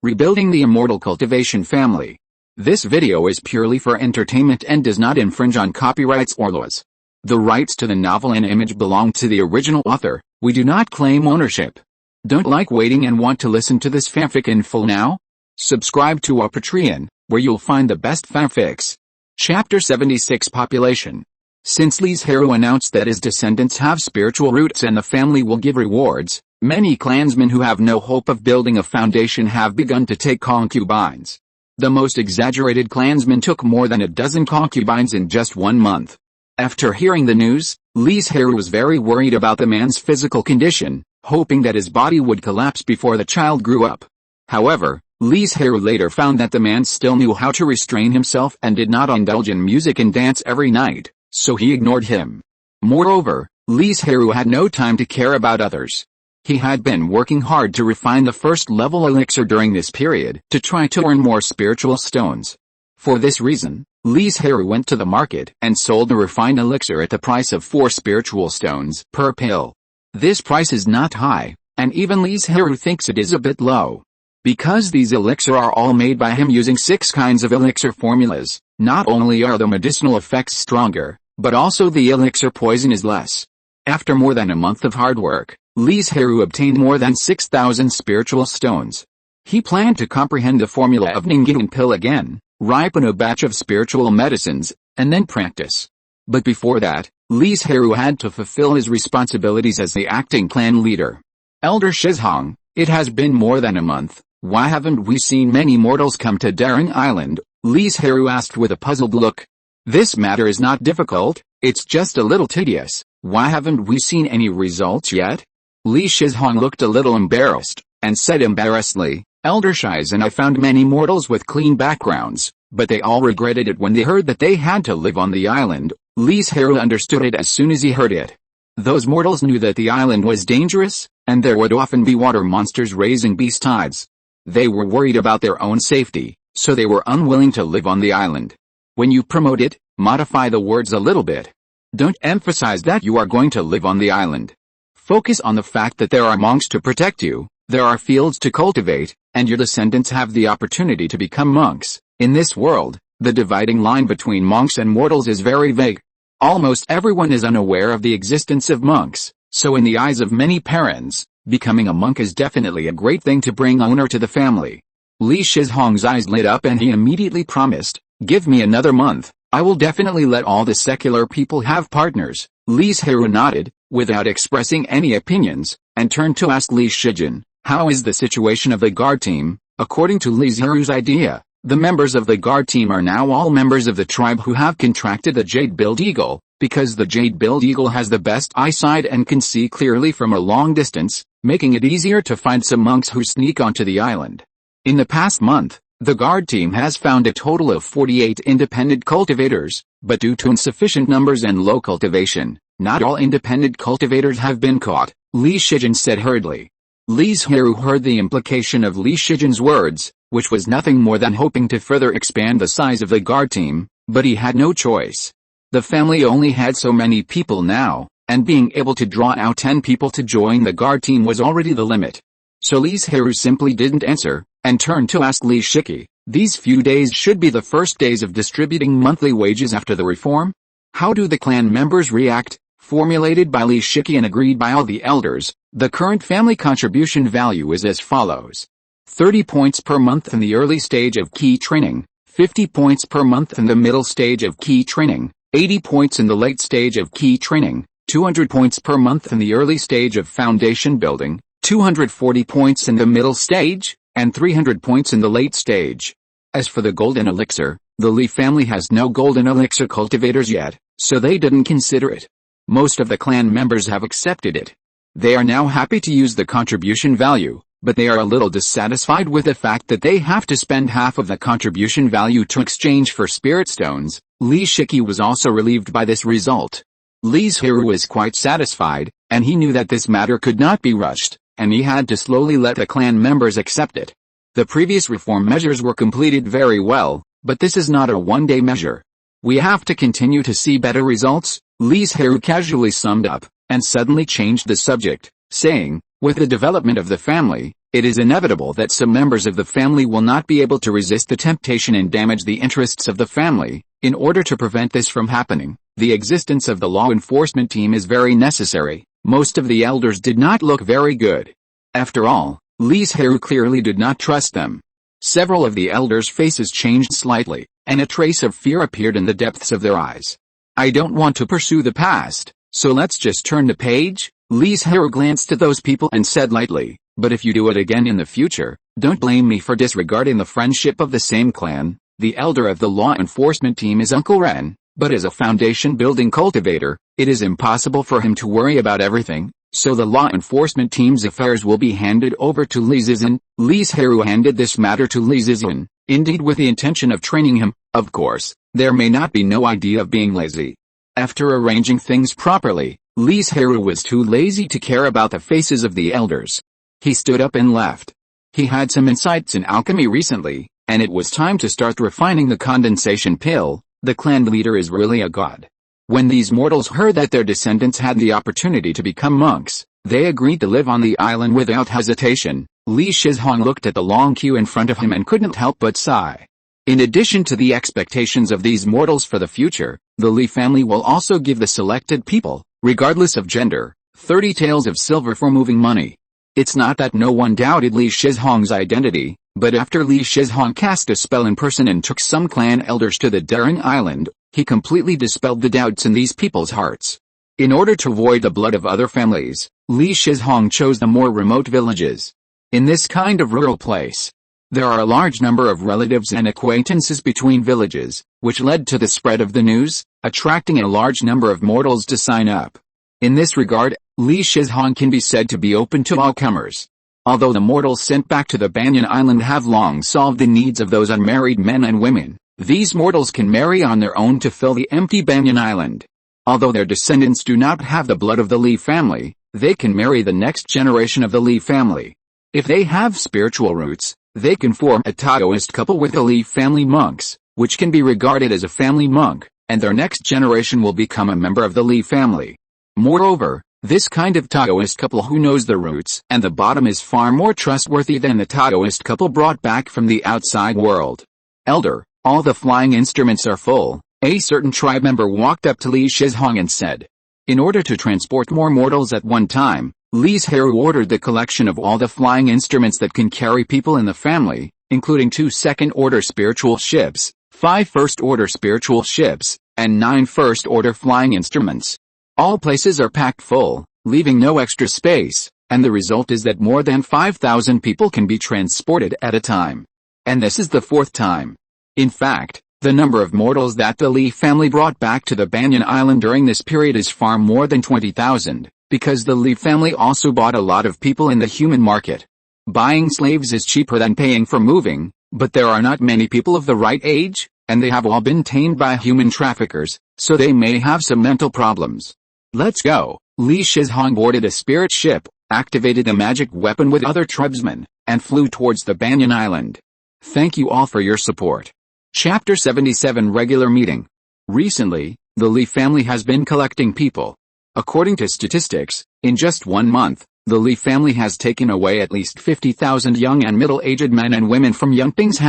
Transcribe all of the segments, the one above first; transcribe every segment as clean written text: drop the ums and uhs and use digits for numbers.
Rebuilding the Immortal Cultivation family. This video is purely for entertainment and does not infringe on copyrights or laws. The rights to the novel and image belong to the original author. We do not claim ownership. Don't like waiting and want to listen to this fanfic in full now? Subscribe to our Patreon, where you'll find the best fanfics. Chapter 76 Population. Since Li Zhirui announced that his descendants have spiritual roots and the family will give rewards, many clansmen who have no hope of building a foundation have begun to take concubines. The most exaggerated clansman took more than a dozen concubines in just 1 month. After hearing the news, Li Zhirui was very worried about the man's physical condition, hoping that his body would collapse before the child grew up. However, Li Zhirui later found that the man still knew how to restrain himself and did not indulge in music and dance every night, so he ignored him. Moreover, Li Zhirui had no time to care about others. He had been working hard to refine the first-level elixir during this period to try to earn more spiritual stones. For this reason, Li Zhirui went to the market and sold the refined elixir at the price of 4 spiritual stones per pill. This price is not high, and even Li Zhirui thinks it is a bit low. Because these elixir are all made by him using 6 kinds of elixir formulas, not only are the medicinal effects stronger, but also the elixir poison is less. After more than a month of hard work, Li Zhirui obtained more than 6,000 spiritual stones. He planned to comprehend the formula of Ningyin pill again, ripen a batch of spiritual medicines, and then practice. But before that, Li Zhirui had to fulfill his responsibilities as the acting clan leader. Elder Shizhong, it has been more than a month. Why haven't we seen many mortals come to Banyan Island? Li Zhirui asked with a puzzled look. This matter is not difficult, it's just a little tedious. Why haven't we seen any results yet? Li Shizhong looked a little embarrassed, and said embarrassedly, Elder Shiz and I found many mortals with clean backgrounds, but they all regretted it when they heard that they had to live on the island. Li Zhirui understood it as soon as he heard it. Those mortals knew that the island was dangerous, and there would often be water monsters raising beast tides. They were worried about their own safety, so they were unwilling to live on the island. When you promote it, modify the words a little bit. Don't emphasize that you are going to live on the island. Focus on the fact that there are monks to protect you, there are fields to cultivate, and your descendants have the opportunity to become monks. In this world, the dividing line between monks and mortals is very vague. Almost everyone is unaware of the existence of monks, so in the eyes of many parents, becoming a monk is definitely a great thing to bring honor to the family. Li Shizhong's eyes lit up and he immediately promised, give me another month, I will definitely let all the secular people have partners. Li Zhirui nodded, without expressing any opinions, and turned to ask Li Shijin, how is the situation of the guard team? According to Li Zhirui's idea, the members of the guard team are now all members of the tribe who have contracted the jade-billed eagle, because the jade-billed eagle has the best eyesight and can see clearly from a long distance, making it easier to find some monks who sneak onto the island. In the past month, the guard team has found a total of 48 independent cultivators, but due to insufficient numbers and low cultivation, not all independent cultivators have been caught, Li Shijin said hurriedly. Li Zhirui heard the implication of Li Shijin's words, which was nothing more than hoping to further expand the size of the guard team, but he had no choice. The family only had so many people now, and being able to draw out 10 people to join the guard team was already the limit. So Li Zhirui simply didn't answer, and turned to ask Li Shiki, these few days should be the first days of distributing monthly wages after the reform? How do the clan members react? Formulated by Li Shiki and agreed by all the elders, the current family contribution value is as follows. 30 points per month in the early stage of key training, 50 points per month in the middle stage of key training, 80 points in the late stage of key training, 200 points per month in the early stage of foundation building, 240 points in the middle stage, and 300 points in the late stage. As for the golden elixir, the Li family has no golden elixir cultivators yet, so they didn't consider it. Most of the clan members have accepted it. They are now happy to use the contribution value, but they are a little dissatisfied with the fact that they have to spend half of the contribution value to exchange for spirit stones. Li Shiki was also relieved by this result. Li Zhirui was quite satisfied, and he knew that this matter could not be rushed, and he had to slowly let the clan members accept it. The previous reform measures were completed very well, but this is not a one-day measure. We have to continue to see better results, Li Zhirui casually summed up, and suddenly changed the subject, saying, with the development of the family, It is inevitable that some members of the family will not be able to resist the temptation and damage the interests of the family. In order to prevent this from happening, the existence of the law enforcement team is very necessary. Most of the elders did not look very good. After all, Li Zhirui clearly did not trust them. Several of the elders' faces changed slightly, and a trace of fear appeared in the depths of their eyes. I don't want to pursue the past, so let's just turn the page. Li Zhirui glanced at those people and said lightly, but if you do it again in the future, don't blame me for disregarding the friendship of the same clan. The elder of the law enforcement team is Uncle Ren, but as a foundation-building cultivator, it is impossible for him to worry about everything, so the law enforcement team's affairs will be handed over to Li Zhirui. Li Zhirui handed this matter to Li Zhirui, indeed with the intention of training him. Of course, there may not be no idea of being lazy. After arranging things properly, Li Zhirui was too lazy to care about the faces of the elders. He stood up and left. He had some insights in alchemy recently, and it was time to start refining the condensation pill. The clan leader is really a god. When these mortals heard that their descendants had the opportunity to become monks, they agreed to live on the island without hesitation. Li Zhirui looked at the long queue in front of him and couldn't help but sigh. In addition to the expectations of these mortals for the future, the Li family will also give the selected people, regardless of gender, 30 taels of silver for moving money. It's not that no one doubted Li Zhirui's identity, but after Li Zhirui cast a spell in person and took some clan elders to the daring island, he completely dispelled the doubts in these people's hearts. In order to avoid the blood of other families, Li Zhirui chose the more remote villages. In this kind of rural place, there are a large number of relatives and acquaintances between villages, which led to the spread of the news, attracting a large number of mortals to sign up. In this regard, Li Zhirui can be said to be open to all comers. Although the mortals sent back to the Banyan Island have long solved the needs of those unmarried men and women, these mortals can marry on their own to fill the empty Banyan Island. Although their descendants do not have the blood of the Li family, they can marry the next generation of the Li family. If they have spiritual roots, they can form a Taoist couple with the Li family monks, which can be regarded as a family monk, and their next generation will become a member of the Li family. Moreover, this kind of Taoist couple who knows the roots and the bottom is far more trustworthy than the Taoist couple brought back from the outside world. Elder, all the flying instruments are full. A certain tribe member walked up to Li Zhirui and said. In order to transport more mortals at one time, Li Zhirui ordered the collection of all the flying instruments that can carry people in the family, including 2 second-order spiritual ships, 5 first-order spiritual ships, and 9 first-order flying instruments. All places are packed full, leaving no extra space, and the result is that more than 5,000 people can be transported at a time. And this is the 4th time. In fact, the number of mortals that the Li family brought back to the Banyan Island during this period is far more than 20,000, because the Li family also bought a lot of people in the human market. Buying slaves is cheaper than paying for moving, but there are not many people of the right age, and they have all been tamed by human traffickers, so they may have some mental problems. Let's go. Li Zhirui boarded a spirit ship, activated a magic weapon with other tribesmen, and flew towards the Banyan Island. Thank you all for your support. Chapter 77 Regular Meeting. Recently, the Li family has been collecting people. According to statistics, in just 1 month, the Li family has taken away at least 50,000 young and middle-aged men and women from Yunping's.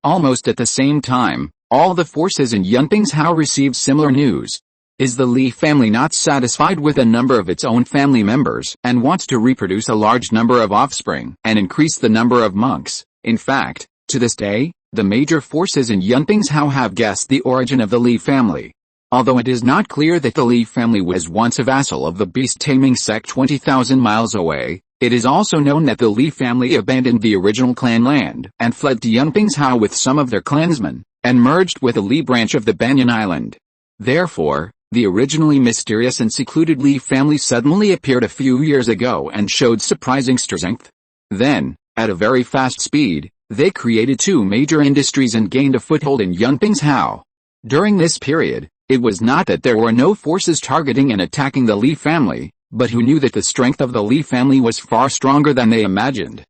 Almost at the same time, all the forces in Yunping's received similar news. Is the Li family not satisfied with the number of its own family members and wants to reproduce a large number of offspring and increase the number of monks? In fact, to this day, the major forces in Yunping's have guessed the origin of the Li family. Although it is not clear that the Li family was once a vassal of the beast-taming sect 20,000 miles away, it is also known that the Li family abandoned the original clan land and fled to Yunping's with some of their clansmen, and merged with the Li branch of the Banyan Island. Therefore, the originally mysterious and secluded Li family suddenly appeared a few years ago and showed surprising strength. Then, at a very fast speed, they created 2 major industries and gained a foothold in Yunping's. During this period, it was not that there were no forces targeting and attacking the Li family, but who knew that the strength of the Li family was far stronger than they imagined.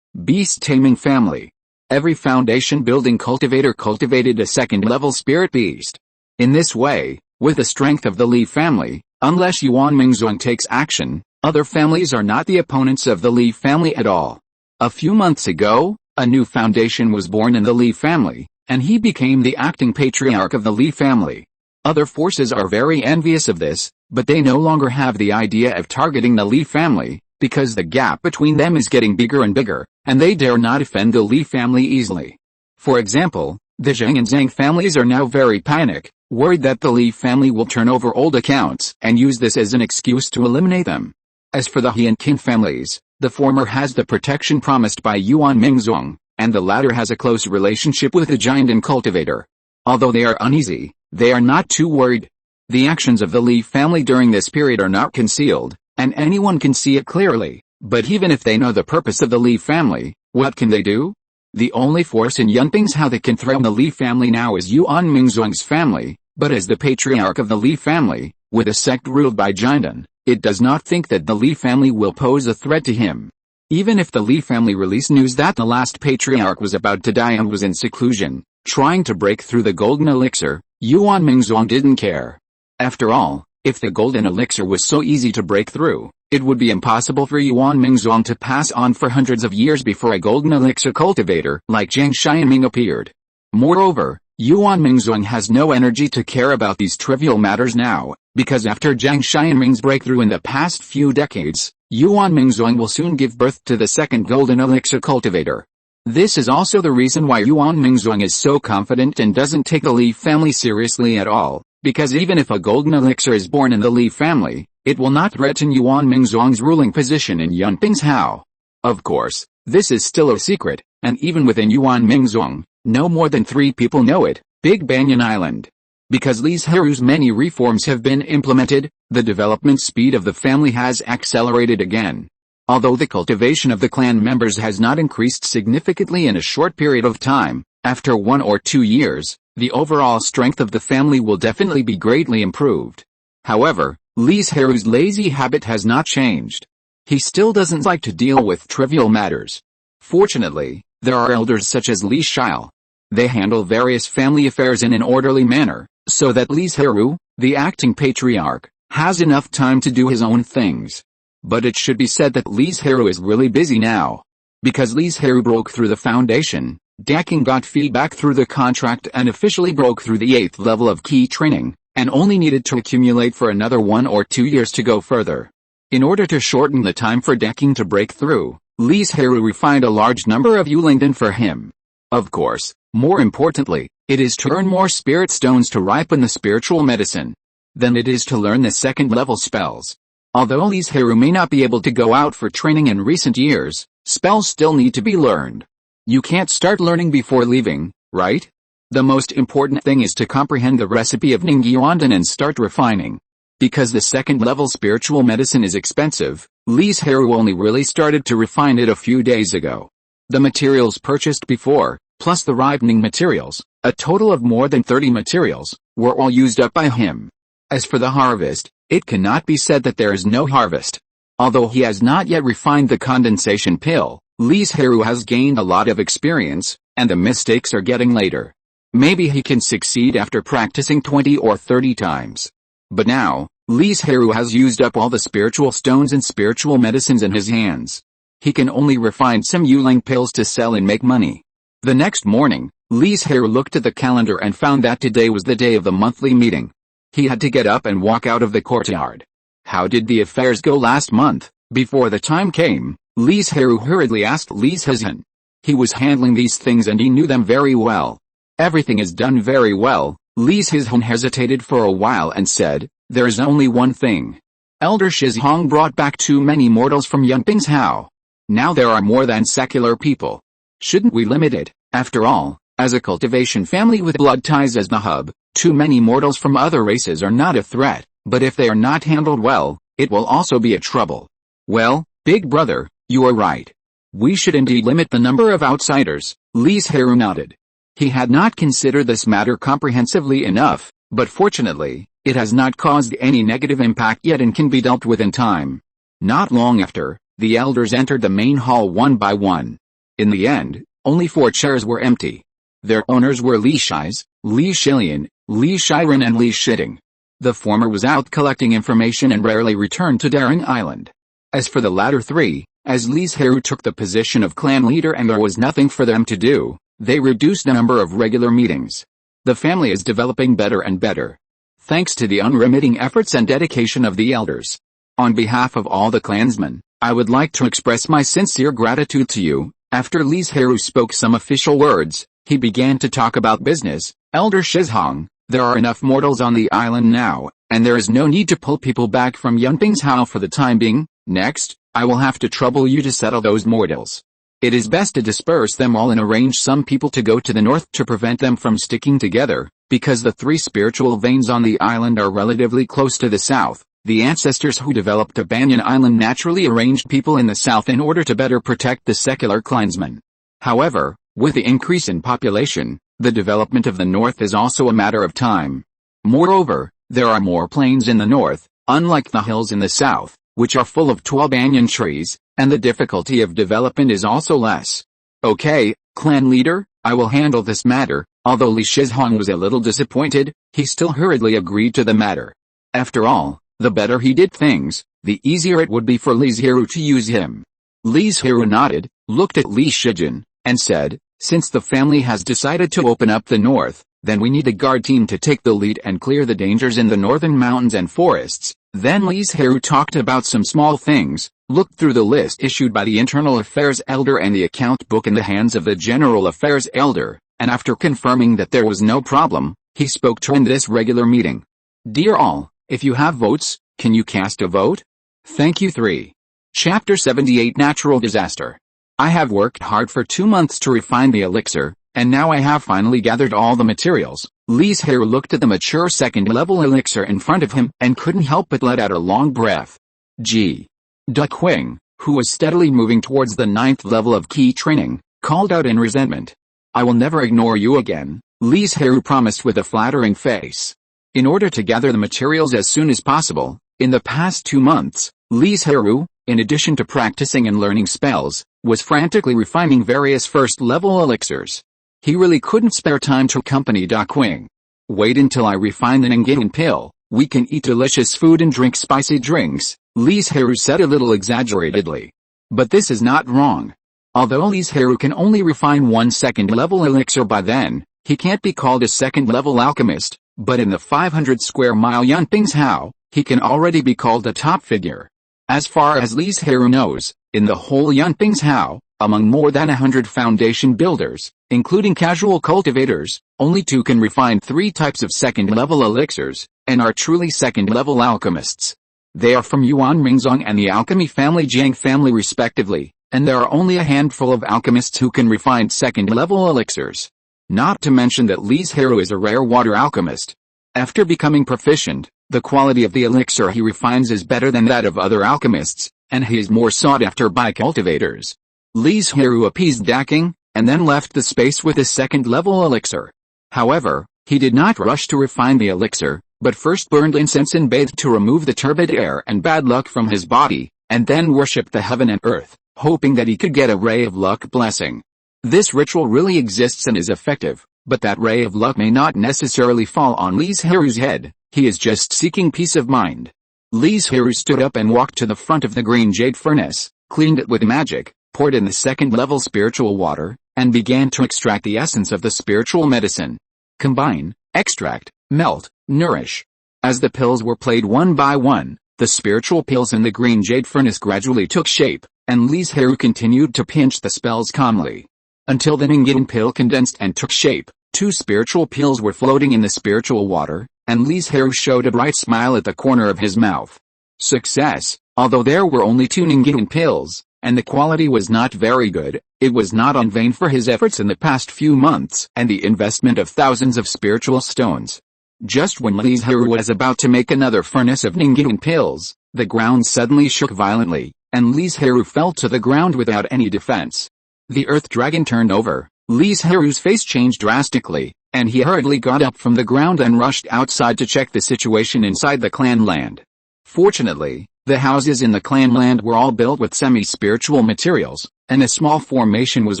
Beast-taming family. Every foundation-building cultivator cultivated a second-level spirit beast. In this way, with the strength of the Li family, unless Yuan Mingzong takes action, other families are not the opponents of the Li family at all. A few months ago, a new foundation was born in the Li family, and he became the acting patriarch of the Li family. Other forces are very envious of this, but they no longer have the idea of targeting the Li family, because the gap between them is getting bigger and bigger, and they dare not offend the Li family easily. For example, the Zhang and Zhang families are now very panicked, worried that the Li family will turn over old accounts and use this as an excuse to eliminate them. As for the He and Qin families, the former has the protection promised by Yuan Mingzong, and the latter has a close relationship with the giant and cultivator. Although they are uneasy, they are not too worried. The actions of the Li family during this period are not concealed, and anyone can see it clearly, but even if they know the purpose of the Li family, what can they do? The only force in Yunping's how that can threaten the Li family now is Yuan Mingzong's family, but as the patriarch of the Li family, with a sect ruled by Jiandan, it does not think that the Li family will pose a threat to him. Even if the Li family released news that the last patriarch was about to die and was in seclusion, trying to break through the golden elixir, Yuan Mingzong didn't care. After all, if the golden elixir was so easy to break through, it would be impossible for Yuan Mingzong to pass on for hundreds of years before a golden elixir cultivator like Zhang Xianming appeared. Moreover, Yuan Mingzong has no energy to care about these trivial matters now, because after Zhang Xianming's breakthrough in the past few decades, Yuan Mingzong will soon give birth to the second golden elixir cultivator. This is also the reason why Yuan Mingzong is so confident and doesn't take the Li family seriously at all, because even if a golden elixir is born in the Li family, it will not threaten Yuan Mingzong's ruling position in Yunping's Hao. Of course, this is still a secret, and even within Yuan Mingzong, no more than 3 people know it, Big Banyan Island. Because Li Zhirui's many reforms have been implemented, the development speed of the family has accelerated again. Although the cultivation of the clan members has not increased significantly in a short period of time, after 1 or 2 years, the overall strength of the family will definitely be greatly improved. However, Li Zhirui's lazy habit has not changed. He still doesn't like to deal with trivial matters. Fortunately, there are elders such as Li Zhirui. They handle various family affairs in an orderly manner, so that Li Zhirui, the acting patriarch, has enough time to do his own things. But it should be said that Li Zhirui is really busy now. Because Li Zhirui broke through the foundation, Daking got feedback through the contract and officially broke through the 8th level of key training, and only needed to accumulate for another 1 or 2 years to go further. In order to shorten the time for Daking to break through, Li Zhirui refined a large number of Yulingdan for him. Of course, more importantly, it is to earn more spirit stones to ripen the spiritual medicine than it is to learn the second-level spells. Although Li Zhirui may not be able to go out for training in recent years, spells still need to be learned. You can't start learning before leaving, right? The most important thing is to comprehend the recipe of Ningyuandan and start refining. Because the second-level spiritual medicine is expensive, Li Zhirui only really started to refine it a few days ago. The materials purchased before, plus the ripening materials, a total of more than 30 materials, were all used up by him. As for the harvest, it cannot be said that there is no harvest. Although he has not yet refined the condensation pill, Li Zhirui has gained a lot of experience, and the mistakes are getting later. Maybe he can succeed after practicing 20 or 30 times. But now, Li Zhirui has used up all the spiritual stones and spiritual medicines in his hands. He can only refine some Yulang pills to sell and make money. The next morning, Li Zhirui looked at the calendar and found that today was the day of the monthly meeting. He had to get up and walk out of the courtyard. How did the affairs go last month? Before the time came, Li Zhirui hurriedly asked Li Zhizhen. He was handling these things and he knew them very well. Everything is done very well. Li Zhizhen hesitated for a while and said, "There is only one thing. Elder Shizhong brought back too many mortals from Yunping's Hao. Now there are more than secular people. Shouldn't we limit it? After all, as a cultivation family with blood ties as the hub, too many mortals from other races are not a threat, but if they are not handled well, it will also be a trouble." "Well, big brother, you are right. We should indeed limit the number of outsiders." Li Zhirui nodded. He had not considered this matter comprehensively enough, but fortunately, it has not caused any negative impact yet and can be dealt with in time. Not long after, the elders entered the main hall one by one. In the end, only 4 chairs were empty. Their owners were Li Shi's, Li Shilian, Li Shiren and Li Shiding. The former was out collecting information and rarely returned to Daring Island. As for the latter 3, As Li Zhirui took the position of clan leader and there was nothing for them to do, they reduced the number of regular meetings. The family is developing better and better, thanks to the unremitting efforts and dedication of the elders. On behalf of all the clansmen, I would like to express my sincere gratitude to you. After Li Zhirui spoke some official words, he began to talk about business. Elder Shizhong, there are enough mortals on the island now, and there is no need to pull people back from Yunping's Hao for the time being. Next, I will have to trouble you to settle those mortals. It is best to disperse them all and arrange some people to go to the north to prevent them from sticking together, because the three spiritual veins on the island are relatively close to the south. The ancestors who developed the Banyan Island naturally arranged people in the south in order to better protect the secular clansmen. However, with the increase in population, the development of the north is also a matter of time. Moreover, there are more plains in the north, unlike the hills in the south, which are full of tall banyan trees, and the difficulty of development is also less. Okay, clan leader, I will handle this matter. Although Li Shizhong was a little disappointed, he still hurriedly agreed to the matter. After all, the better he did things, the easier it would be for Li Zhirui to use him. Li Zhirui nodded, looked at Li Shijin, and said, since the family has decided to open up the north, then we need a guard team to take the lead and clear the dangers in the northern mountains and forests. Then Li Zhirui talked about some small things, looked through the list issued by the Internal Affairs Elder and the account book in the hands of the General Affairs Elder, and after confirming that there was no problem, he spoke to end this regular meeting. Dear all, if you have votes, can you cast a vote? Thank you. 3. Chapter 78 Natural Disaster. I have worked hard for 2 months to refine the elixir, and now I have finally gathered all the materials. Li Zhirui looked at the mature second-level elixir in front of him and couldn't help but let out a long breath. Ji Duqing, who was steadily moving towards the 9th level of key training, called out in resentment. I will never ignore you again, Li Zhirui promised with a flattering face. In order to gather the materials as soon as possible, in the past 2 months, Li Zhirui, in addition to practicing and learning spells, was frantically refining various first-level elixirs. He really couldn't spare time to accompany Duqing. Wait until I refine the Ningyin pill, we can eat delicious food and drink spicy drinks, Li Zhirui said a little exaggeratedly. But this is not wrong. Although Li Zhirui can only refine one second-level elixir by then, he can't be called a second-level alchemist, but in the 500 square mile Yunping's Hao, he can already be called a top figure. As far as Li Zhirui knows, in the whole Yunping's Hao, among more than 100 foundation builders, including casual cultivators, only 2 can refine 3 types of second-level elixirs, and are truly second-level alchemists. They are from Yuan Mingzong and the alchemy family Jiang family respectively, and there are only a handful of alchemists who can refine second-level elixirs. Not to mention that Li Zhirui is a rare water alchemist. After becoming proficient, the quality of the elixir he refines is better than that of other alchemists, and he is more sought after by cultivators. Li Zhirui appeased Duqing, and then left the space with his second-level elixir. However, he did not rush to refine the elixir, but first burned incense and bathed to remove the turbid air and bad luck from his body, and then worshipped the heaven and earth, hoping that he could get a ray of luck blessing. This ritual really exists and is effective, but that ray of luck may not necessarily fall on Li Zhirui's head. He is just seeking peace of mind. Li Zhirui stood up and walked to the front of the green jade furnace, cleaned it with magic, poured in the second-level spiritual water, and began to extract the essence of the spiritual medicine. Combine, extract, melt, nourish. As the pills were played one by one, the spiritual pills in the green jade furnace gradually took shape, and Li Zhirui continued to pinch the spells calmly. Until the Ningyin pill condensed and took shape, 2 spiritual pills were floating in the spiritual water, and Li Zhirui showed a bright smile at the corner of his mouth. Success! Although there were only 2 Ningyin pills, and the quality was not very good, it was not in vain for his efforts in the past few months and the investment of thousands of spiritual stones. Just when Li Zhirui was about to make another furnace of Ningyin pills, the ground suddenly shook violently, and Li Zhirui fell to the ground without any defense. The earth dragon turned over, Li Zhirui's face changed drastically, and he hurriedly got up from the ground and rushed outside to check the situation inside the clan land. Fortunately, the houses in the clan land were all built with semi-spiritual materials, and a small formation was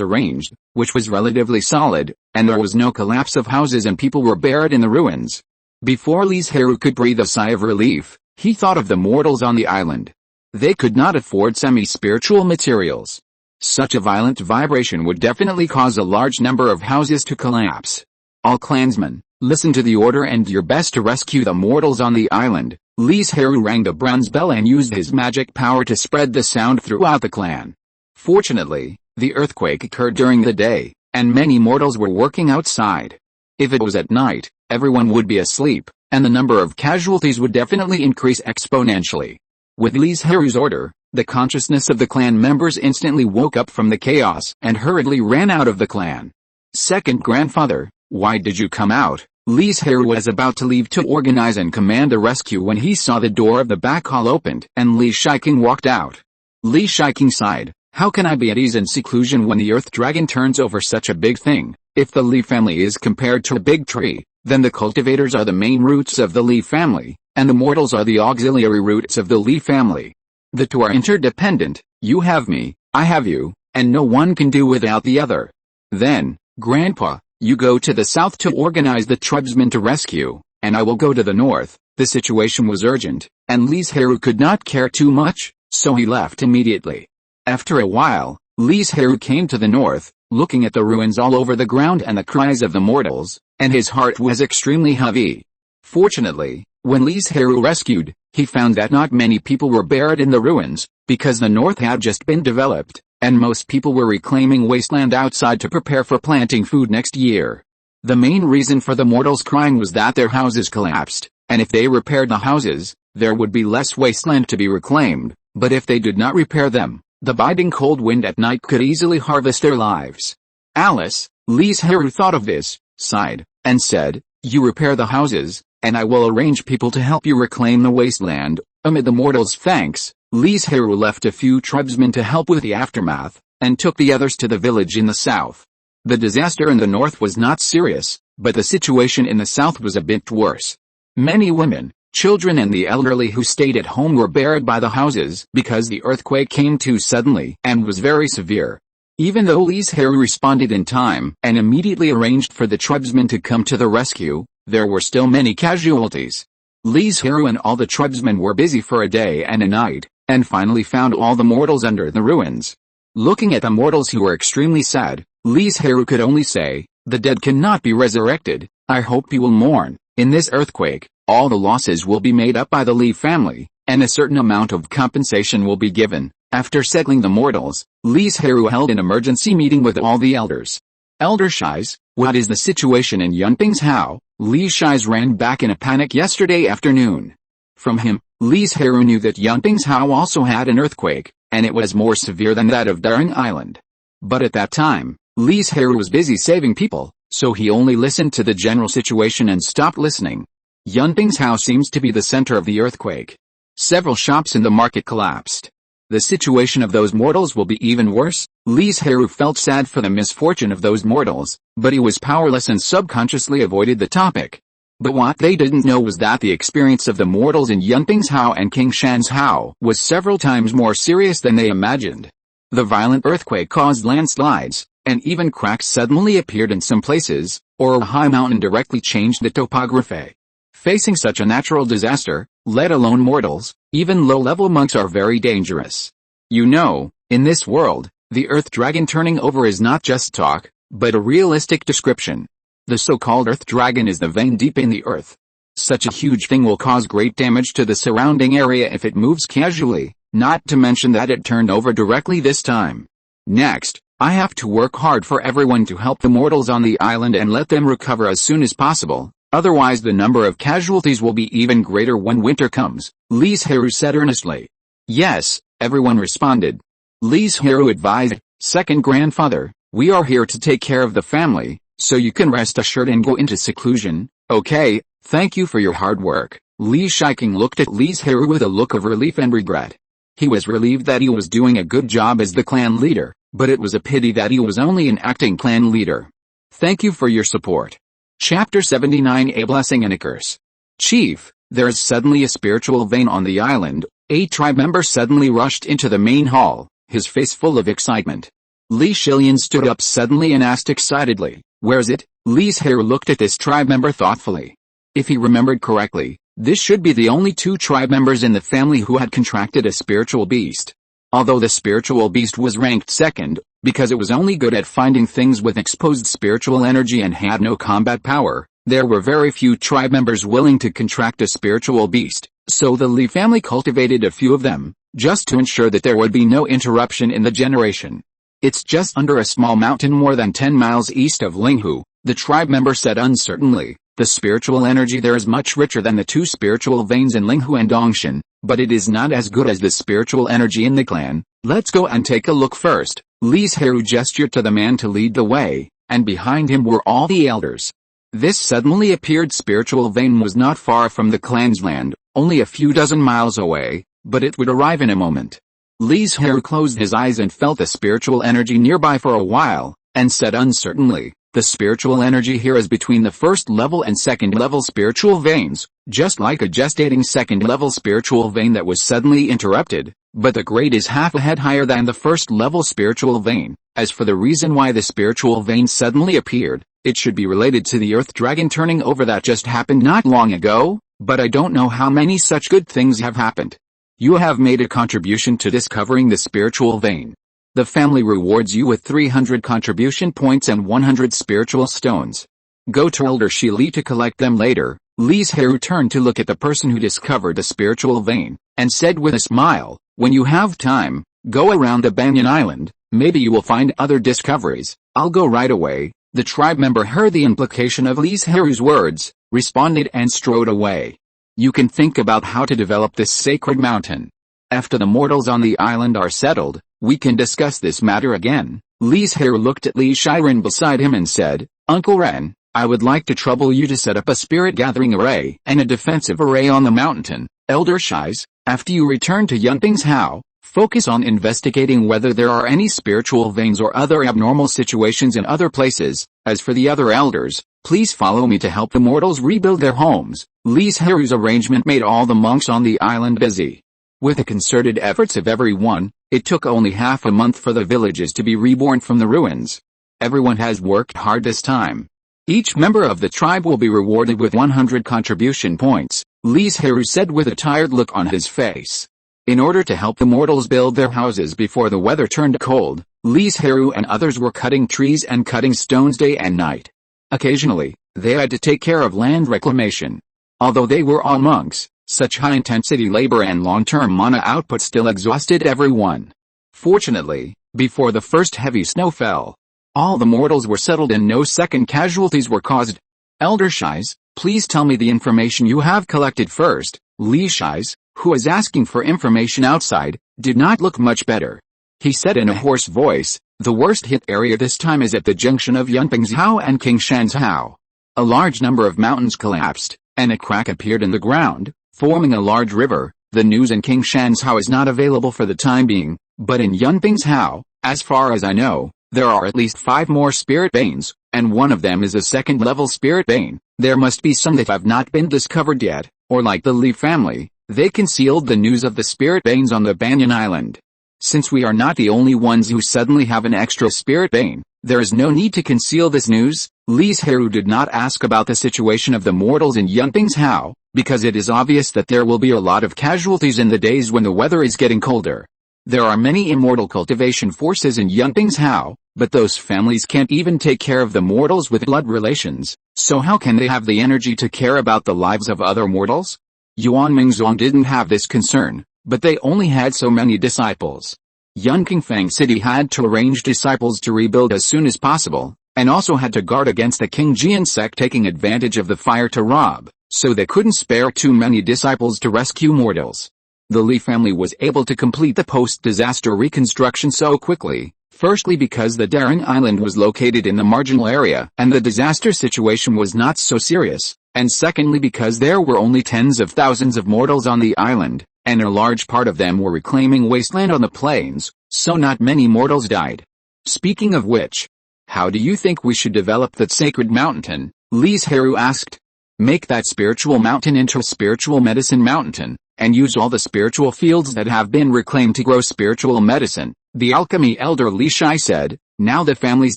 arranged, which was relatively solid, and there was no collapse of houses and people were buried in the ruins. Before Li Zhirui could breathe a sigh of relief, he thought of the mortals on the island. They could not afford semi-spiritual materials. Such a violent vibration would definitely cause a large number of houses to collapse. All clansmen, listen to the order and do your best to rescue the mortals on the island. Li Zhirui rang the bronze bell and used his magic power to spread the sound throughout the clan. Fortunately, the earthquake occurred during the day, and many mortals were working outside. If it was at night, everyone would be asleep, and the number of casualties would definitely increase exponentially. With Li Zhirui's order, the consciousness of the clan members instantly woke up from the chaos and hurriedly ran out of the clan. Second grandfather, why did you come out? Li Zhirui was about to leave to organize and command a rescue when he saw the door of the back hall opened and Li Shiking walked out. Li Shiking sighed, how can I be at ease in seclusion when the earth dragon turns over such a big thing? If the Li family is compared to a big tree, then the cultivators are the main roots of the Li family, and the mortals are the auxiliary roots of the Li family. The two are interdependent, you have me, I have you, and no one can do without the other. Then, Grandpa, you go to the south to organize the tribesmen to rescue, and I will go to the north. The situation was urgent, and Li Zhirui could not care too much, so he left immediately. After a while, Li Zhirui came to the north, looking at the ruins all over the ground and the cries of the mortals, and his heart was extremely heavy. Fortunately, when Li Zhirui rescued, he found that not many people were buried in the ruins, because the north had just been developed, and most people were reclaiming wasteland outside to prepare for planting food next year. The main reason for the mortals crying was that their houses collapsed, and if they repaired the houses, there would be less wasteland to be reclaimed, but if they did not repair them, the biting cold wind at night could easily harvest their lives. Alice, Li Zhirui thought of this, sighed, and said, you repair the houses, and I will arrange people to help you reclaim the wasteland. Amid the mortals' thanks, Li Zhirui left a few tribesmen to help with the aftermath, and took the others to the village in the south. The disaster in the north was not serious, but the situation in the south was a bit worse. Many women, children and the elderly who stayed at home were buried by the houses because the earthquake came too suddenly and was very severe. Even though Li Zhirui responded in time and immediately arranged for the tribesmen to come to the rescue, there were still many casualties. Li Zhirui and all the tribesmen were busy for a day and a night, and finally found all the mortals under the ruins. Looking at the mortals who were extremely sad, Li Zhirui could only say, the dead cannot be resurrected, I hope you will mourn. In this earthquake, all the losses will be made up by the Li family, and a certain amount of compensation will be given. After settling the mortals, Li Zhirui held an emergency meeting with all the elders. Elder Shies, what is the situation in Yunping's house? Li Shies ran back in a panic yesterday afternoon. From him, Li Zhirui knew that Yunping's house also had an earthquake, and it was more severe than that of Banyan Island. But at that time, Li Zhirui was busy saving people, so he only listened to the general situation and stopped listening. Yunping's house seems to be the center of the earthquake. Several shops in the market collapsed. The situation of those mortals will be even worse. Li Zhirui felt sad for the misfortune of those mortals, but he was powerless and subconsciously avoided the topic. But what they didn't know was that the experience of the mortals in Yunping's house and King Shan's house was several times more serious than they imagined. The violent earthquake caused landslides, and even cracks suddenly appeared in some places, or a high mountain directly changed the topography. Facing such a natural disaster, let alone mortals, even low-level monks are very dangerous. You know, in this world, the earth dragon turning over is not just talk, but a realistic description. The so-called earth dragon is the vein deep in the earth. Such a huge thing will cause great damage to the surrounding area if it moves casually, not to mention that it turned over directly this time. Next, I have to work hard for everyone to help the mortals on the island and let them recover as soon as possible. Otherwise the number of casualties will be even greater when winter comes, Li Zhirui said earnestly. Yes, everyone responded. Li Zhirui advised, second grandfather, we are here to take care of the family, so you can rest assured and go into seclusion. Okay, thank you for your hard work. Li Shiking looked at Li Zhirui with a look of relief and regret. He was relieved that he was doing a good job as the clan leader, but it was a pity that he was only an acting clan leader. Thank you for your support. Chapter 79 A Blessing and a Curse. Chief, there is suddenly a spiritual vein on the island. A tribe member suddenly rushed into the main hall, his face full of excitement. Li Shilian stood up suddenly and asked excitedly, where's it? Li Zhirui looked at this tribe member thoughtfully. If he remembered correctly, This should be the only 2 tribe members in the family who had contracted a spiritual beast. Although the spiritual beast was ranked second, because it was only good at finding things with exposed spiritual energy and had no combat power, there were very few tribe members willing to contract a spiritual beast, so the Li family cultivated a few of them, just to ensure that there would be no interruption in the generation. It's just under a small mountain more than 10 miles east of Linghu, the tribe member said uncertainly. The spiritual energy there is much richer than the 2 spiritual veins in Linghu and Dongshan, but it is not as good as the spiritual energy in the clan. Let's go and take a look first. Li Zhirui gestured to the man to lead the way, and behind him were all the elders. This suddenly appeared spiritual vein was not far from the clan's land, only a few dozen miles away, but it would arrive in a moment. Li Zhirui closed his eyes and felt the spiritual energy nearby for a while, and said uncertainly, the spiritual energy here is between the first level and second level spiritual veins, just like a gestating second level spiritual vein that was suddenly interrupted, but the grade is half a head higher than the first level spiritual vein. As for the reason why the spiritual vein suddenly appeared, it should be related to the earth dragon turning over that just happened not long ago, but I don't know how many such good things have happened. You have made a contribution to discovering the spiritual vein. The family rewards you with 300 contribution points and 100 spiritual stones. Go to Elder Li to collect them later. Li Zhirui turned to look at the person who discovered the spiritual vein, and said with a smile, when you have time, go around the Banyan Island, maybe you will find other discoveries. I'll go right away. The tribe member heard the implication of Li Zhirui's words, responded and strode away. You can think about how to develop this sacred mountain. After the mortals on the island are settled, we can discuss this matter again. Li Zhirui looked at Li Zhiren beside him and said, Uncle Ren, I would like to trouble you to set up a spirit gathering array and a defensive array on the mountain. Elder Shais, after you return to Yunping's house, focus on investigating whether there are any spiritual veins or other abnormal situations in other places. As for the other elders, please follow me to help the mortals rebuild their homes. Li Zhirui's arrangement made all the monks on the island busy. With the concerted efforts of everyone, it took only half a month for the villages to be reborn from the ruins. Everyone has worked hard this time. Each member of the tribe will be rewarded with 100 contribution points, Li Zhirui said with a tired look on his face. In order to help the mortals build their houses before the weather turned cold, Li Zhirui and others were cutting trees and cutting stones day and night. Occasionally, they had to take care of land reclamation. Although they were all monks, such high-intensity labor and long-term mana output still exhausted everyone. Fortunately, before the first heavy snow fell, all the mortals were settled and no second casualties were caused. Elder Shais, please tell me the information you have collected first. Li Shais, who was asking for information outside, did not look much better. He said in a hoarse voice, the worst hit area this time is at the junction of Yunping's Hao and King Shan's Hao. A large number of mountains collapsed, and a crack appeared in the ground, forming a large river. The news in King Shan's Hao is not available for the time being, but in Yunping's Hao, as far as I know, there are at least 5 more spirit veins, and one of them is a second-level spirit vein. There must be some that have not been discovered yet, or like the Li family, they concealed the news of the spirit veins on the Banyan Island. Since we are not the only ones who suddenly have an extra spirit vein, there is no need to conceal this news. Li Zhirui did not ask about the situation of the mortals in Yunping's Hao, because it is obvious that there will be a lot of casualties in the days when the weather is getting colder. There are many immortal cultivation forces in Yunping's Hao, but those families can't even take care of the mortals with blood relations, so how can they have the energy to care about the lives of other mortals? Yuan Mingzong didn't have this concern, but they only had so many disciples. Yunqingfang City had to arrange disciples to rebuild as soon as possible, and also had to guard against the King Jian sect taking advantage of the fire to rob, so they couldn't spare too many disciples to rescue mortals. The Li family was able to complete the post-disaster reconstruction so quickly, firstly because the Daring Island was located in the marginal area and the disaster situation was not so serious, and secondly because there were only tens of thousands of mortals on the island, and a large part of them were reclaiming wasteland on the plains, so not many mortals died. Speaking of which, how do you think we should develop that sacred mountain? Li Zhirui asked. Make that spiritual mountain into a spiritual medicine mountain, and use all the spiritual fields that have been reclaimed to grow spiritual medicine, the alchemy elder Li Shai said. Now the family's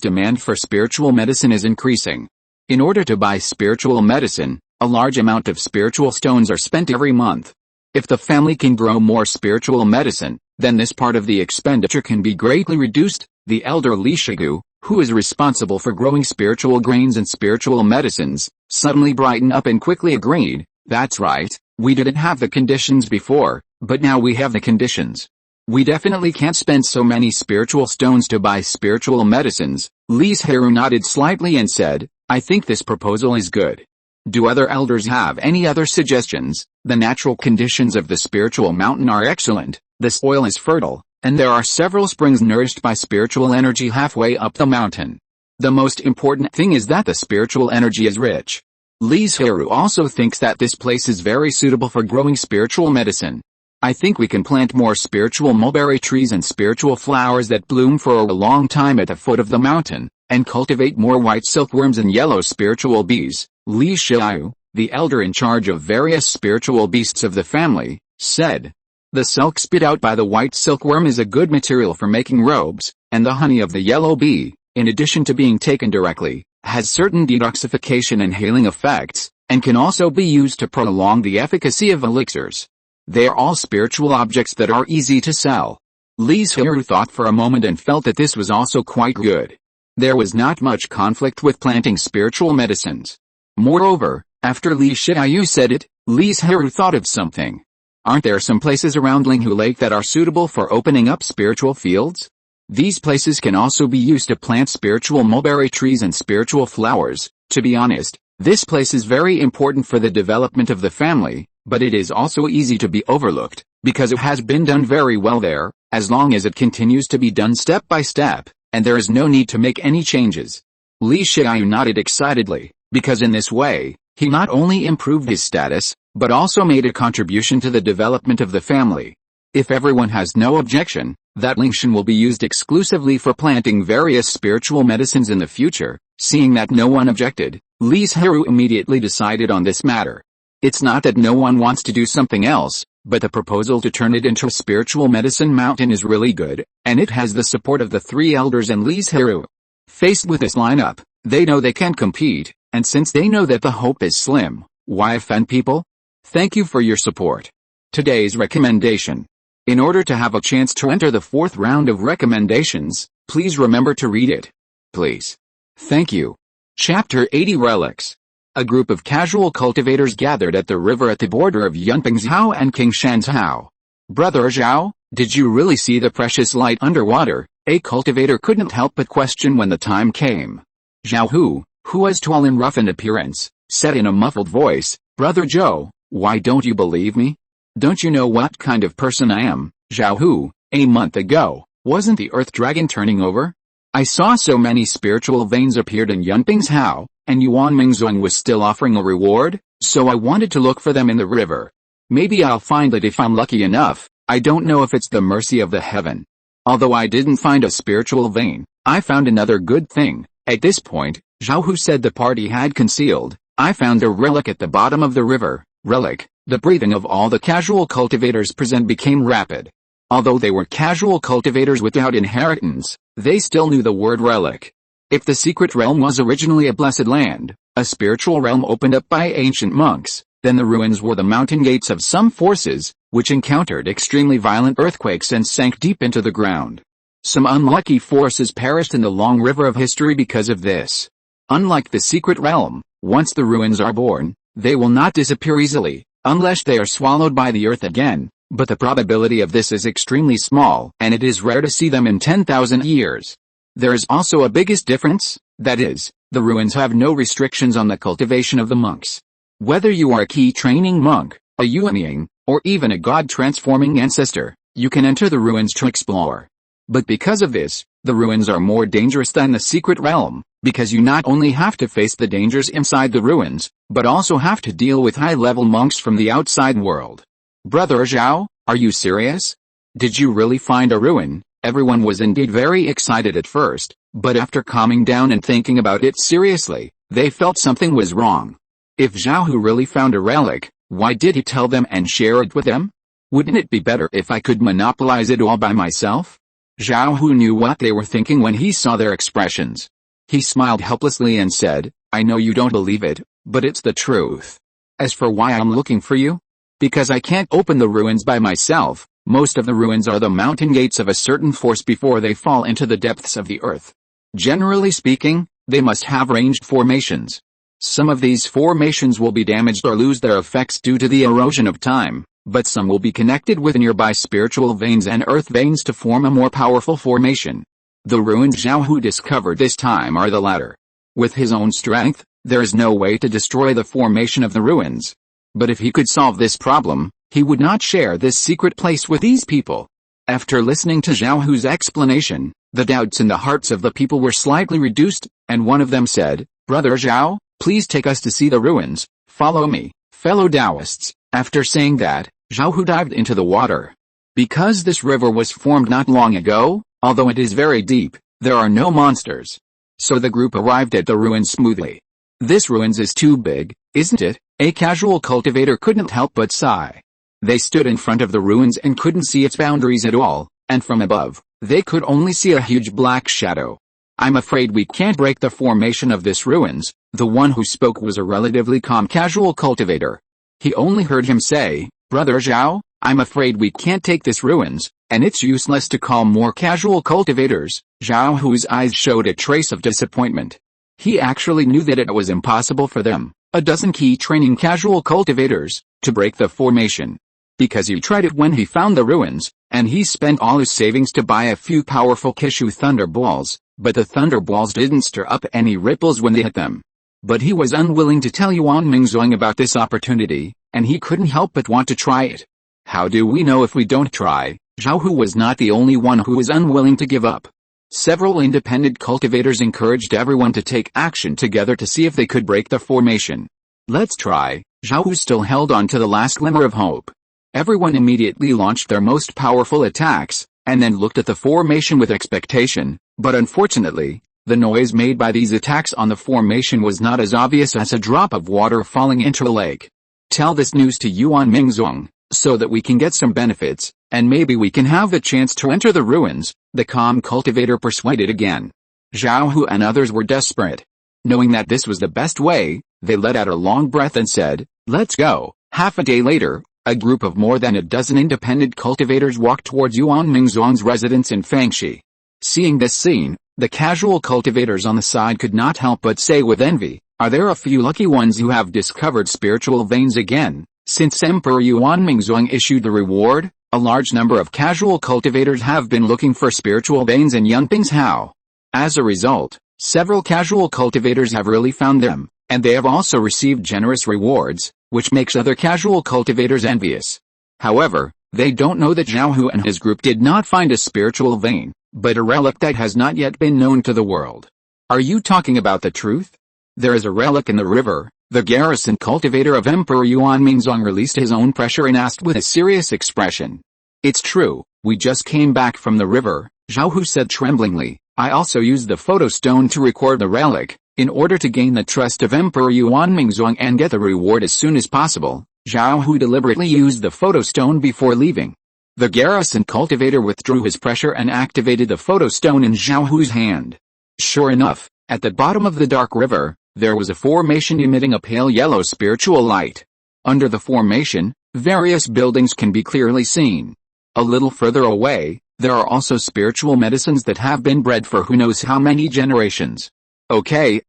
demand for spiritual medicine is increasing. In order to buy spiritual medicine, A large amount of spiritual stones are spent every month. If the family can grow more spiritual medicine, then this part of the expenditure can be greatly reduced. The elder Li Zhirui, who is responsible for growing spiritual grains and spiritual medicines, suddenly brightened up and quickly agreed, "That's right, we didn't have the conditions before, but now we have the conditions. We definitely can't spend so many spiritual stones to buy spiritual medicines." Li Zhirui nodded slightly and said, "I think this proposal is good. Do other elders have any other suggestions? The natural conditions of the spiritual mountain are excellent, the soil is fertile, and there are several springs nourished by spiritual energy halfway up the mountain. The most important thing is that the spiritual energy is rich." Li Zhirui also thinks that this place is very suitable for growing spiritual medicine. "I think we can plant more spiritual mulberry trees and spiritual flowers that bloom for a long time at the foot of the mountain, and cultivate more white silkworms and yellow spiritual bees." Li Zhirui, the elder in charge of various spiritual beasts of the family, said, "The silk spit out by the white silkworm is a good material for making robes, and the honey of the yellow bee, in addition to being taken directly, has certain detoxification and healing effects, and can also be used to prolong the efficacy of elixirs. They are all spiritual objects that are easy to sell." Li Zhirui thought for a moment and felt that this was also quite good. There was not much conflict with planting spiritual medicines. Moreover, after Li Zhirui said it, Li Zhirui thought of something. Aren't there some places around Linghu Lake that are suitable for opening up spiritual fields? These places can also be used to plant spiritual mulberry trees and spiritual flowers. To be honest, this place is very important for the development of the family, but it is also easy to be overlooked, because it has been done very well there, as long as it continues to be done step by step, and there is no need to make any changes. Li Zhirui nodded excitedly, because in this way, he not only improved his status, but also made a contribution to the development of the family. If everyone has no objection, that Lingshan will be used exclusively for planting various spiritual medicines in the future. Seeing that no one objected, Li Zhirui immediately decided on this matter. It's not that no one wants to do something else, but the proposal to turn it into a spiritual medicine mountain is really good, and it has the support of the three elders and Li Zhirui. Faced with this lineup, they know they can't compete, and since they know that the hope is slim, why offend people? Thank you for your support. Today's recommendation. In order to have a chance to enter the 4th round of recommendations, please remember to read it. Please. Thank you. Chapter 80 Relics. A group of casual cultivators gathered at the river at the border of Yunping Zhao and King Shan's Zhao. "Brother Zhao, did you really see the precious light underwater?" a cultivator couldn't help but question when the time came. Zhao who was tall and rough in appearance, said in a muffled voice, "Brother Zhou, why don't you believe me? Don't you know what kind of person I am?" Zhao who, a month ago, wasn't the earth dragon turning over? I saw so many spiritual veins appeared in Yunping's Hao, and Yuan Mingzong was still offering a reward, so I wanted to look for them in the river. Maybe I'll find it if I'm lucky enough. I don't know if it's the mercy of the heaven. Although I didn't find a spiritual vein, I found another good thing. At this point, Zhao who said the party had concealed, I found a relic at the bottom of the river. Relic. The breathing of all the casual cultivators present became rapid. Although they were casual cultivators without inheritance, they still knew the word relic. If the secret realm was originally a blessed land, a spiritual realm opened up by ancient monks, then the ruins were the mountain gates of some forces, which encountered extremely violent earthquakes and sank deep into the ground. Some unlucky forces perished in the long river of history because of this. Unlike the secret realm, once the ruins are born, they will not disappear easily, unless they are swallowed by the earth again, but the probability of this is extremely small, and it is rare to see them in 10,000 years. There is also a biggest difference, that is, the ruins have no restrictions on the cultivation of the monks. Whether you are a key training monk, a Yuanying, or even a god-transforming ancestor, you can enter the ruins to explore. But because of this, the ruins are more dangerous than the secret realm, because you not only have to face the dangers inside the ruins, but also have to deal with high-level monks from the outside world. Brother Zhao, are you serious? Did you really find a ruin? Everyone was indeed very excited at first, but after calming down and thinking about it seriously, they felt something was wrong. If Zhao Hu really found a relic, why did he tell them and share it with them? Wouldn't it be better if I could monopolize it all by myself? Zhao Hu knew what they were thinking when he saw their expressions. He smiled helplessly and said, I know you don't believe it, but it's the truth. As for why I'm looking for you? Because I can't open the ruins by myself. Most of the ruins are the mountain gates of a certain force before they fall into the depths of the earth. Generally speaking, they must have ranged formations. Some of these formations will be damaged or lose their effects due to the erosion of time, but some will be connected with nearby spiritual veins and earth veins to form a more powerful formation. The ruins Zhao Hu discovered this time are the latter. With his own strength, there is no way to destroy the formation of the ruins. But if he could solve this problem, he would not share this secret place with these people. After listening to Zhao Hu's explanation, the doubts in the hearts of the people were slightly reduced, and one of them said, "Brother Zhao, please take us to see the ruins. Follow me, fellow Taoists." After saying that, Zhao Hu dived into the water. Because this river was formed not long ago, although it is very deep, there are no monsters. So the group arrived at the ruins smoothly. "This ruins is too big, isn't it?" A casual cultivator couldn't help but sigh. They stood in front of the ruins and couldn't see its boundaries at all, and from above, they could only see a huge black shadow. "I'm afraid we can't break the formation of this ruins." The one who spoke was a relatively calm casual cultivator. He only heard him say, "Brother Zhao, I'm afraid we can't take this ruins," and it's useless to call more casual cultivators. Zhao Hu's eyes showed a trace of disappointment. He actually knew that it was impossible for them, a dozen key training casual cultivators, to break the formation. Because he tried it when he found the ruins, and he spent all his savings to buy a few powerful Kishu thunderballs, but the thunderballs didn't stir up any ripples when they hit them. But he was unwilling to tell Yuan Mingzong about this opportunity, and he couldn't help but want to try it. How do we know if we don't try? Zhao Hu was not the only one who was unwilling to give up. Several independent cultivators encouraged everyone to take action together to see if they could break the formation. "Let's try." Zhao Hu still held on to the last glimmer of hope. Everyone immediately launched their most powerful attacks, and then looked at the formation with expectation, but unfortunately, the noise made by these attacks on the formation was not as obvious as a drop of water falling into a lake. "Tell this news to Yuan Mingzong, so that we can get some benefits, and maybe we can have the chance to enter the ruins," the calm cultivator persuaded again. Zhao Hu and others were desperate. Knowing that this was the best way, they let out a long breath and said, "Let's go." Half a day later, a group of more than a dozen independent cultivators walked towards Yuan Mingzong's residence in Fangxi. Seeing this scene, the casual cultivators on the side could not help but say with envy, "Are there a few lucky ones who have discovered spiritual veins again?" Since Emperor Yuan Mingzong issued the reward, a large number of casual cultivators have been looking for spiritual veins in Yunping's Hao. As a result, several casual cultivators have really found them, and they have also received generous rewards, which makes other casual cultivators envious. However, they don't know that Zhao Hu and his group did not find a spiritual vein, but a relic that has not yet been known to the world. "Are you talking about the truth? There is a relic in the river." The garrison cultivator of Emperor Yuan Mingzong released his own pressure and asked with a serious expression. "It's true, we just came back from the river," Zhao Hu said tremblingly. "I also used the photo stone to record the relic, in order to gain the trust of Emperor Yuan Mingzong and get the reward as soon as possible." Zhao Hu deliberately used the photo stone before leaving. The garrison cultivator withdrew his pressure and activated the photo stone in Zhao Hu's hand. Sure enough, at the bottom of the dark river, there was a formation emitting a pale yellow spiritual light. Under the formation, various buildings can be clearly seen. A little further away, there are also spiritual medicines that have been bred for who knows how many generations. Okay.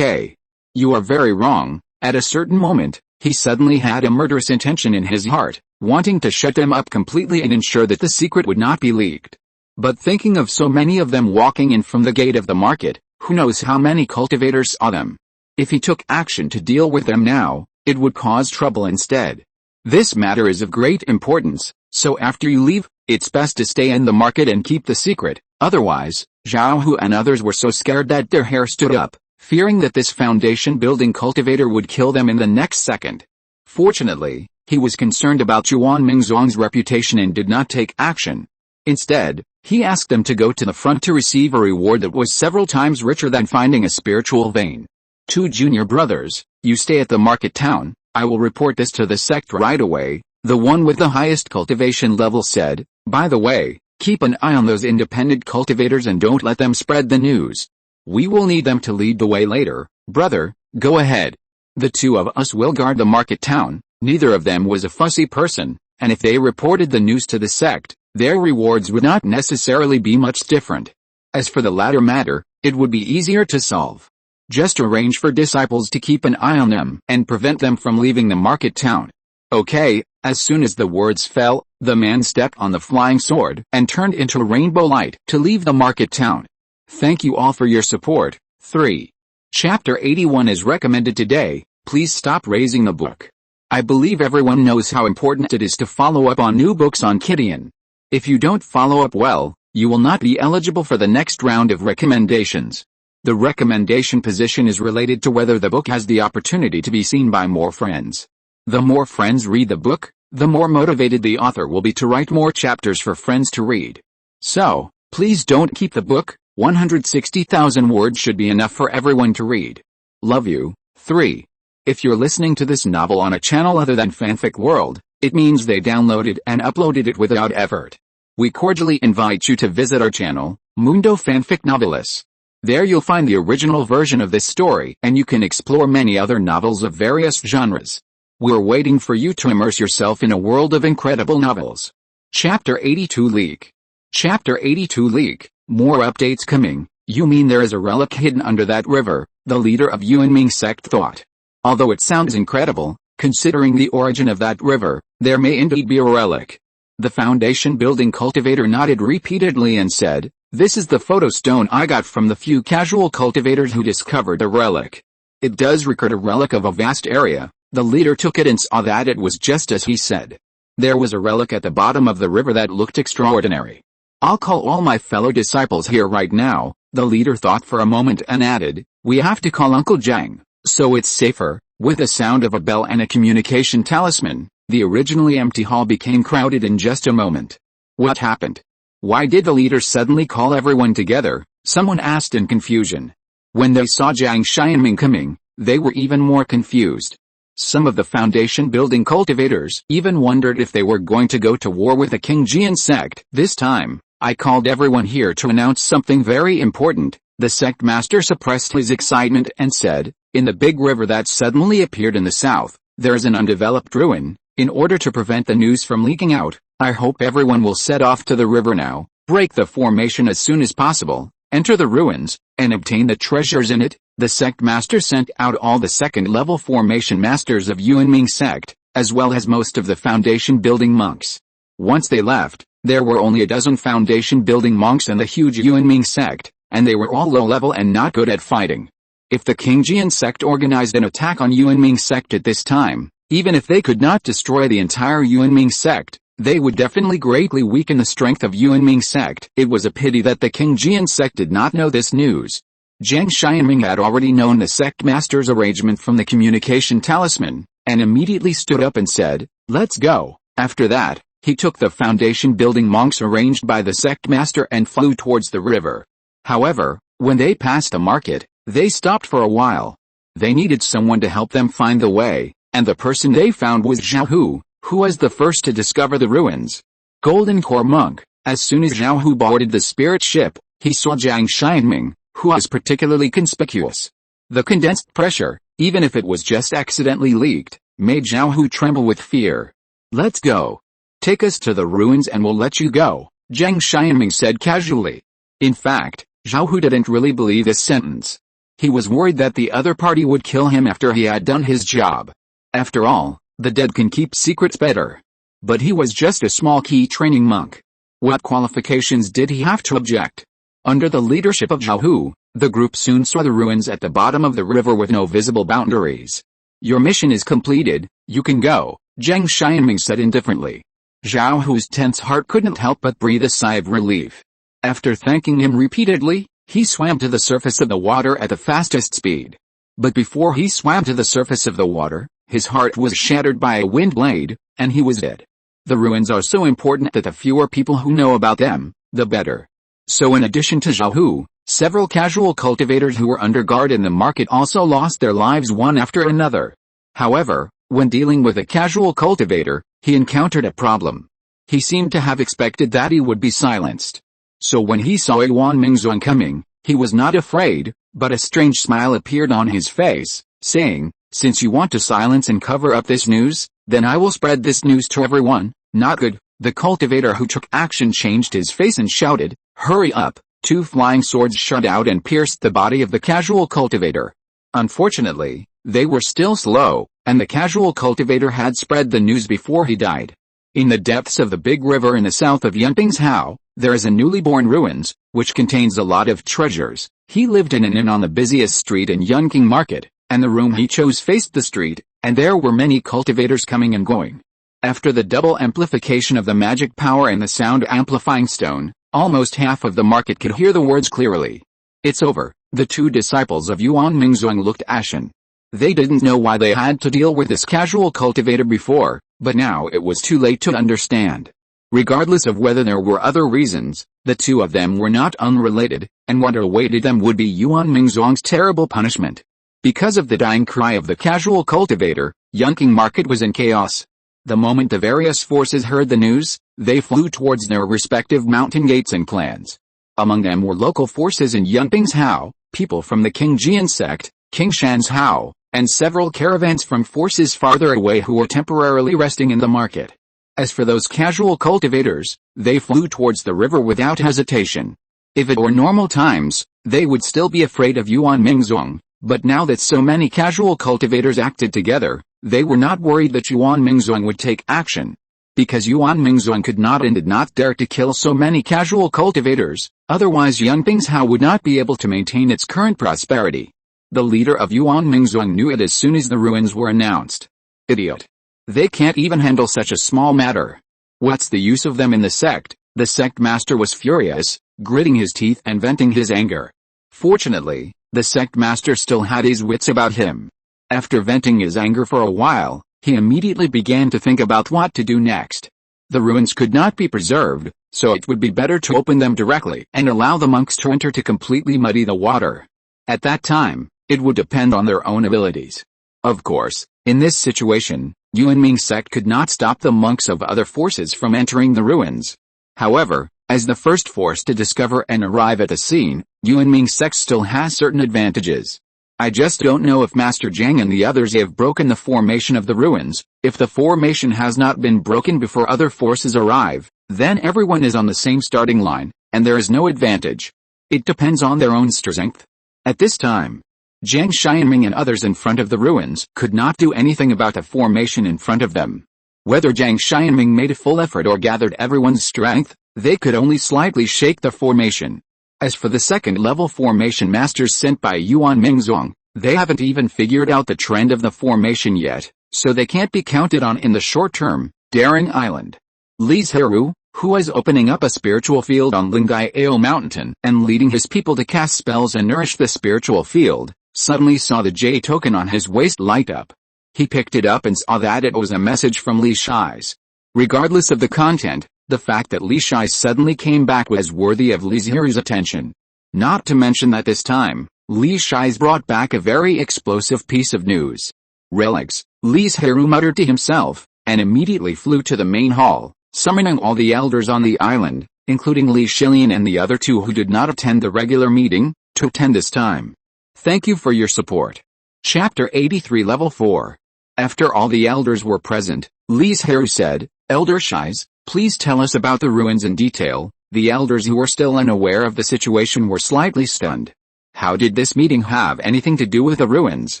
You are very wrong." At a certain moment, he suddenly had a murderous intention in his heart, wanting to shut them up completely and ensure that the secret would not be leaked. But thinking of so many of them walking in from the gate of the market, who knows how many cultivators saw them. If he took action to deal with them now, it would cause trouble instead. This matter is of great importance, so after you leave, it's best to stay in the market and keep the secret. Otherwise, Zhao Hu and others were so scared that their hair stood up, fearing that this foundation-building cultivator would kill them in the next second. Fortunately, he was concerned about Yuan Mingzong's reputation and did not take action. Instead, he asked them to go to the front to receive a reward that was several times richer than finding a spiritual vein. "Two junior brothers, you stay at the market town. I will report this to the sect right away," the one with the highest cultivation level said. "By the way, keep an eye on those independent cultivators and don't let them spread the news. We will need them to lead the way later." "Brother, go ahead." The two of us will guard the market town. Neither of them was a fussy person, and if they reported the news to the sect, their rewards would not necessarily be much different. As for the latter matter, it would be easier to solve. Just arrange for disciples to keep an eye on them and prevent them from leaving the market town. Okay. As soon as the words fell, the man stepped on the flying sword and turned into rainbow light to leave the market town. Thank you all for your support. 3. Chapter 81 is recommended today. Please stop raising the book. I believe everyone knows how important it is to follow up on new books on Gideon. If you don't follow up well, you will not be eligible for the next round of recommendations. The recommendation position is related to whether the book has the opportunity to be seen by more friends. The more friends read the book, the more motivated the author will be to write more chapters for friends to read. So, please don't keep the book. 160,000 words should be enough for everyone to read. Love you. 3. If you're listening to this novel on a channel other than Fanfic World, it means they downloaded and uploaded it without effort. We cordially invite you to visit our channel, Mundo Fanfic Novelis. There you'll find the original version of this story and you can explore many other novels of various genres. We're waiting for you to immerse yourself in a world of incredible novels. Chapter 82 Leak. Chapter 82 Leak. More updates coming. You mean there is a relic hidden under that river, the leader of Yuanming sect thought. Although it sounds incredible, considering the origin of that river, there may indeed be a relic. The foundation building cultivator nodded repeatedly and said, "This is the photo stone I got from the few casual cultivators who discovered the relic. It does record a relic of a vast area." The leader took it and saw that it was just as he said. There was a relic at the bottom of the river that looked extraordinary. "I'll call all my fellow disciples here right now," the leader thought for a moment and added, "We have to call Uncle Zhang, so it's safer." With the sound of a bell and a communication talisman, the originally empty hall became crowded in just a moment. What happened? Why did the leader suddenly call everyone together? Someone asked in confusion. When they saw Zhang Xianming coming, they were even more confused. Some of the foundation building cultivators even wondered if they were going to go to war with the King Jian sect. "This time, I called everyone here to announce something very important." The sect master suppressed his excitement and said, "In the big river that suddenly appeared in the south, there is an undeveloped ruin. In order to prevent the news from leaking out, I hope everyone will set off to the river now, break the formation as soon as possible, enter the ruins, and obtain the treasures in it." The sect master sent out all the second-level formation masters of Yuanming sect, as well as most of the foundation-building monks. Once they left, there were only a dozen foundation-building monks in the huge Yuanming sect, and they were all low-level and not good at fighting. If the King Jian sect organized an attack on Yuanming sect at this time, even if they could not destroy the entire Yuanming sect, they would definitely greatly weaken the strength of Yuanming sect. It was a pity that the King Jian sect did not know this news. Zhang Xianming had already known the sect master's arrangement from the communication talisman, and immediately stood up and said, "Let's go." After that, he took the foundation-building monks arranged by the sect master and flew towards the river. However, when they passed a market, they stopped for a while. They needed someone to help them find the way, and the person they found was Zhao Hu, who was the first to discover the ruins. Golden Core Monk. As soon as Zhao Hu boarded the spirit ship, he saw Zhang Xianming, who was particularly conspicuous. The condensed pressure, even if it was just accidentally leaked, made Zhao Hu tremble with fear. "Let's go. Take us to the ruins and we'll let you go," Zhang Xianming said casually. In fact, Zhao Hu didn't really believe this sentence. He was worried that the other party would kill him after he had done his job. After all, the dead can keep secrets better. But he was just a small key training monk. What qualifications did he have to object? Under the leadership of Zhao Hu, the group soon saw the ruins at the bottom of the river with no visible boundaries. "Your mission is completed, you can go," Zhang Xianming said indifferently. Zhao Hu's tense heart couldn't help but breathe a sigh of relief. After thanking him repeatedly, he swam to the surface of the water at the fastest speed. But before he swam to the surface of the water, his heart was shattered by a wind blade, and he was dead. The ruins are so important that the fewer people who know about them, the better. So in addition to Zhao Hu, several casual cultivators who were under guard in the market also lost their lives one after another. However, when dealing with a casual cultivator, he encountered a problem. He seemed to have expected that he would be silenced. So when he saw Yuan Mingzuan coming, he was not afraid, but a strange smile appeared on his face, saying, Since you want to silence and cover up this news, then I will spread this news to everyone. Not good. The cultivator who took action changed his face and shouted, "Hurry up!" 2 flying swords shot out and pierced the body of the casual cultivator. Unfortunately, they were still slow, and the casual cultivator had spread the news before he died. In the depths of the big river in the south of Yunping's Hao, there is a newly born ruins, which contains a lot of treasures. He lived in an inn on the busiest street in Yunqing Market, and the room he chose faced the street, and there were many cultivators coming and going. After the double amplification of the magic power and the sound amplifying stone, almost half of the market could hear the words clearly. It's over. The 2 disciples of Yuan Mingzong looked ashen. They didn't know why they had to deal with this casual cultivator before, but now it was too late to understand. Regardless of whether there were other reasons, the 2 of them were not unrelated, and what awaited them would be Yuan Mingzong's terrible punishment. Because of the dying cry of the casual cultivator, Yunqing Market was in chaos. The moment the various forces heard the news, they flew towards their respective mountain gates and clans. Among them were local forces in Yunping's Hao, people from the King Jian sect, King Shan's Hao, and several caravans from forces farther away who were temporarily resting in the market. As for those casual cultivators, they flew towards the river without hesitation. If it were normal times, they would still be afraid of Yuan Mingzong, but now that so many casual cultivators acted together, they were not worried that Yuan Mingzong would take action. Because Yuan Mingzong could not and did not dare to kill so many casual cultivators, otherwise Yunping's Hao would not be able to maintain its current prosperity. The leader of Yuan Mingzong knew it as soon as the ruins were announced. Idiot. They can't even handle such a small matter. What's the use of them in the sect? The sect master was furious, gritting his teeth and venting his anger. Fortunately, the sect master still had his wits about him. After venting his anger for a while, he immediately began to think about what to do next. The ruins could not be preserved, so it would be better to open them directly and allow the monks to enter to completely muddy the water. At that time, it would depend on their own abilities. Of course, in this situation, Yuanming sect could not stop the monks of other forces from entering the ruins. However, as the first force to discover and arrive at the scene, Yuanming sect still has certain advantages. I just don't know if Master Zhang and the others have broken the formation of the ruins. If the formation has not been broken before other forces arrive, then everyone is on the same starting line, and there is no advantage. It depends on their own strength. At this time, Zhang Xianming and others in front of the ruins could not do anything about the formation in front of them. Whether Zhang Xianming made a full effort or gathered everyone's strength, they could only slightly shake the formation. As for the second-level formation masters sent by Yuan Mingzong, they haven't even figured out the trend of the formation yet, so they can't be counted on in the short term. Daring Island. Li Zhirui, who was opening up a spiritual field on Lingai Ale Mountain and leading his people to cast spells and nourish the spiritual field, suddenly saw the J token on his waist light up. He picked it up and saw that it was a message from Li Shi's. Regardless of the content, the fact that Li Shi suddenly came back was worthy of Li Zhirui's attention. Not to mention that this time, Li Shi's brought back a very explosive piece of news. Relics, Li Zhirui muttered to himself, and immediately flew to the main hall, summoning all the elders on the island, including Li Shilian and the other 2 who did not attend the regular meeting, to attend this time. Thank you for your support. Chapter 83 Level 4. After all the elders were present, Li Zhirui said, "Elder Shis, please tell us about the ruins in detail." The elders who were still unaware of the situation were slightly stunned. How did this meeting have anything to do with the ruins?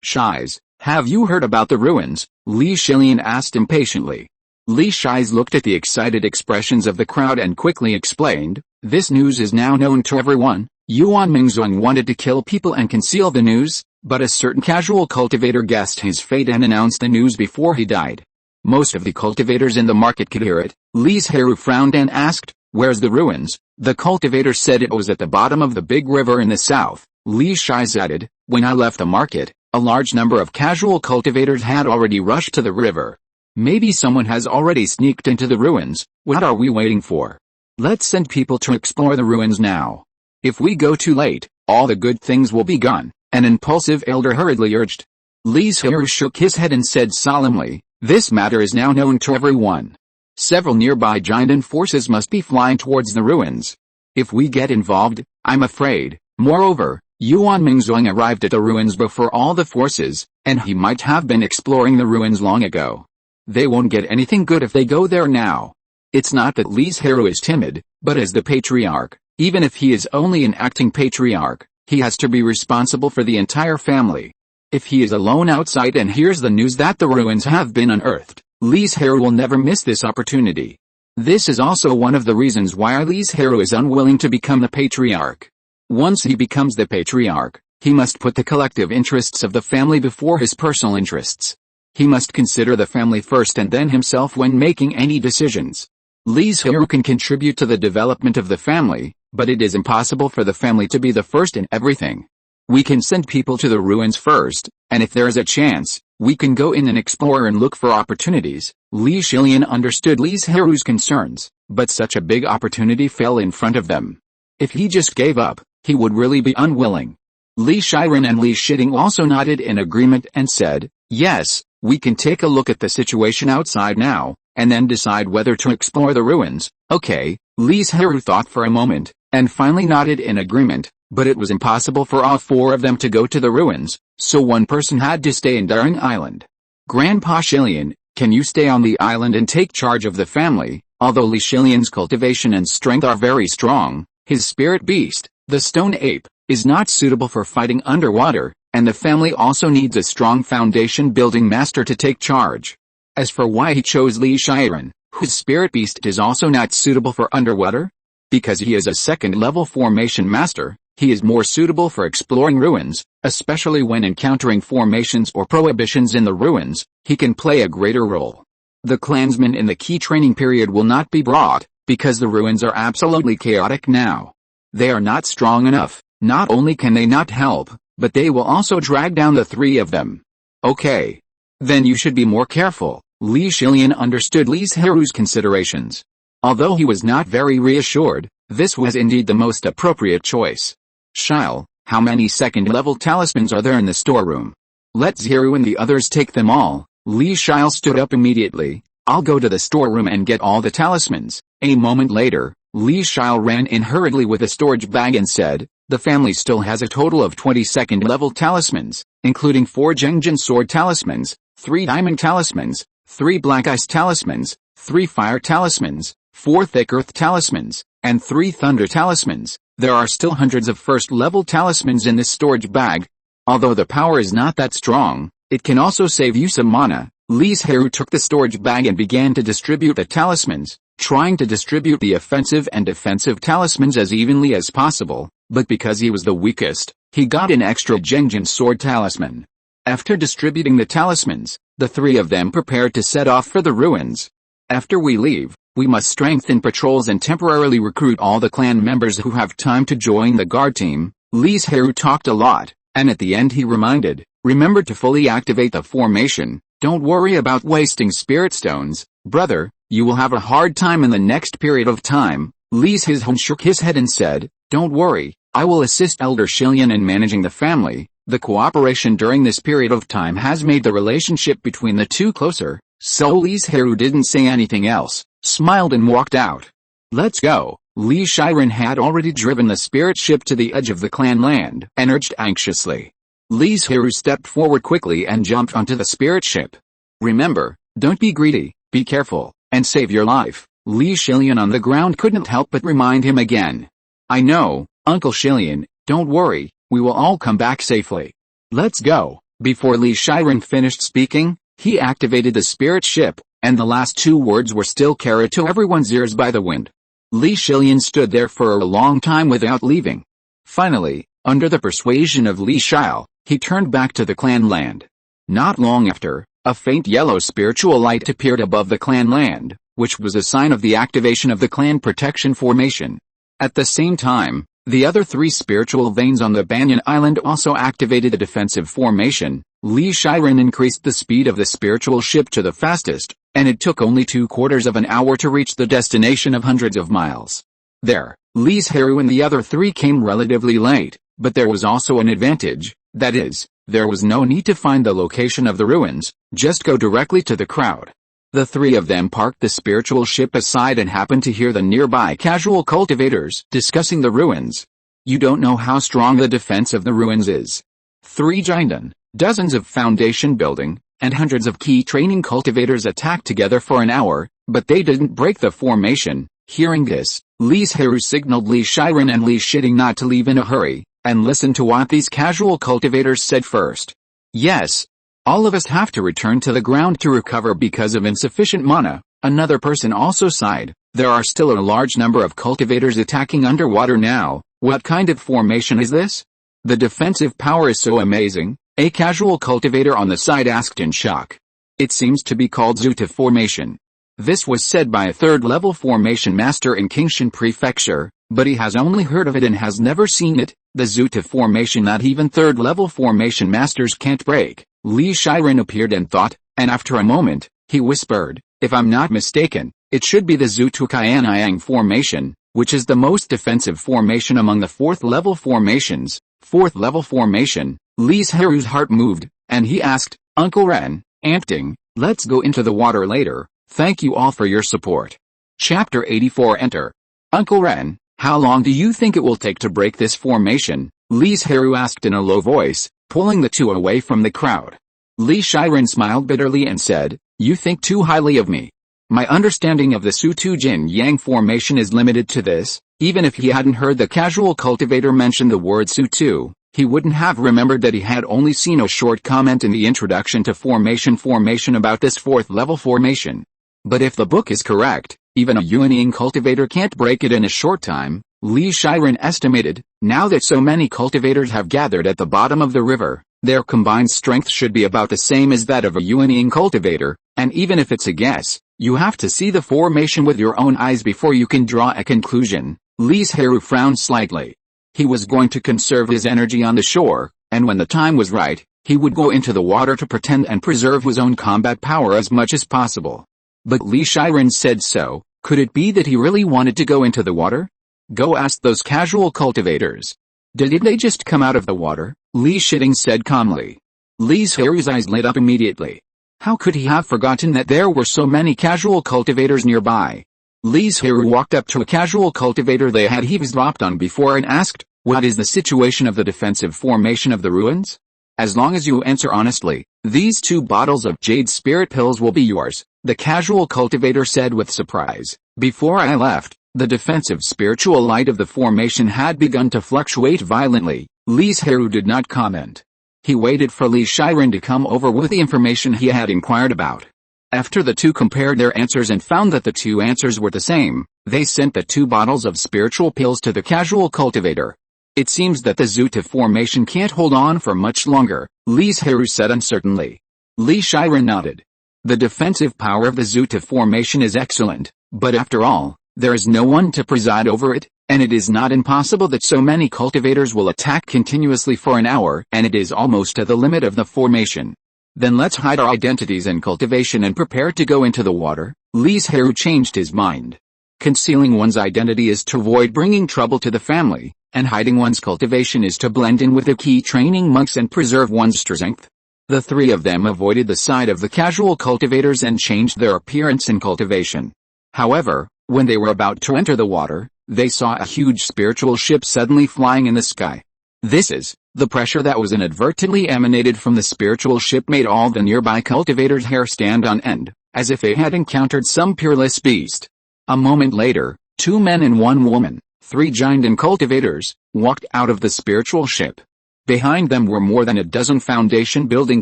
Shis, have you heard about the ruins? Li Shilian asked impatiently. Li Shis looked at the excited expressions of the crowd and quickly explained, "This news is now known to everyone. Yuan Mingzong wanted to kill people and conceal the news, but a certain casual cultivator guessed his fate and announced the news before he died. Most of the cultivators in the market could hear it." Li Zhirui frowned and asked, "Where's the ruins?" The cultivator said it was at the bottom of the big river in the south. Li Shis added, "When I left the market, a large number of casual cultivators had already rushed to the river. Maybe someone has already sneaked into the ruins. What are we waiting for? Let's send people to explore the ruins now. If we go too late, all the good things will be gone," an impulsive elder hurriedly urged. Li Zhirui shook his head and said solemnly, "This matter is now known to everyone. Several nearby giant forces must be flying towards the ruins. If we get involved, I'm afraid. Moreover, Yuan Mingzhuang arrived at the ruins before all the forces, and he might have been exploring the ruins long ago. They won't get anything good if they go there now. It's not that Li Zhirui is timid, but as the patriarch, even if he is only an acting patriarch, he has to be responsible for the entire family. If he is alone outside and hears the news that the ruins have been unearthed, Li Zhirui will never miss this opportunity. This is also one of the reasons why Li Zhirui is unwilling to become the patriarch. Once he becomes the patriarch, he must put the collective interests of the family before his personal interests. He must consider the family first and then himself when making any decisions. Li Zhirui can contribute to the development of the family, but it is impossible for the family to be the first in everything. We can send people to the ruins first, and if there is a chance, we can go in and explore and look for opportunities. Li Zhilian understood Li Zhirui's concerns, but such a big opportunity fell in front of them. If he just gave up, he would really be unwilling. Li Shiren and Li Shiding also nodded in agreement and said, "Yes, we can take a look at the situation outside now, and then decide whether to explore the ruins." Okay, Li Zhirui thought for a moment, and finally nodded in agreement, but it was impossible for all four of them to go to the ruins, so one person had to stay in Banyan Island. Grandpa Shilian, can you stay on the island and take charge of the family? Although Li Shilian's cultivation and strength are very strong, his spirit beast, the stone ape, is not suitable for fighting underwater, and the family also needs a strong foundation-building master to take charge. As for why he chose Li Shiren, whose spirit beast is also not suitable for underwater? Because he is a second-level formation master, he is more suitable for exploring ruins, especially when encountering formations or prohibitions in the ruins. He can play a greater role. The clansmen in the key training period will not be brought, because the ruins are absolutely chaotic now. They are not strong enough. Not only can they not help, but they will also drag down the three of them. Okay. Then you should be more careful. Li Shilian understood Li Zhirui's considerations. Although he was not very reassured, this was indeed the most appropriate choice. Shile, how many second-level talismans are there in the storeroom? Let Zhirui and the others take them all. Li Shile stood up immediately. I'll go to the storeroom and get all the talismans. A moment later, Li Shile ran in hurriedly with a storage bag and said, the family still has a total of 20 second-level talismans, including 4 Zhengjin sword talismans, 3 diamond talismans, 3 black ice talismans, 3 fire talismans, 4 thick earth talismans, and 3 thunder talismans. There are still hundreds of first-level talismans in this storage bag. Although the power is not that strong, it can also save you some mana. Li Zhirui took the storage bag and began to distribute the talismans, trying to distribute the offensive and defensive talismans as evenly as possible, but because he was the weakest, he got an extra Zhengjin sword talisman. After distributing the talismans, the 3 of them prepared to set off for the ruins. After we leave, we must strengthen patrols and temporarily recruit all the clan members who have time to join the guard team. Li Zhirui talked a lot, and at the end he remember to fully activate the formation. Don't worry about wasting spirit stones, brother, you will have a hard time in the next period of time. Li Zhizhen shook his head and said, don't worry, I will assist Elder Shilian in managing the family. The cooperation during this period of time has made the relationship between the two closer. So Li Zhirui didn't say anything else, smiled and walked out. Let's go. Li Shiren had already driven the spirit ship to the edge of the clan land and urged anxiously. Li Zhirui stepped forward quickly and jumped onto the spirit ship. Remember, don't be greedy, be careful, and save your life. Li Shilian on the ground couldn't help but remind him again. I know, Uncle Shilian, don't worry, we will all come back safely. Let's go. Before Li Shiren finished speaking, he activated the spirit ship, and the last 2 words were still carried to everyone's ears by the wind. Li Shilian stood there for a long time without leaving. Finally, under the persuasion of Li Shile, he turned back to the clan land. Not long after, a faint yellow spiritual light appeared above the clan land, which was a sign of the activation of the clan protection formation. At the same time, the other 3 spiritual veins on the Banyan Island also activated the defensive formation. Li Shiren increased the speed of the spiritual ship to the fastest, and it took only 2/4 of an hour to reach the destination of hundreds of miles. There, Li Zhirui and the other 3 came relatively late, but there was also an advantage, that is, there was no need to find the location of the ruins, just go directly to the crowd. The 3 of them parked the spiritual ship aside and happened to hear the nearby casual cultivators discussing the ruins. You don't know how strong the defense of the ruins is. 3 Jinden, dozens of foundation building, and hundreds of key training cultivators attacked together for an hour, but they didn't break the formation. Hearing this, Li Zhirui signaled Li Zhirui and Li Shiding not to leave in a hurry, and listen to what these casual cultivators said first. Yes. All of us have to return to the ground to recover because of insufficient mana. Another person also sighed. There are still a large number of cultivators attacking underwater now. What kind of formation is this? The defensive power is so amazing, a casual cultivator on the side asked in shock. It seems to be called Sutra formation. This was said by a third-level formation master in Qingshan Prefecture, but he has only heard of it and has never seen it, the Sutra formation that even third-level formation masters can't break. Li Zhirui appeared and thought, and after a moment, he whispered, if I'm not mistaken, it should be the Sutra Qianyang formation, which is the most defensive formation among the fourth-level formations. Fourth-level formation. Li Zhirui's heart moved, and he asked, Uncle Ren, Aunting, let's go into the water later. Thank you all for your support. Chapter 84 Enter. Uncle Ren, how long do you think it will take to break this formation? Li Zhirui asked in a low voice, pulling the two away from the crowd. Li Zhirui smiled bitterly and said, you think too highly of me. My understanding of the Sutu Jin Yang formation is limited to this. Even if he hadn't heard the casual cultivator mention the word Sutu, he wouldn't have remembered that he had only seen a short comment in the introduction to formation about this fourth-level formation. But if the book is correct, even a Yuanying cultivator can't break it in a short time, Li Zhirui estimated. Now that so many cultivators have gathered at the bottom of the river, their combined strength should be about the same as that of a Yuanying cultivator, and even if it's a guess, you have to see the formation with your own eyes before you can draw a conclusion. Li Zhirui frowned slightly. He was going to conserve his energy on the shore, and when the time was right, he would go into the water to pretend and preserve his own combat power as much as possible. But Li Zhirui said so. Could it be that he really wanted to go into the water? Go ask those casual cultivators. Did they just come out of the water? Li Shiding said calmly. Li Zhirui's eyes lit up immediately. How could he have forgotten that there were so many casual cultivators nearby? Li Zhirui walked up to a casual cultivator they had eavesdropped on before and asked, what is the situation of the defensive formation of the ruins? As long as you answer honestly, these 2 bottles of jade spirit pills will be yours, the casual cultivator said with surprise. Before I left, the defensive spiritual light of the formation had begun to fluctuate violently. Li Zhirui did not comment. He waited for Li Zhirui to come over with the information he had inquired about. After the two compared their answers and found that the 2 answers were the same, they sent the 2 bottles of spiritual pills to the casual cultivator. It seems that the Sutra formation can't hold on for much longer, Li Zhirui said uncertainly. Li Zhirui nodded. The defensive power of the Sutra formation is excellent, but after all, there is no one to preside over it, and it is not impossible that so many cultivators will attack continuously for an hour, and it is almost at the limit of the formation. Then let's hide our identities and cultivation and prepare to go into the water. Li Zhirui changed his mind. Concealing one's identity is to avoid bringing trouble to the family, and hiding one's cultivation is to blend in with the key training monks and preserve one's strength. The 3 of them avoided the side of the casual cultivators and changed their appearance and cultivation. However, when they were about to enter the water, they saw a huge spiritual ship suddenly flying in the sky. The pressure that was inadvertently emanated from the spiritual ship made all the nearby cultivators' hair stand on end, as if they had encountered some peerless beast. A moment later, 2 men and 1 woman, 3 giant cultivators, walked out of the spiritual ship. Behind them were more than a dozen foundation-building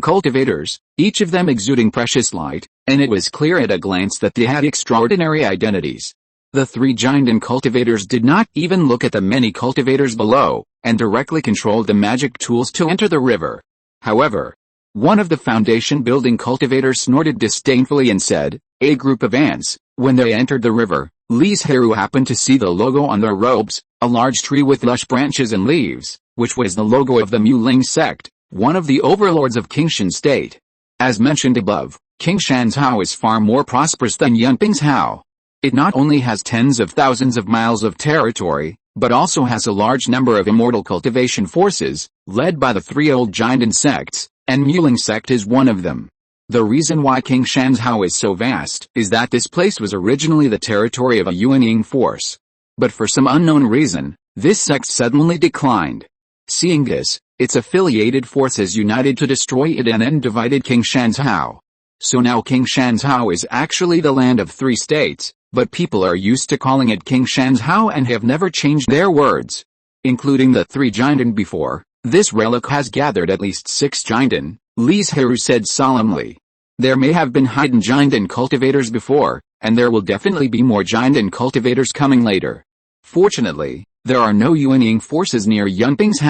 cultivators, each of them exuding precious light, and it was clear at a glance that they had extraordinary identities. The 3 giant cultivators did not even look at the many cultivators below, and directly controlled the magic tools to enter the river. However, one of the foundation-building cultivators snorted disdainfully and said, a group of ants. When they entered the river, Li Zhirui happened to see the logo on their robes, a large tree with lush branches and leaves, which was the logo of the Muling sect, one of the overlords of Qingshan state. As mentioned above, Qingshan's Hao is far more prosperous than Yunping's Hao. It not only has tens of thousands of miles of territory, but also has a large number of immortal cultivation forces, led by the 3 old giant sects, and Muling sect is one of them. The reason why Qingshan's Hao is so vast is that this place was originally the territory of a Yuanying force. But for some unknown reason, This sect suddenly declined. Seeing this, its affiliated forces united to destroy it and then divided King Shanzhou. So now King Shanzhou is actually the land of 3 states, but people are used to calling it King Shanzhou and have never changed their words. Including the 3 Jinden before, this relic has gathered at least 6 Jinden, Li Zhirui said solemnly. There may have been hidden Jinden cultivators before, and there will definitely be more Jinden cultivators coming later. Fortunately, there are no Yuanying forces near Yunping's,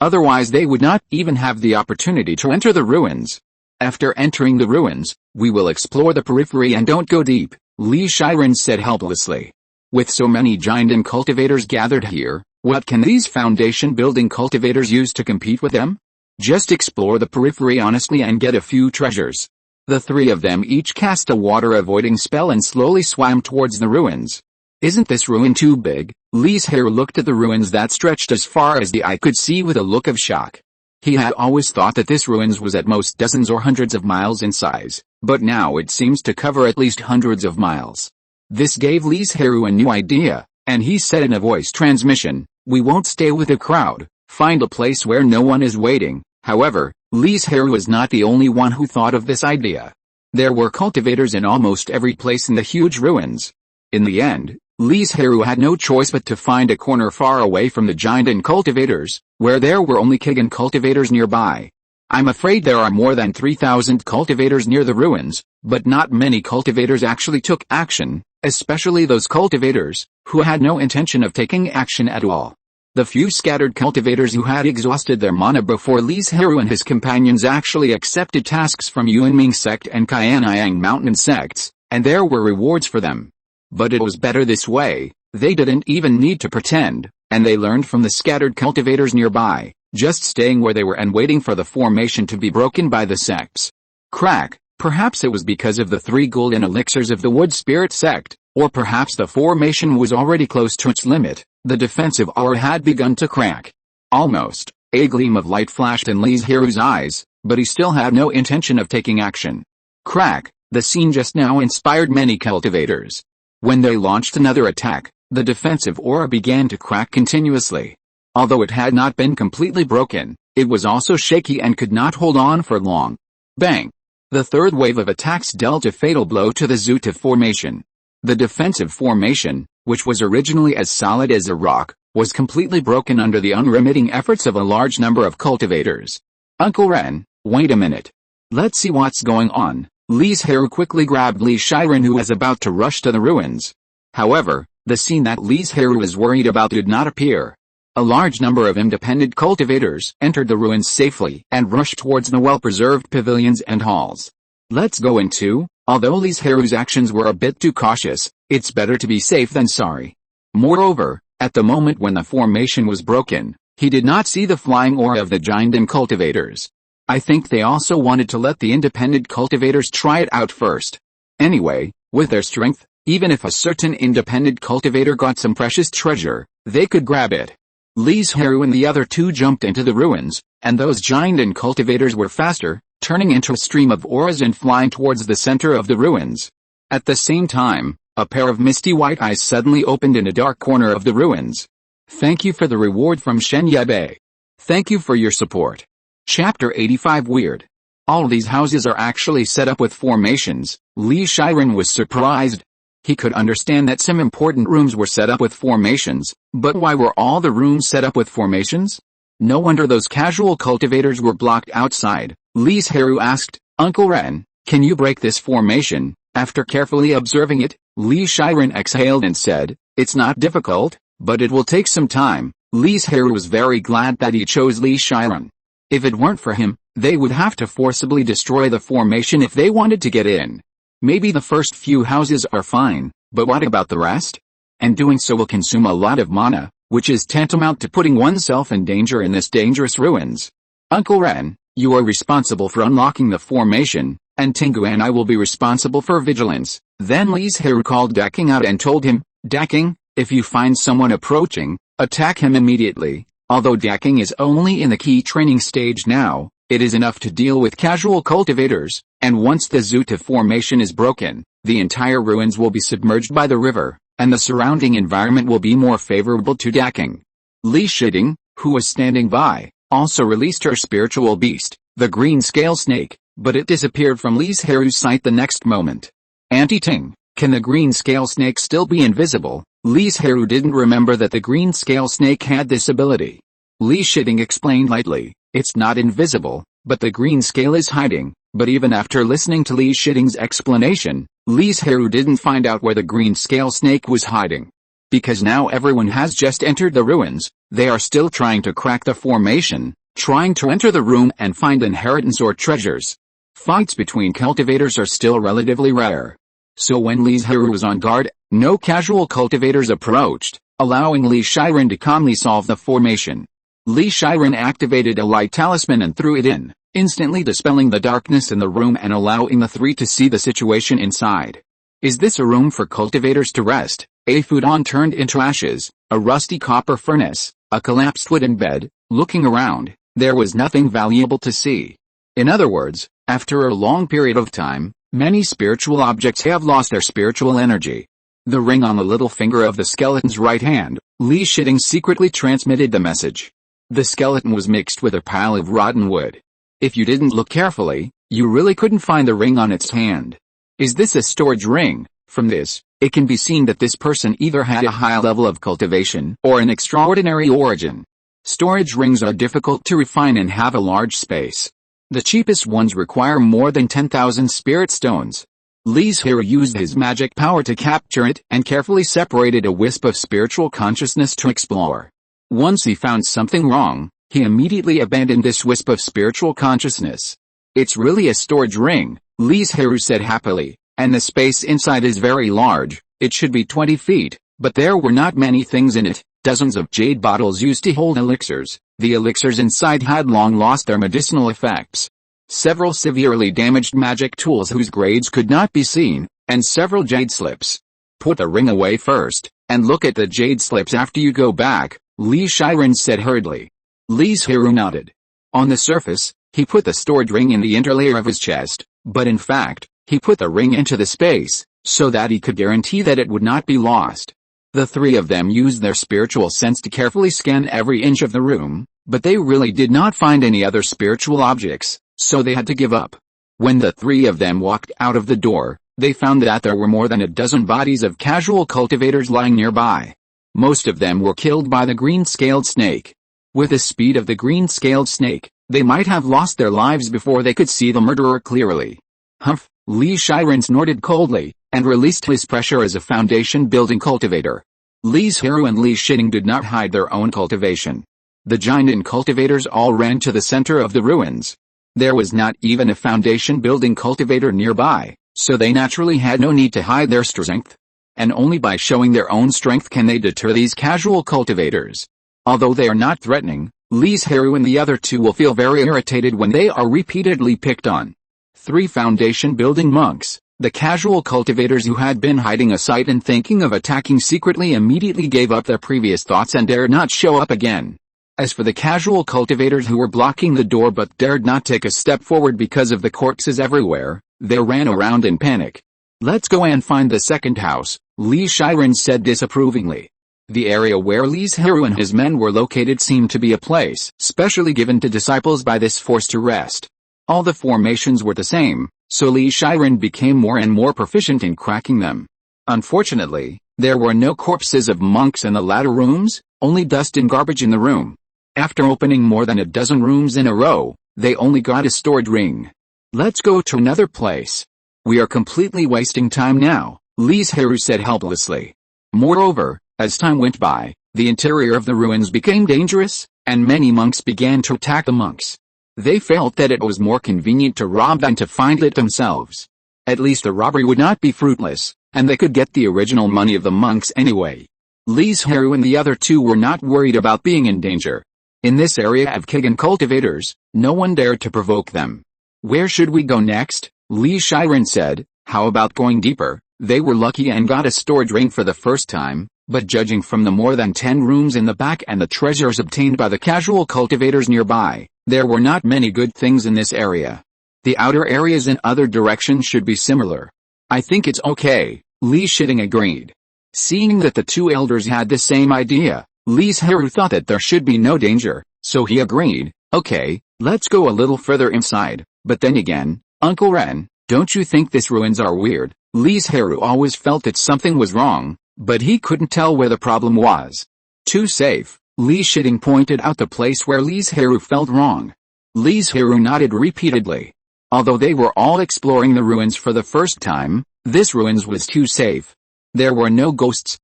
otherwise they would not even have the opportunity to enter the ruins. After entering the ruins, we will explore the periphery and don't go deep, Li Zhirui said helplessly. With so many Jinden cultivators gathered here, what can these foundation-building cultivators use to compete with them? Just explore the periphery honestly and get a few treasures. The 3 of them each cast a water-avoiding spell and slowly swam towards the ruins. Isn't this ruin too big? Li Zhirui looked at the ruins that stretched as far as the eye could see with a look of shock. He had always thought that this ruins was at most dozens or hundreds of miles in size, but now it seems to cover at least hundreds of miles. This gave Li Zhirui a new idea, and he said in a voice transmission, "We won't stay with the crowd, find a place where no one is waiting." However, Li Zhirui was not the only one who thought of this idea. There were cultivators in almost every place in the huge ruins. In the end, Li Zhirui had no choice but to find a corner far away from the Jinden cultivators, where there were only Kigan cultivators nearby. I'm afraid there are more than 3,000 cultivators near the ruins, but not many cultivators actually took action, especially those cultivators who had no intention of taking action at all. The few scattered cultivators who had exhausted their mana before Li Zhirui and his companions actually accepted tasks from Yuanming sect and Qianyang mountain sects, and there were rewards for them. But it was better this way, they didn't even need to pretend, and they learned from the scattered cultivators nearby, just staying where they were and waiting for the formation to be broken by the sects. Crack, perhaps it was because of the 3 golden elixirs of the wood spirit sect, or perhaps the formation was already close to its limit, the defensive aura had begun to crack. Almost, a gleam of light flashed in Li Zhirui's eyes, but he still had no intention of taking action. Crack, the scene just now inspired many cultivators. When they launched another attack, the defensive aura began to crack continuously. Although it had not been completely broken, it was also shaky and could not hold on for long. Bang! The 3rd wave of attacks dealt a fatal blow to the Sutra formation. The defensive formation, which was originally as solid as a rock, was completely broken under the unremitting efforts of a large number of cultivators. Uncle Ren, wait a minute. Let's see what's going on. Li Zhirui quickly grabbed Li Zhirui who was about to rush to the ruins. However, the scene that Li Zhirui was worried about did not appear. A large number of independent cultivators entered the ruins safely and rushed towards the well-preserved pavilions and halls. Let's go into, although Li Zhirui's actions were a bit too cautious, it's better to be safe than sorry. Moreover, at the moment when the formation was broken, he did not see the flying aura of the Jinden cultivators. I think they also wanted to let the independent cultivators try it out first. Anyway, with their strength, even if a certain independent cultivator got some precious treasure, they could grab it. Li Zhirui and the other 2 jumped into the ruins, and those Jinden cultivators were faster, turning into a stream of auras and flying towards the center of the ruins. At the same time, a pair of misty white eyes suddenly opened in a dark corner of the ruins. Thank you for the reward from Shen Yebei. Thank you for your support. Chapter 85 Weird. All these houses are actually set up with formations. Li Zhirui was surprised. He could understand that some important rooms were set up with formations, but why were all the rooms set up with formations? No wonder those casual cultivators were blocked outside. Li Zhirui asked, Uncle Ren, can you break this formation? After carefully observing it, Li Zhirui exhaled and said, it's not difficult, but it will take some time. Li Zhirui was very glad that he chose Li Zhirui. If it weren't for him, they would have to forcibly destroy the formation if they wanted to get in. Maybe the first few houses are fine, but what about the rest? And doing so will consume a lot of mana, which is tantamount to putting oneself in danger in this dangerous ruins. Uncle Ren, you are responsible for unlocking the formation, and Tengu and I will be responsible for vigilance. Then Li Zhirui called Daking out and told him, Daking, if you find someone approaching, attack him immediately. Although Daking is only in the key training stage now, it is enough to deal with casual cultivators, and once the Sutra formation is broken, the entire ruins will be submerged by the river, and the surrounding environment will be more favorable to Daking. Li Zhirui, who was standing by, also released her spiritual beast, the green scale snake, but it disappeared from Li Zhirui's sight the next moment. Anti-Ting, can the green scale snake still be invisible? Li Zhirui didn't remember that the green scale snake had this ability. Li Zhirui explained lightly, it's not invisible, but the green scale is hiding. But even after listening to Li Zhirui's explanation, Li Zhirui didn't find out where the green scale snake was hiding. Because now everyone has just entered the ruins, they are still trying to crack the formation, trying to enter the room and find inheritance or treasures. Fights between cultivators are still relatively rare. So when Li Zhirui was on guard, no casual cultivators approached, allowing Li Zhirui to calmly solve the formation. Li Zhirui activated a light talisman and threw it in, instantly dispelling the darkness in the room and allowing the three to see the situation inside. Is this a room for cultivators to rest? A futon turned into ashes, a rusty copper furnace, a collapsed wooden bed. Looking around, there was nothing valuable to see. In other words, after a long period of time, many spiritual objects have lost their spiritual energy. The ring on the little finger of the skeleton's right hand, Li Zhirui secretly transmitted the message. The skeleton was mixed with a pile of rotten wood. If you didn't look carefully, you really couldn't find the ring on its hand. Is this a storage ring? From this, it can be seen that this person either had a high level of cultivation or an extraordinary origin. Storage rings are difficult to refine and have a large space. The cheapest ones require more than 10,000 spirit stones. Li Zhirui used his magic power to capture it and carefully separated a wisp of spiritual consciousness to explore. Once he found something wrong, he immediately abandoned this wisp of spiritual consciousness. It's really a storage ring, Li Zhirui said happily, and the space inside is very large. It should be 20 feet, but there were not many things in it. Dozens of jade bottles used to hold elixirs. The elixirs inside had long lost their medicinal effects. Several severely damaged magic tools whose grades could not be seen, and several jade slips. Put the ring away first, and look at the jade slips after you go back, Li Zhirui said hurriedly. Li Zhirui nodded. On the surface, he put the storage ring in the interlayer of his chest, but in fact, he put the ring into the space, so that he could guarantee that it would not be lost. The three of them used their spiritual sense to carefully scan every inch of the room, but they really did not find any other spiritual objects, so they had to give up. When the three of them walked out of the door, they found that there were more than a dozen bodies of casual cultivators lying nearby. Most of them were killed by the green-scaled snake. With the speed of the green-scaled snake, they might have lost their lives before they could see the murderer clearly. Humph, Li Zhirui snorted coldly, and released his pressure as a foundation-building cultivator. Li Zhirui and Li Zhirui did not hide their own cultivation. The giant cultivators all ran to the center of the ruins. There was not even a foundation-building cultivator nearby, so they naturally had no need to hide their strength. And only by showing their own strength can they deter these casual cultivators. Although they are not threatening, Li Zhirui and the other two will feel very irritated when they are repeatedly picked on. 3 foundation-building monks, the casual cultivators who had been hiding a sight and thinking of attacking secretly, immediately gave up their previous thoughts and dared not show up again. As for the casual cultivators who were blocking the door but dared not take a step forward because of the corpses everywhere, they ran around in panic. Let's go and find the second house, Li Zhirui said disapprovingly. The area where Li Zhirui and his men were located seemed to be a place specially given to disciples by this force to rest. All the formations were the same, so Li Zhirui became more and more proficient in cracking them. Unfortunately, there were no corpses of monks in the latter rooms, only dust and garbage in the room. After opening more than a dozen rooms in a row, they only got a storage ring. Let's go to another place. We are completely wasting time now, Li Zhirui said helplessly. Moreover, as time went by, the interior of the ruins became dangerous, and many monks began to attack the monks. They felt that it was more convenient to rob than to find it themselves. At least the robbery would not be fruitless, and they could get the original money of the monks anyway. Li Zhirui and the other two were not worried about being in danger. In this area of Kagan cultivators, no one dared to provoke them. Where should we go next? Li Zhirui said. How about going deeper? They were lucky and got a storage ring for the first time, but judging from the more than 10 rooms in the back and the treasures obtained by the casual cultivators nearby, there were not many good things in this area. The outer areas in other directions should be similar. I think it's okay, Li Zhirui agreed. Seeing that the two elders had the same idea, Li Zhirui thought that there should be no danger, so he agreed, okay, let's go a little further inside. But then again, Uncle Ren, don't you think these ruins are weird? Li Zhirui always felt that something was wrong, but he couldn't tell where the problem was. Too safe. Li Zhirui pointed out the place where Li Zhirui felt wrong. Li Zhirui nodded repeatedly. Although they were all exploring the ruins for the first time, this ruins was too safe. There were no ghosts,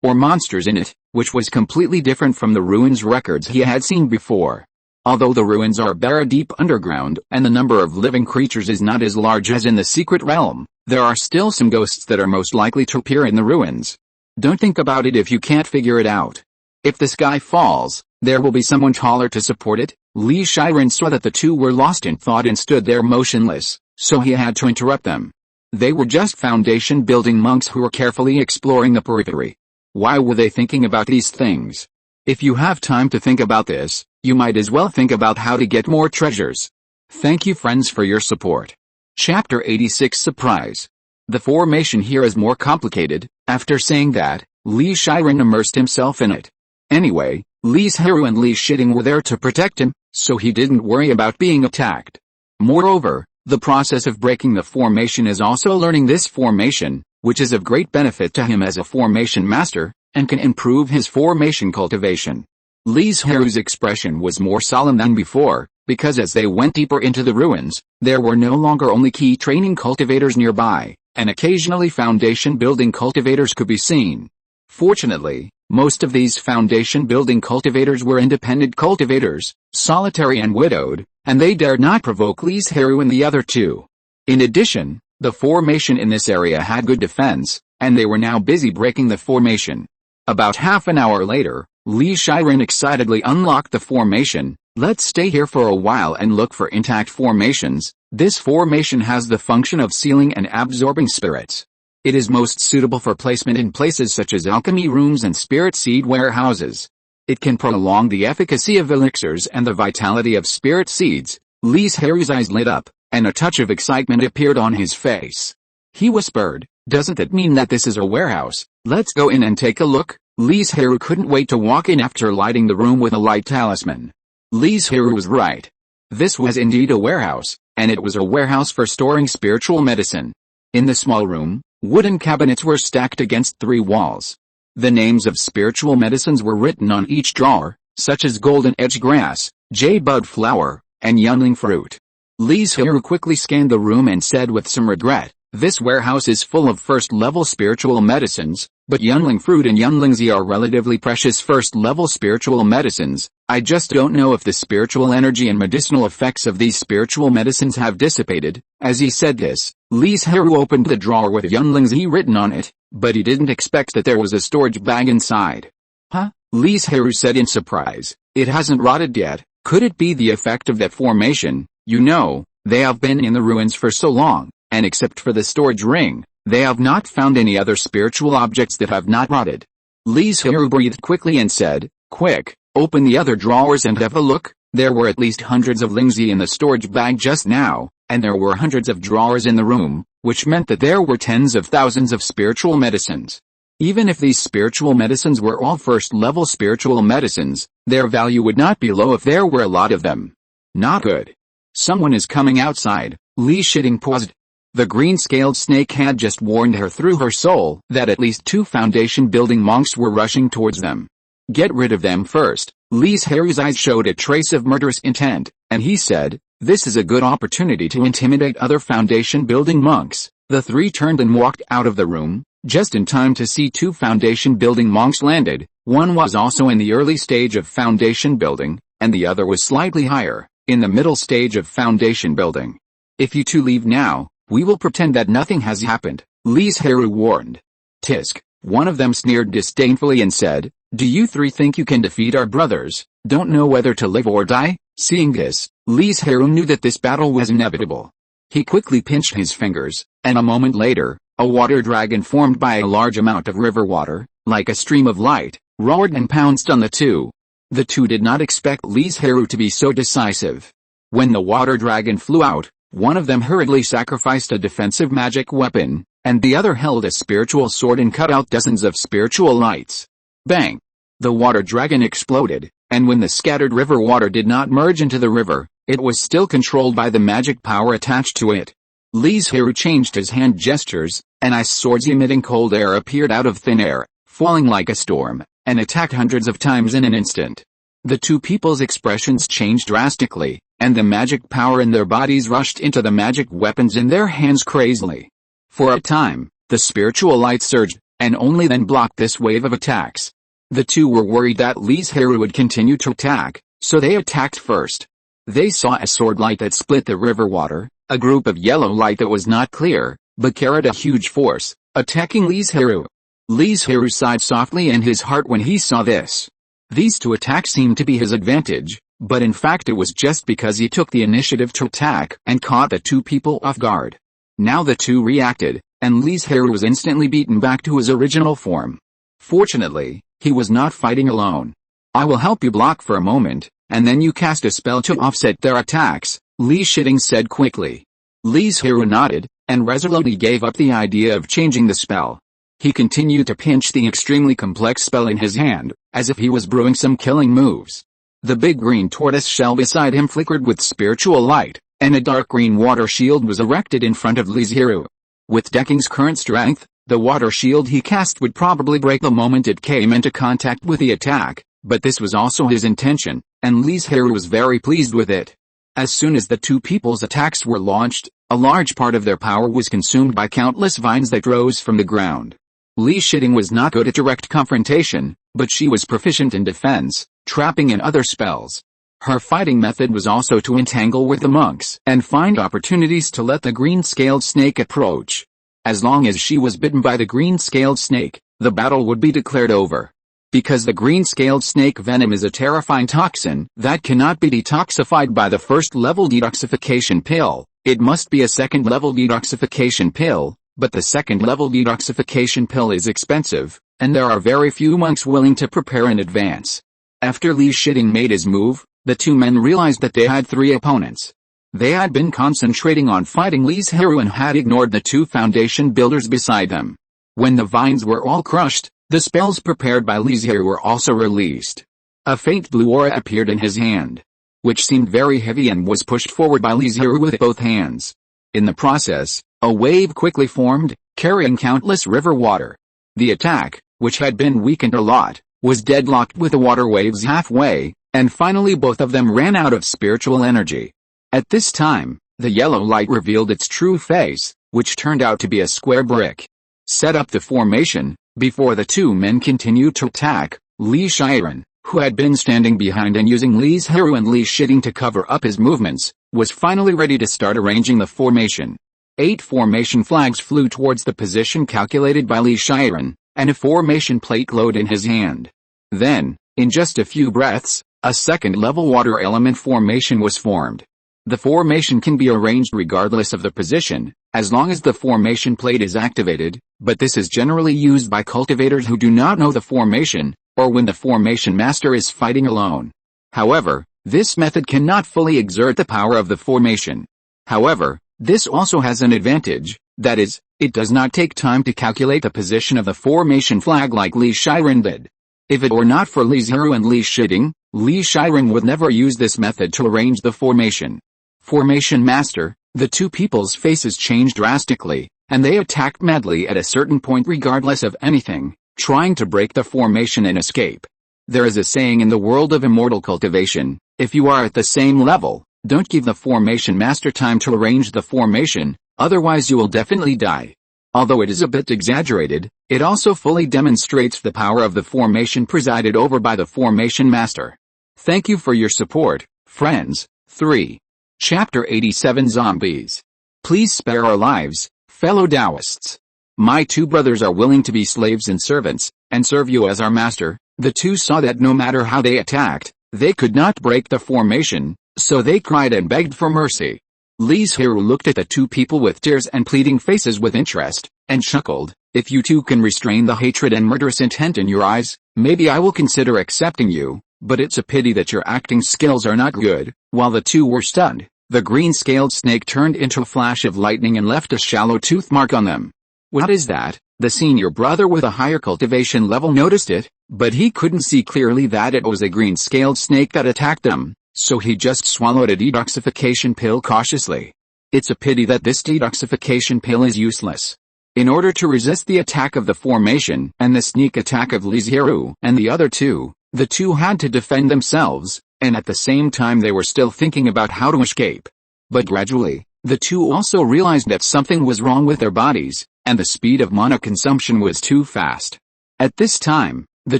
or monsters in it, which was completely different from the ruins records he had seen before. Although the ruins are buried deep underground and the number of living creatures is not as large as in the secret realm, there are still some ghosts that are most likely to appear in the ruins. Don't think about it if you can't figure it out. If the sky falls, there will be someone taller to support it. Li Zhirui saw that the two were lost in thought and stood there motionless, so he had to interrupt them. They were just foundation-building monks who were carefully exploring the periphery. Why were they thinking about these things? If you have time to think about this, you might as well think about how to get more treasures. Thank you friends for your support. Chapter 86 Surprise. The formation here is more complicated. After saying that, Li Zhirui immersed himself in it. Anyway, Li Zhirui and Li Zhirui were there to protect him, so he didn't worry about being attacked. Moreover, the process of breaking the formation is also learning this formation, which is of great benefit to him as a formation master, and can improve his formation cultivation. Li Zhirui's expression was more solemn than before, because as they went deeper into the ruins, there were no longer only key training cultivators nearby, and occasionally foundation-building cultivators could be seen. Fortunately, most of these foundation-building cultivators were independent cultivators, solitary and widowed, and they dared not provoke Li Zhirui and the other two. In addition, the formation in this area had good defense, and they were now busy breaking the formation. About half an hour later, Li Zhirui excitedly unlocked the formation. Let's stay here for a while and look for intact formations. This formation has the function of sealing and absorbing spirits. It is most suitable for placement in places such as alchemy rooms and spirit seed warehouses. It can prolong the efficacy of elixirs and the vitality of spirit seeds. Li Zhirui's eyes lit up, and a touch of excitement appeared on his face. He whispered, "Doesn't that mean that this is a warehouse? Let's go in and take a look." Li Zhirui couldn't wait to walk in after lighting the room with a light talisman. Li Zhirui was right. This was indeed a warehouse, and it was a warehouse for storing spiritual medicine. In the small room, wooden cabinets were stacked against three walls. The names of spiritual medicines were written on each drawer, such as golden edge grass, jade-bud flower, and youngling fruit. Li Zhirui quickly scanned the room and said with some regret, "This warehouse is full of first-level spiritual medicines, but youngling fruit and younglings are relatively precious first-level spiritual medicines. I just don't know if the spiritual energy and medicinal effects of these spiritual medicines have dissipated." As he said this, Li Zhirui opened the drawer with younglings written on it, but he didn't expect that there was a storage bag inside. "Huh?" Li Zhirui said in surprise. "It hasn't rotted yet. Could it be the effect of that formation? You know, they have been in the ruins for so long, and except for the storage ring, they have not found any other spiritual objects that have not rotted." Li Zhirui breathed quickly and said, "Quick, open the other drawers and have a look." There were at least hundreds of lingzi in the storage bag just now, and there were hundreds of drawers in the room, which meant that there were tens of thousands of spiritual medicines. Even if these spiritual medicines were all first-level spiritual medicines, their value would not be low if there were a lot of them. Not good. Someone is coming outside. Li Zhirui paused. The green-scaled snake had just warned her through her soul that at least two foundation-building monks were rushing towards them. Get rid of them first. Li Zhirui's eyes showed a trace of murderous intent, and he said, "This is a good opportunity to intimidate other foundation-building monks." The three turned and walked out of the room, just in time to see two foundation-building monks landed. One was also in the early stage of foundation building, and the other was slightly higher, in the middle stage of foundation building. "If you two leave now, we will pretend that nothing has happened," Li Zhirui warned. "Tisk." One of them sneered disdainfully and said, "Do you three think you can defeat our brothers? Don't know whether to live or die?" Seeing this, Li Zhirui knew that this battle was inevitable. He quickly pinched his fingers, and a moment later, a water dragon formed by a large amount of river water, like a stream of light, roared and pounced on the two. The two did not expect Li Zhirui to be so decisive. When the water dragon flew out, one of them hurriedly sacrificed a defensive magic weapon, and the other held a spiritual sword and cut out dozens of spiritual lights. Bang! The water dragon exploded, and when the scattered river water did not merge into the river, it was still controlled by the magic power attached to it. Li Zhirui changed his hand gestures, and ice swords emitting cold air appeared out of thin air, falling like a storm, and attacked hundreds of times in an instant. The two people's expressions changed drastically, and the magic power in their bodies rushed into the magic weapons in their hands crazily. For a time, the spiritual light surged, and only then blocked this wave of attacks. The two were worried that Li Zhirui would continue to attack, so they attacked first. They saw a sword light that split the river water, a group of yellow light that was not clear, but carried a huge force, attacking Li Zhirui. Li Zhirui sighed softly in his heart when he saw this. These two attacks seemed to be his advantage, but in fact it was just because he took the initiative to attack and caught the two people off guard. Now the two reacted, and Li Zhirui was instantly beaten back to his original form. Fortunately, he was not fighting alone. I will help you block for a moment, and then you cast a spell to offset their attacks, Li Zhirui said quickly. Li Zhirui nodded, and resolutely gave up the idea of changing the spell. He continued to pinch the extremely complex spell in his hand, as if he was brewing some killing moves. The big green tortoise shell beside him flickered with spiritual light, and a dark green water shield was erected in front of Li Zhirui. With Decking's current strength, the water shield he cast would probably break the moment it came into contact with the attack, but this was also his intention, and Li Zhirui was very pleased with it. As soon as the two people's attacks were launched, a large part of their power was consumed by countless vines that rose from the ground. Li Zhirui was not good at direct confrontation, but she was proficient in defense, trapping and other spells. Her fighting method was also to entangle with the monks and find opportunities to let the green-scaled snake approach. As long as she was bitten by the green-scaled snake, the battle would be declared over. Because the green-scaled snake venom is a terrifying toxin that cannot be detoxified by the first-level detoxification pill, it must be a second-level detoxification pill, but the second-level detoxification pill is expensive, and there are very few monks willing to prepare in advance. After Li Zhirui made his move, the two men realized that they had three opponents. They had been concentrating on fighting Li Zhirui and had ignored the two foundation builders beside them. When the vines were all crushed, the spells prepared by Li Zhirui were also released. A faint blue aura appeared in his hand, which seemed very heavy and was pushed forward by Li Zhirui with both hands. In the process, a wave quickly formed, carrying countless river water. The attack, which had been weakened a lot, was deadlocked with the water waves halfway, and finally both of them ran out of spiritual energy. At this time, the yellow light revealed its true face, which turned out to be a square brick. Set up the formation. Before the two men continued to attack, Li Zhirui, who had been standing behind and using Li Zhirui and Li Zhirui to cover up his movements, was finally ready to start arranging the formation. 8 formation flags flew towards the position calculated by Li Zhirui, and a formation plate glowed in his hand. Then, in just a few breaths, a second-level water element formation was formed. The formation can be arranged regardless of the position, as long as the formation plate is activated, but this is generally used by cultivators who do not know the formation, or when the formation master is fighting alone. However, this method cannot fully exert the power of the formation. However, this also has an advantage, that is, it does not take time to calculate the position of the formation flag like Li Zhirui did. If it were not for Li Zhirui and Li Zhirui, Li Zhirui would never use this method to arrange the formation. Formation master, the two people's faces changed drastically, and they attacked madly at a certain point regardless of anything, trying to break the formation and escape. There is a saying in the world of immortal cultivation, if you are at the same level, don't give the formation master time to arrange the formation, otherwise you will definitely die. Although it is a bit exaggerated, it also fully demonstrates the power of the formation presided over by the formation master. Thank you for your support, friends. 3. Chapter 87 Zombies. Please spare our lives, fellow Taoists. My two brothers are willing to be slaves and servants, and serve you as our master. The two saw that no matter how they attacked, they could not break the formation, so they cried and begged for mercy. Li Zhirui looked at the two people with tears and pleading faces with interest, and chuckled. If you two can restrain the hatred and murderous intent in your eyes, maybe I will consider accepting you, but it's a pity that your acting skills are not good. While the two were stunned, the green-scaled snake turned into a flash of lightning and left a shallow tooth mark on them. What is that? The senior brother with a higher cultivation level noticed it, But he couldn't see clearly that it was a green-scaled snake that attacked them, so he just swallowed a detoxification pill cautiously. It's a pity that this detoxification pill is useless. In order to resist the attack of the formation and the sneak attack of Li Zhirui and the other two, the two had to defend themselves, and at the same time they were still thinking about how to escape. But gradually, the two also realized that something was wrong with their bodies, and the speed of mana consumption was too fast. At this time, the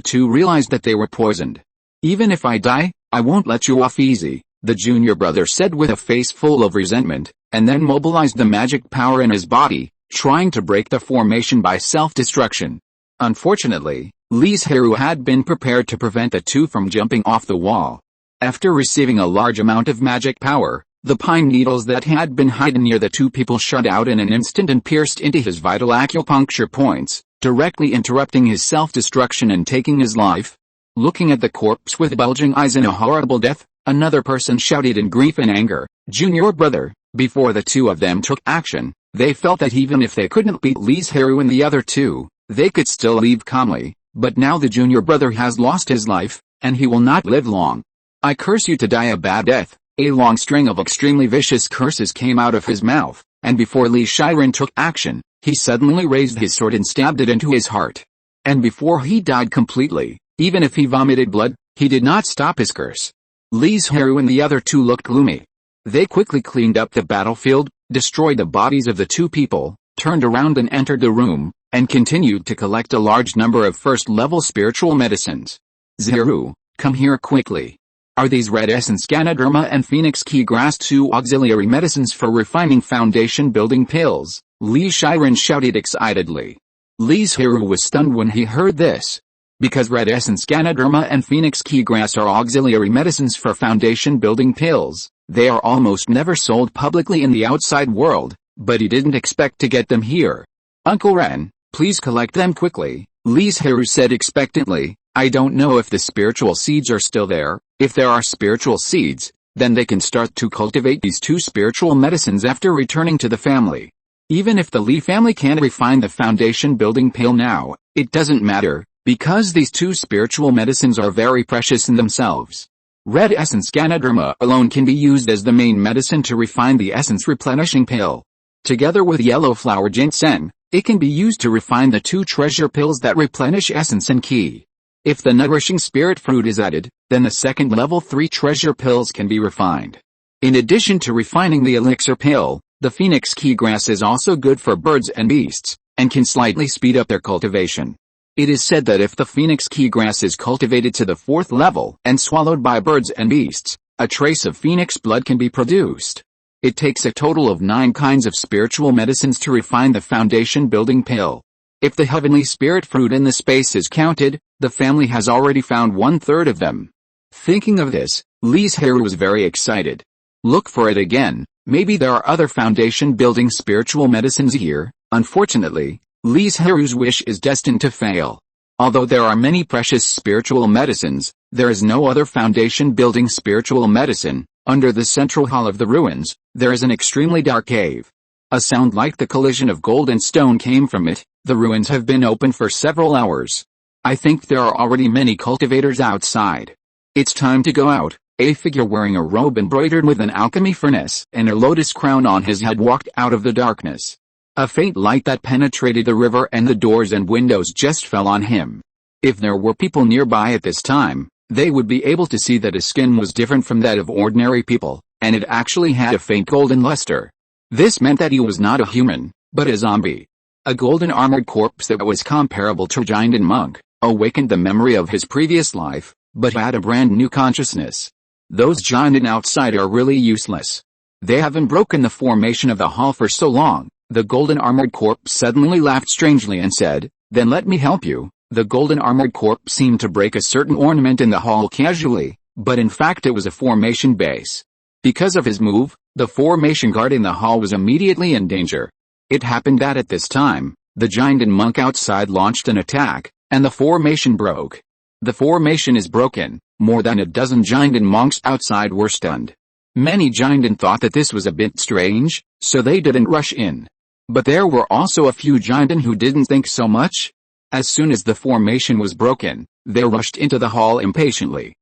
two realized that they were poisoned. "Even if I die, I won't let you off easy," the junior brother said with a face full of resentment, and then mobilized the magic power in his body, trying to break the formation by self-destruction. Unfortunately, Li Zhirui had been prepared to prevent the two from jumping off the wall. After receiving a large amount of magic power, the pine needles that had been hidden near the two people shot out in an instant and pierced into his vital acupuncture points, directly interrupting his self-destruction and taking his life. Looking at the corpse with bulging eyes in a horrible death, another person shouted in grief and anger, "Junior brother!" Before the two of them took action, they felt that even if they couldn't beat Li Zhirui and the other two, they could still leave calmly, but now the junior brother has lost his life, and he will not live long. "I curse you to die a bad death." A long string of extremely vicious curses came out of his mouth, and before Li Zhirui took action, he suddenly raised his sword and stabbed it into his heart. And before he died completely, even if he vomited blood, he did not stop his curse. Li Zhirui and the other two looked gloomy. They quickly cleaned up the battlefield, destroyed the bodies of the two people, turned around and entered the room, and continued to collect a large number of first-level spiritual medicines. "Zhirui, come here quickly. Are these red essence Ganoderma and phoenix key grass 2 auxiliary medicines for refining foundation building pills?" Li Zhirui shouted excitedly. Li Zhirui was stunned when he heard this. Because red essence Ganoderma and phoenix key grass are auxiliary medicines for foundation building pills, they are almost never sold publicly in the outside world, but he didn't expect to get them here. "Uncle Ren, please collect them quickly," Li Zhirui said expectantly. "I don't know if the spiritual seeds are still there. If there are spiritual seeds, then they can start to cultivate these two spiritual medicines after returning to the family. Even if the Li family can't refine the foundation building pill now, it doesn't matter, because these two spiritual medicines are very precious in themselves. Red essence Ganoderma alone can be used as the main medicine to refine the essence replenishing pill. Together with yellow flower ginseng, it can be used to refine the two treasure pills that replenish essence and ki. If the nourishing spirit fruit is added, then the second level 3 treasure pills can be refined. In addition to refining the elixir pill, the phoenix key grass is also good for birds and beasts, and can slightly speed up their cultivation. It is said that if the phoenix key grass is cultivated to the 4th level and swallowed by birds and beasts, a trace of phoenix blood can be produced. It takes a total of 9 kinds of spiritual medicines to refine the foundation building pill. If the heavenly spirit fruit in the space is counted, the family has already found 1/3 of them. Thinking of this, Li Zhirui was very excited. Look for it again, maybe there are other foundation building spiritual medicines here. Unfortunately, Li Zhirui's wish is destined to fail. Although there are many precious spiritual medicines, there is no other foundation building spiritual medicine. Under the central hall of the ruins, there is an extremely dark cave. A sound like the collision of gold and stone came from it. The ruins have been open for several hours. I think there are already many cultivators outside. It's time to go out. A figure wearing a robe embroidered with an alchemy furnace and a lotus crown on his head walked out of the darkness. A faint light that penetrated the river and the doors and windows just fell on him. If there were people nearby at this time, they would be able to see that his skin was different from that of ordinary people, and it actually had a faint golden luster. This meant that he was not a human, but a zombie. A golden armored corpse that was comparable to a giant monk, awakened the memory of his previous life, but had a brand new consciousness. Those giant outside are really useless. They haven't broken the formation of the hall for so long. The golden armored corpse suddenly laughed strangely and said, "Then let me help you." The golden armored corpse seemed to break a certain ornament in the hall casually, but in fact it was a formation base. Because of his move, the formation guard in the hall was immediately in danger. It happened that at this time, the giant and monk outside launched an attack, and the formation broke. The formation is broken. More than a dozen giant and monks outside were stunned. Many giant and thought that this was a bit strange, so they didn't rush in. But there were also a few giant who didn't think so much. As soon as the formation was broken, They rushed into the hall impatiently.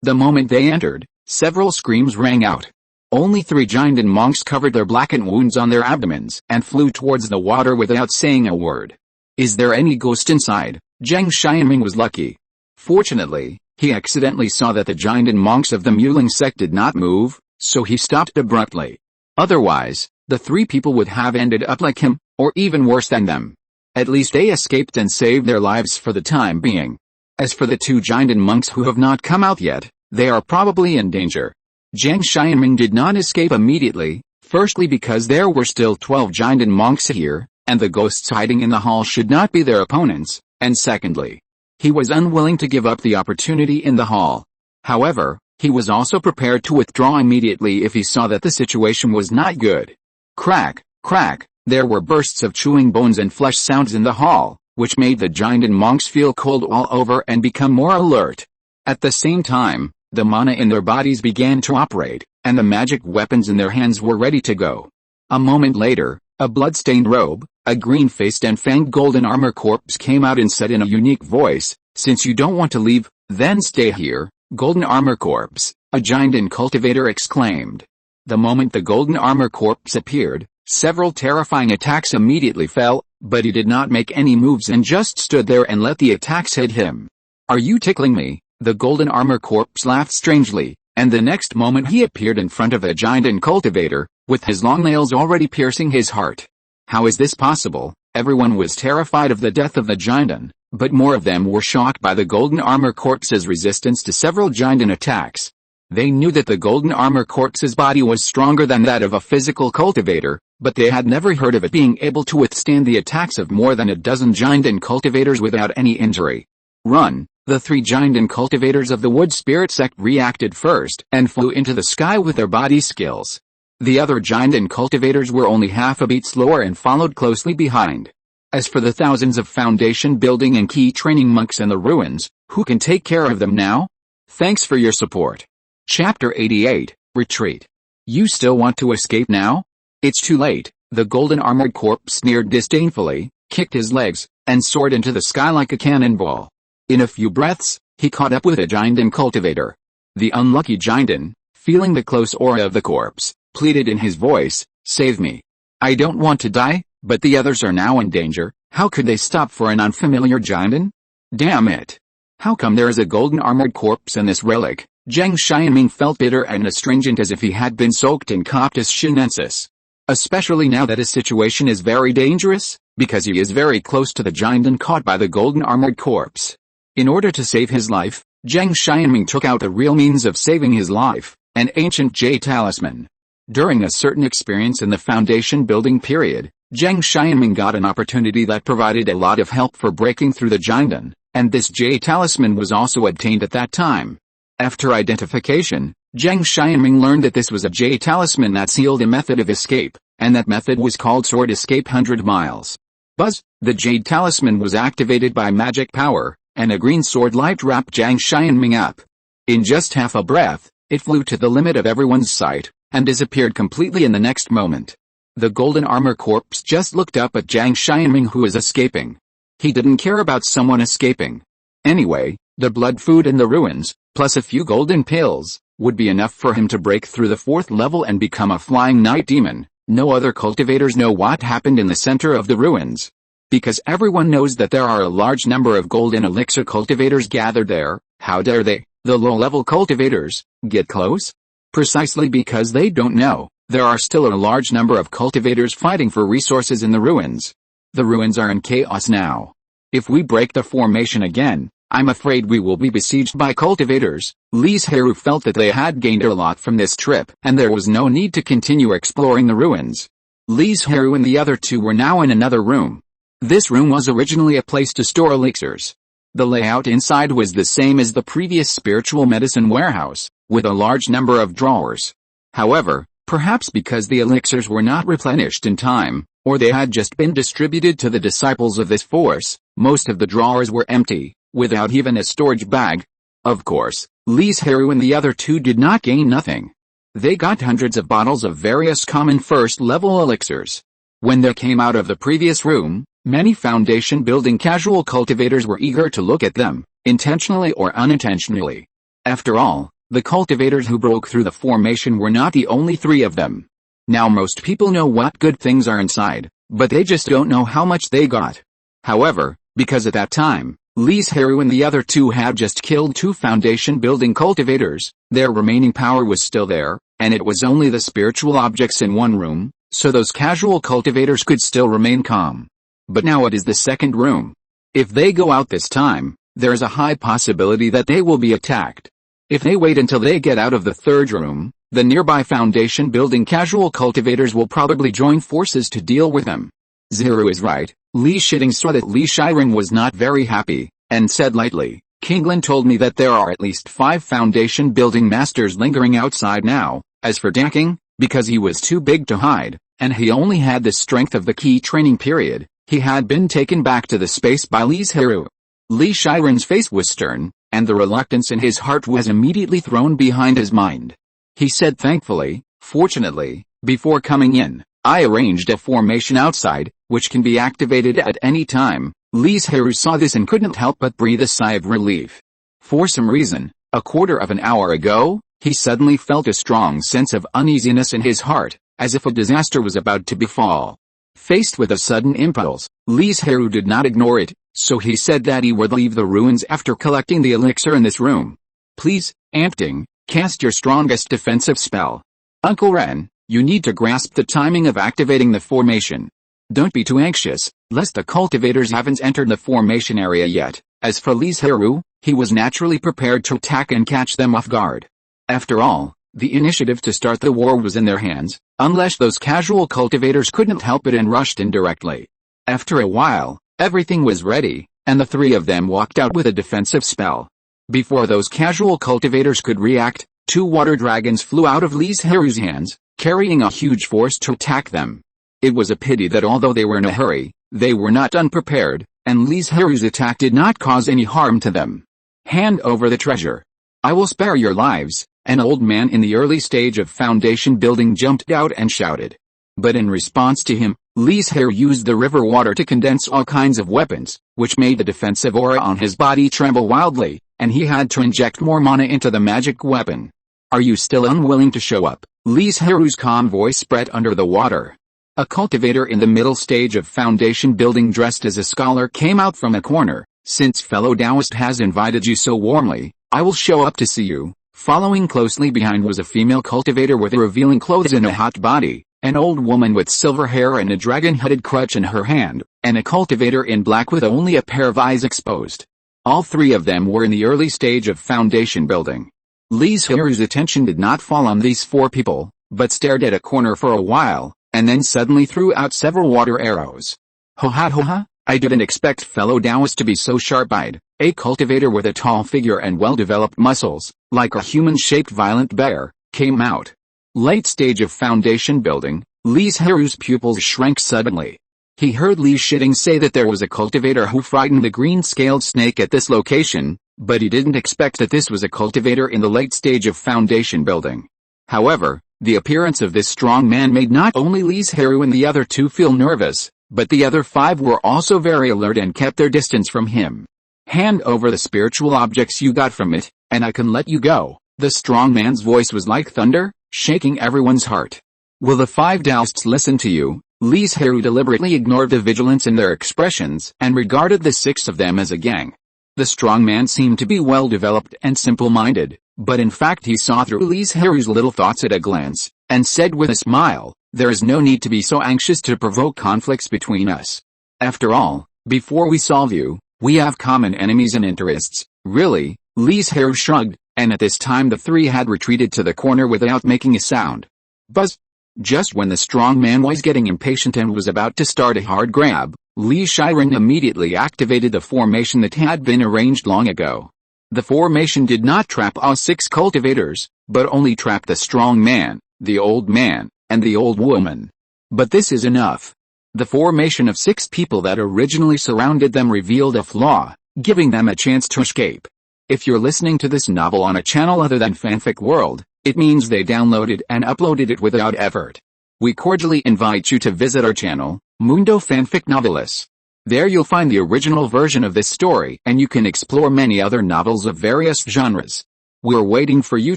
The moment they entered, several screams rang out. Only 3 Jinden monks covered their blackened wounds on their abdomens and flew towards the water without saying a word. Is there any ghost inside? Zheng Xianming was lucky. Fortunately, he accidentally saw that the Jinden monks of the Muling sect did not move, so he stopped abruptly. Otherwise, the 3 people would have ended up like him, or even worse than them. At least they escaped and saved their lives for the time being. As for the 2 Jinden monks who have not come out yet, they are probably in danger. Zheng Xianming did not escape immediately, firstly because there were still 12 Jinden monks here, and the ghosts hiding in the hall should not be their opponents, and secondly, he was unwilling to give up the opportunity in the hall. However, he was also prepared to withdraw immediately if he saw that the situation was not good. Crack, crack, there were bursts of chewing bones and flesh sounds in the hall, which made the Jinden monks feel cold all over and become more alert. At the same time, the mana in their bodies began to operate, and the magic weapons in their hands were ready to go. A moment later, a blood-stained robe, a green-faced and fanged golden armor corpse came out and said in a unique voice, "Since you don't want to leave, then stay here." Golden armor corpse, a Jinden cultivator exclaimed. The moment the golden armor corpse appeared, several terrifying attacks immediately fell, but he did not make any moves and just stood there and let the attacks hit him. "Are you tickling me?" The golden armor corpse laughed strangely, and the next moment he appeared in front of a Jinden cultivator, with his long nails already piercing his heart. How is this possible? Everyone was terrified of the death of the Jinden, but more of them were shocked by the golden armor corpse's resistance to several Jinden attacks. They knew that the golden armor corpse's body was stronger than that of a physical cultivator, but they had never heard of it being able to withstand the attacks of more than a dozen Jinden cultivators without any injury. Run! The 3 Jinden cultivators of the Wood Spirit sect reacted first and flew into the sky with their body skills. The other Jinden cultivators were only half a beat slower and followed closely behind. As for the thousands of foundation building and key training monks in the ruins, who can take care of them now? Thanks for your support. Chapter 88, Retreat. You still want to escape now? It's too late. The golden armored corpse sneered disdainfully, kicked his legs, and soared into the sky like a cannonball. In a few breaths, he caught up with a Jinden cultivator. The unlucky Jinden, feeling the close aura of the corpse, pleaded in his voice, "Save me. I don't want to die, but the others are now in danger." How could they stop for an unfamiliar Jinden? Damn it. How come there is a golden armored corpse in this relic? Zheng Xianming felt bitter and astringent as if he had been soaked in Coptis Shinensis. Especially now that his situation is very dangerous, because he is very close to the Jinden caught by the golden armored corpse. In order to save his life, Zheng Xianming took out the real means of saving his life, an ancient jade talisman. During a certain experience in the foundation building period, Zheng Xianming got an opportunity that provided a lot of help for breaking through the Jinden, and this jade talisman was also obtained at that time. After identification, Zheng Xianming learned that this was a jade talisman that sealed a method of escape, and that method was called Sword Escape 100 Miles. Buzz! The jade talisman was activated by magic power, and a green sword light wrapped Zheng Xianming up. In just half a breath, it flew to the limit of everyone's sight, and disappeared completely in the next moment. The golden armor corpse just looked up at Zheng Xianming, who was escaping. He didn't care about someone escaping. Anyway, the blood food in the ruins, plus a few golden pills, would be enough for him to break through the 4th level and become a flying night demon. No other cultivators know what happened in the center of the ruins. Because everyone knows that there are a large number of golden elixir cultivators gathered there, how dare they, the low-level cultivators, get close? Precisely because they don't know, there are still a large number of cultivators fighting for resources in the ruins. The ruins are in chaos now. If we break the formation again, I'm afraid we will be besieged by cultivators. Li Zhirui felt that they had gained a lot from this trip, and there was no need to continue exploring the ruins. Li Zhirui and the other 2 were now in another room. This room was originally a place to store elixirs. The layout inside was the same as the previous spiritual medicine warehouse, with a large number of drawers. However, perhaps because the elixirs were not replenished in time, or they had just been distributed to the disciples of this force, most of the drawers were empty, without even a storage bag. Of course, Li Zhirui and the other 2 did not gain nothing. They got hundreds of bottles of various common first-level elixirs. When they came out of the previous room, many foundation building casual cultivators were eager to look at them, intentionally or unintentionally. After all, the cultivators who broke through the formation were not the only 3 of them. Now most people know what good things are inside, but they just don't know how much they got. However, because at that time, Li Zhirui and the other 2 had just killed 2 foundation-building cultivators, their remaining power was still there, and it was only the spiritual objects in one room, so those casual cultivators could still remain calm. But now it is the second room. If they go out this time, there is a high possibility that they will be attacked. If they wait until they get out of the third room, the nearby foundation-building casual cultivators will probably join forces to deal with them. Zhirui is right. Li Zhirui saw that Li Zhirui was not very happy, and said lightly, Kinglin told me that there are at least 5 foundation-building masters lingering outside now. As for Daking, because he was too big to hide, and he only had the strength of the key training period, he had been taken back to the space by Li Zhirui. Li Zhirui's face was stern, and the reluctance in his heart was immediately thrown behind his mind. He said thankfully, fortunately, before coming in, I arranged a formation outside, which can be activated at any time. Li Zhirui saw this and couldn't help but breathe a sigh of relief. For some reason, a quarter of an hour ago, he suddenly felt a strong sense of uneasiness in his heart, as if a disaster was about to befall. Faced with a sudden impulse, Li Zhirui did not ignore it, so he said that he would leave the ruins after collecting the elixir in this room. Please, Ampting, cast your strongest defensive spell. Uncle Ren, you need to grasp the timing of activating the formation. Don't be too anxious, lest the cultivators haven't entered the formation area yet. As for Li Zhirui, he was naturally prepared to attack and catch them off guard. After all, the initiative to start the war was in their hands, unless those casual cultivators couldn't help it and rushed in directly. After a while, everything was ready, and the 3 of them walked out with a defensive spell. Before those casual cultivators could react, 2 water dragons flew out of Li Zhirui's hands, carrying a huge force to attack them. It was a pity that although they were in a hurry, they were not unprepared, and Li Zhirui's attack did not cause any harm to them. Hand over the treasure. I will spare your lives. An old man in the early stage of foundation building jumped out and shouted. But in response to him, Li Zhirui used the river water to condense all kinds of weapons, which made the defensive aura on his body tremble wildly, and he had to inject more mana into the magic weapon. Are you still unwilling to show up? Li Zhirui's calm voice spread under the water. A cultivator in the middle stage of foundation building dressed as a scholar came out from a corner. Since fellow Taoist has invited you so warmly, I will show up to see you. Following closely behind was a female cultivator with revealing clothes and a hot body, an old woman with silver hair and a dragon-headed crutch in her hand, and a cultivator in black with only a pair of eyes exposed. All 3 of them were in the early stage of foundation building. Li Zhirui's attention did not fall on these 4 people, but stared at a corner for a while, and then suddenly threw out several water arrows. Ho ha, I didn't expect fellow Taoists to be so sharp-eyed. A cultivator with a tall figure and well-developed muscles, like a human-shaped violent bear, came out. Late stage of foundation building, Li Zhirui's pupils shrank suddenly. He heard Li Zhirui say that there was a cultivator who frightened the green-scaled snake at this location, but he didn't expect that this was a cultivator in the late stage of foundation building. However, the appearance of this strong man made not only Li Zhirui and the other 2 feel nervous, but the other 5 were also very alert and kept their distance from him. Hand over the spiritual objects you got from it, and I can let you go. The strong man's voice was like thunder, shaking everyone's heart. Will the 5 Taoists listen to you? Li Zhirui deliberately ignored the vigilance in their expressions and regarded the 6 of them as a gang. The strong man seemed to be well-developed and simple-minded, but in fact he saw through Li Zhirui's little thoughts at a glance, and said with a smile, there is no need to be so anxious to provoke conflicts between us. After all, before we solve you, we have common enemies and interests. Really? Li Zhirui shrugged, and at this time the 3 had retreated to the corner without making a sound. Buzz! Just when the strong man was getting impatient and was about to start a hard grab, Li Zhirui immediately activated the formation that had been arranged long ago. The formation did not trap all 6 cultivators, but only trapped the strong man, the old man, and the old woman. But this is enough. The formation of 6 people that originally surrounded them revealed a flaw, giving them a chance to escape. If you're listening to this novel on a channel other than Fanfic World, it means they downloaded and uploaded it without effort. We cordially invite you to visit our channel, Mundo Fanfic Novelis. There you'll find the original version of this story, and you can explore many other novels of various genres. We're waiting for you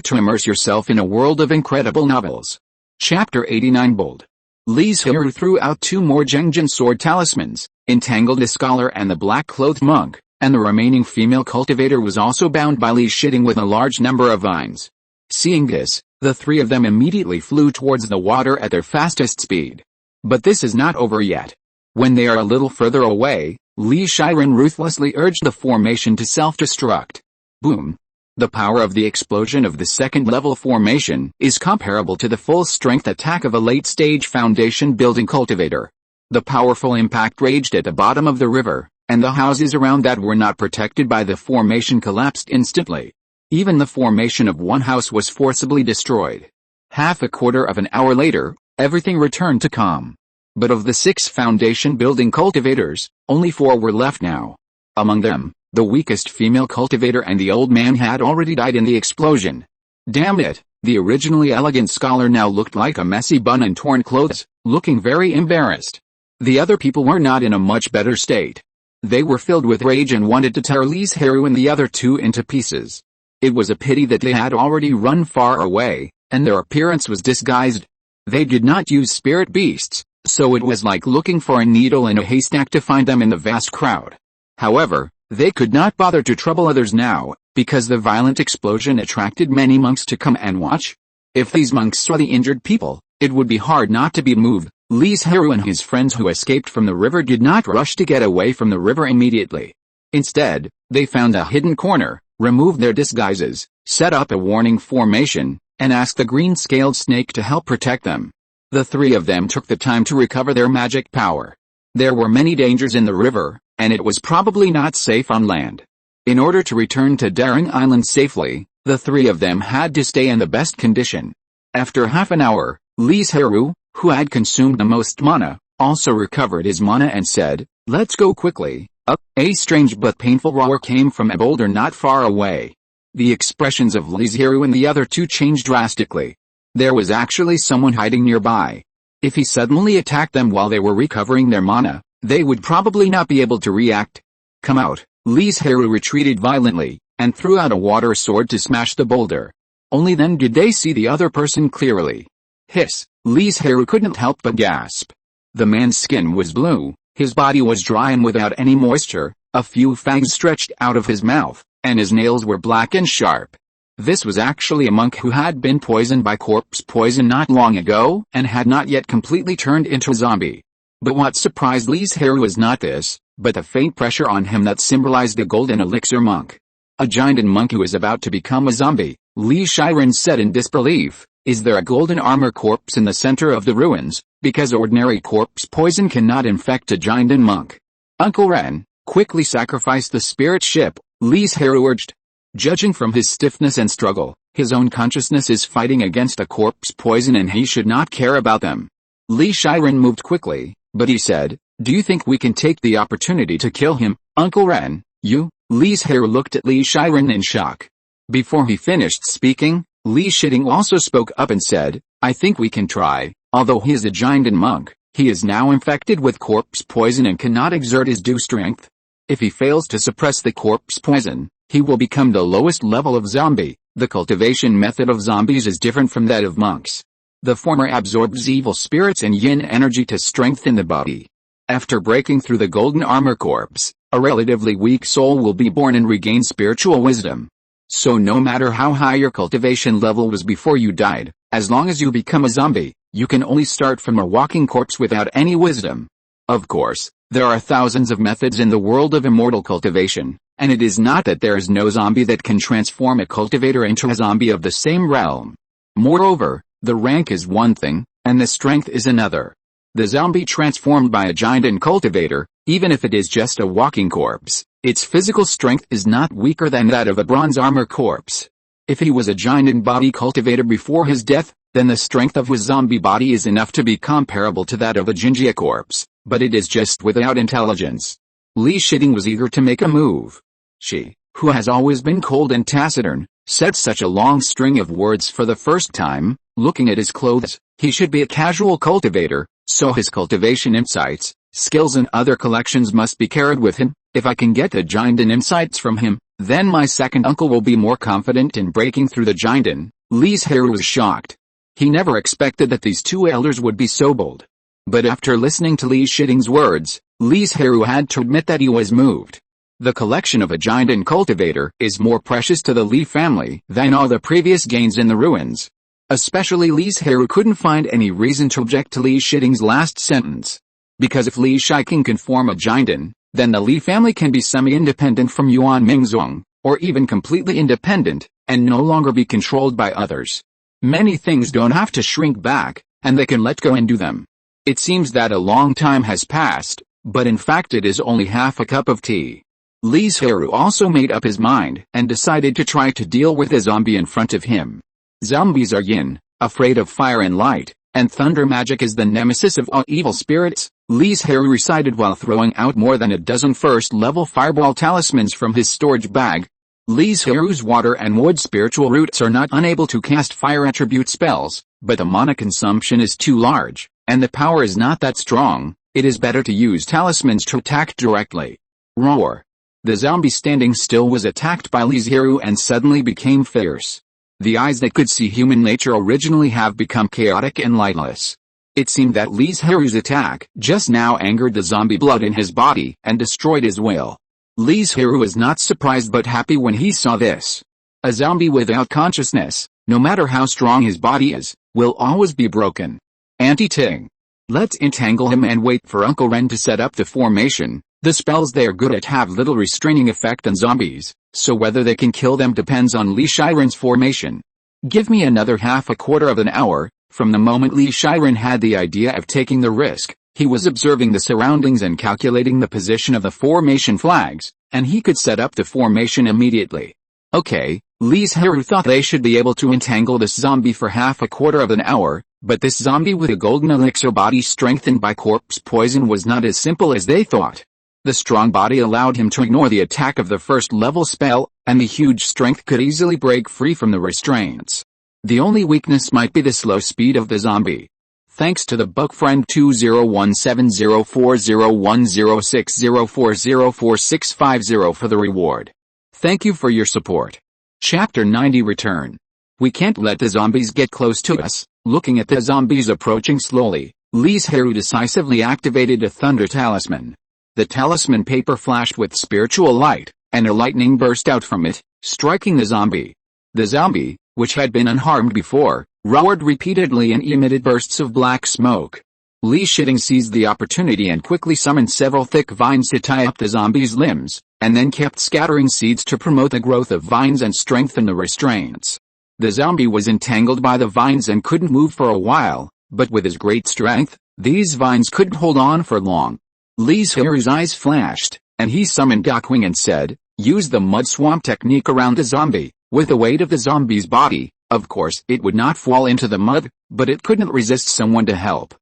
to immerse yourself in a world of incredible novels. Chapter 89 Bold. Li Zhirui threw out 2 more Zhengjin sword talismans, entangled the scholar and the black-clothed monk, and the remaining female cultivator was also bound by Li Zhirui with a large number of vines. Seeing this, the 3 of them immediately flew towards the water at their fastest speed. But this is not over yet. When they are a little further away, Li Zhirui ruthlessly urged the formation to self-destruct. Boom. The power of the explosion of the second-level formation is comparable to the full-strength attack of a late-stage foundation-building cultivator. The powerful impact raged at the bottom of the river, and the houses around that were not protected by the formation collapsed instantly. Even the formation of one house was forcibly destroyed. Half a quarter of an hour later, everything returned to calm. But of the 6 foundation-building cultivators, only 4 were left now. Among them, the weakest female cultivator and the old man had already died in the explosion. Damn it, the originally elegant scholar now looked like a messy bun and torn clothes, looking very embarrassed. The other people were not in a much better state. They were filled with rage and wanted to tear Li Zhirui and the other 2 into pieces. It was a pity that they had already run far away, and their appearance was disguised. They did not use spirit beasts, so it was like looking for a needle in a haystack to find them in the vast crowd. However, they could not bother to trouble others now, because the violent explosion attracted many monks to come and watch. If these monks saw the injured people, it would be hard not to be moved. Li Zhirui and his friends who escaped from the river did not rush to get away from the river immediately. Instead, they found a hidden corner, removed their disguises, set up a warning formation, and asked the green-scaled snake to help protect them. The 3 of them took the time to recover their magic power. There were many dangers in the river, and it was probably not safe on land. In order to return to Banyan Island safely, the 3 of them had to stay in the best condition. After half an hour, Li Zhirui, who had consumed the most mana, also recovered his mana and said, "Let's go quickly." A strange but painful roar came from a boulder not far away. The expressions of Li Zhirui and the other 2 changed drastically. There was actually someone hiding nearby. If he suddenly attacked them while they were recovering their mana, they would probably not be able to react. "Come out." Li Zhirui retreated violently, and threw out a water sword to smash the boulder. Only then did they see the other person clearly. Hiss! Li Zhirui couldn't help but gasp. The man's skin was blue, his body was dry and without any moisture, a few fangs stretched out of his mouth, and his nails were black and sharp. This was actually a monk who had been poisoned by corpse poison not long ago, and had not yet completely turned into a zombie. But what surprised Li Zhirui was not this, but the faint pressure on him that symbolized the golden elixir monk. A giant monk who is about to become a zombie, Li Zhirui said in disbelief. Is there a golden armor corpse in the center of the ruins, because ordinary corpse poison cannot infect a giant monk? Uncle Ren, quickly sacrifice the spirit ship, Li Zhirui urged. Judging from his stiffness and struggle, his own consciousness is fighting against a corpse poison and he should not care about them. Li Zhirui moved quickly, but he said, "Do you think we can take the opportunity to kill him, Uncle Ren?" "You?" Li Zhirui looked at Li Zhirui in shock. Before he finished speaking, Li Zhirui also spoke up and said, "I think we can try. Although he is a giant monk, he is now infected with corpse poison and cannot exert his due strength. If he fails to suppress the corpse poison, he will become the lowest level of zombie. The cultivation method of zombies is different from that of monks. The former absorbs evil spirits and yin energy to strengthen the body. After breaking through the golden armor corpse, a relatively weak soul will be born and regain spiritual wisdom. So no matter how high your cultivation level was before you died, as long as you become a zombie, you can only start from a walking corpse without any wisdom. Of course, there are thousands of methods in the world of immortal cultivation, and it is not that there is no zombie that can transform a cultivator into a zombie of the same realm. Moreover, the rank is one thing, and the strength is another. The zombie transformed by a giant cultivator, even if it is just a walking corpse, its physical strength is not weaker than that of a bronze armor corpse. If he was a giant body cultivator before his death, then the strength of his zombie body is enough to be comparable to that of a Jinjia corpse, but it is just without intelligence. Li Zhirui was eager to make a move. She, who has always been cold and taciturn, said such a long string of words for the first time. Looking at his clothes, he should be a casual cultivator, so his cultivation insights, Skills and other collections must be carried with him. If I can get the Jinden insights from him, then my second uncle will be more confident in breaking through the Jinden. Li Zhirui was shocked. He never expected that these two elders would be so bold. But after listening to Li Shiding's words, Li Zhirui had to admit that he was moved. The collection of a Jinden cultivator is more precious to the Li family than all the previous gains in the ruins. Especially Li Zhirui couldn't find any reason to object to Li Shiding's last sentence. Because if Li Shiking can form a Jinden, then the Li family can be semi-independent from Yuan Mingzong, or even completely independent, and no longer be controlled by others. Many things don't have to shrink back, and they can let go and do them. It seems that a long time has passed, but in fact it is only half a cup of tea. Li Zhirui also made up his mind, and decided to try to deal with the zombie in front of him. Zombies are yin, afraid of fire and light, and thunder magic is the nemesis of all evil spirits, Li Zhirui recited while throwing out more than a dozen first-level fireball talismans from his storage bag. Li Zhirui's water and wood spiritual roots are not unable to cast fire attribute spells, but the mana consumption is too large, and the power is not that strong. It is better to use talismans to attack directly. Roar. The zombie standing still was attacked by Li Zhirui and suddenly became fierce. The eyes that could see human nature originally have become chaotic and lightless. It seemed that Li Zhirui's attack just now angered the zombie blood in his body and destroyed his will. Li Zhirui was not surprised but happy when he saw this. A zombie without consciousness, no matter how strong his body is, will always be broken. Anti-Ting. Let's entangle him and wait for Uncle Ren to set up the formation. The spells they are good at have little restraining effect on zombies, so whether they can kill them depends on Li Shiren's formation. Give me another half a quarter of an hour. From the moment Li Shiren had the idea of taking the risk, he was observing the surroundings and calculating the position of the formation flags, and he could set up the formation immediately. Okay, Li Zhirui thought they should be able to entangle this zombie for half a quarter of an hour, but this zombie with a golden elixir body strengthened by corpse poison was not as simple as they thought. The strong body allowed him to ignore the attack of the first-level spell, and the huge strength could easily break free from the restraints. The only weakness might be the slow speed of the zombie. Thanks to the book friend 201704010604044650 for the reward. Thank you for your support. Chapter 90 Return. We can't let the zombies get close to us. Looking at the zombies approaching slowly, Li Zhirui decisively activated a thunder talisman. The talisman paper flashed with spiritual light, and a lightning burst out from it, striking the zombie. The zombie, which had been unharmed before, roared repeatedly and emitted bursts of black smoke. Li Shiding seized the opportunity and quickly summoned several thick vines to tie up the zombie's limbs, and then kept scattering seeds to promote the growth of vines and strengthen the restraints. The zombie was entangled by the vines and couldn't move for a while, but with his great strength, these vines couldn't hold on for long. Li Zhirui's eyes flashed, and he summoned Dakwing and said, "Use the mud swamp technique around the zombie." With the weight of the zombie's body, of course it would not fall into the mud, but it couldn't resist someone to help.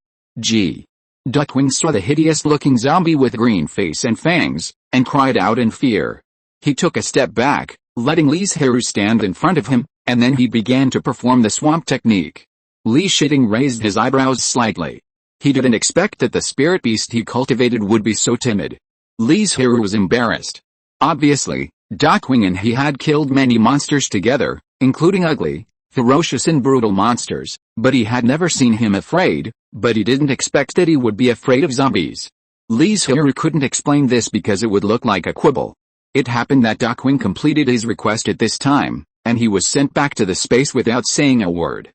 Duckwing saw the hideous-looking zombie with green face and fangs, and cried out in fear. He took a step back, letting Li Zhirui stand in front of him, and then he began to perform the swamp technique. Li Shiding raised his eyebrows slightly. He didn't expect that the spirit beast he cultivated would be so timid. Li Zhirui was embarrassed. Obviously, Dakwing and he had killed many monsters together, including ugly, ferocious and brutal monsters, but he had never seen him afraid, but he didn't expect that he would be afraid of zombies. Li Zhirui couldn't explain this because it would look like a quibble. It happened that Dakwing completed his request at this time, and he was sent back to the space without saying a word.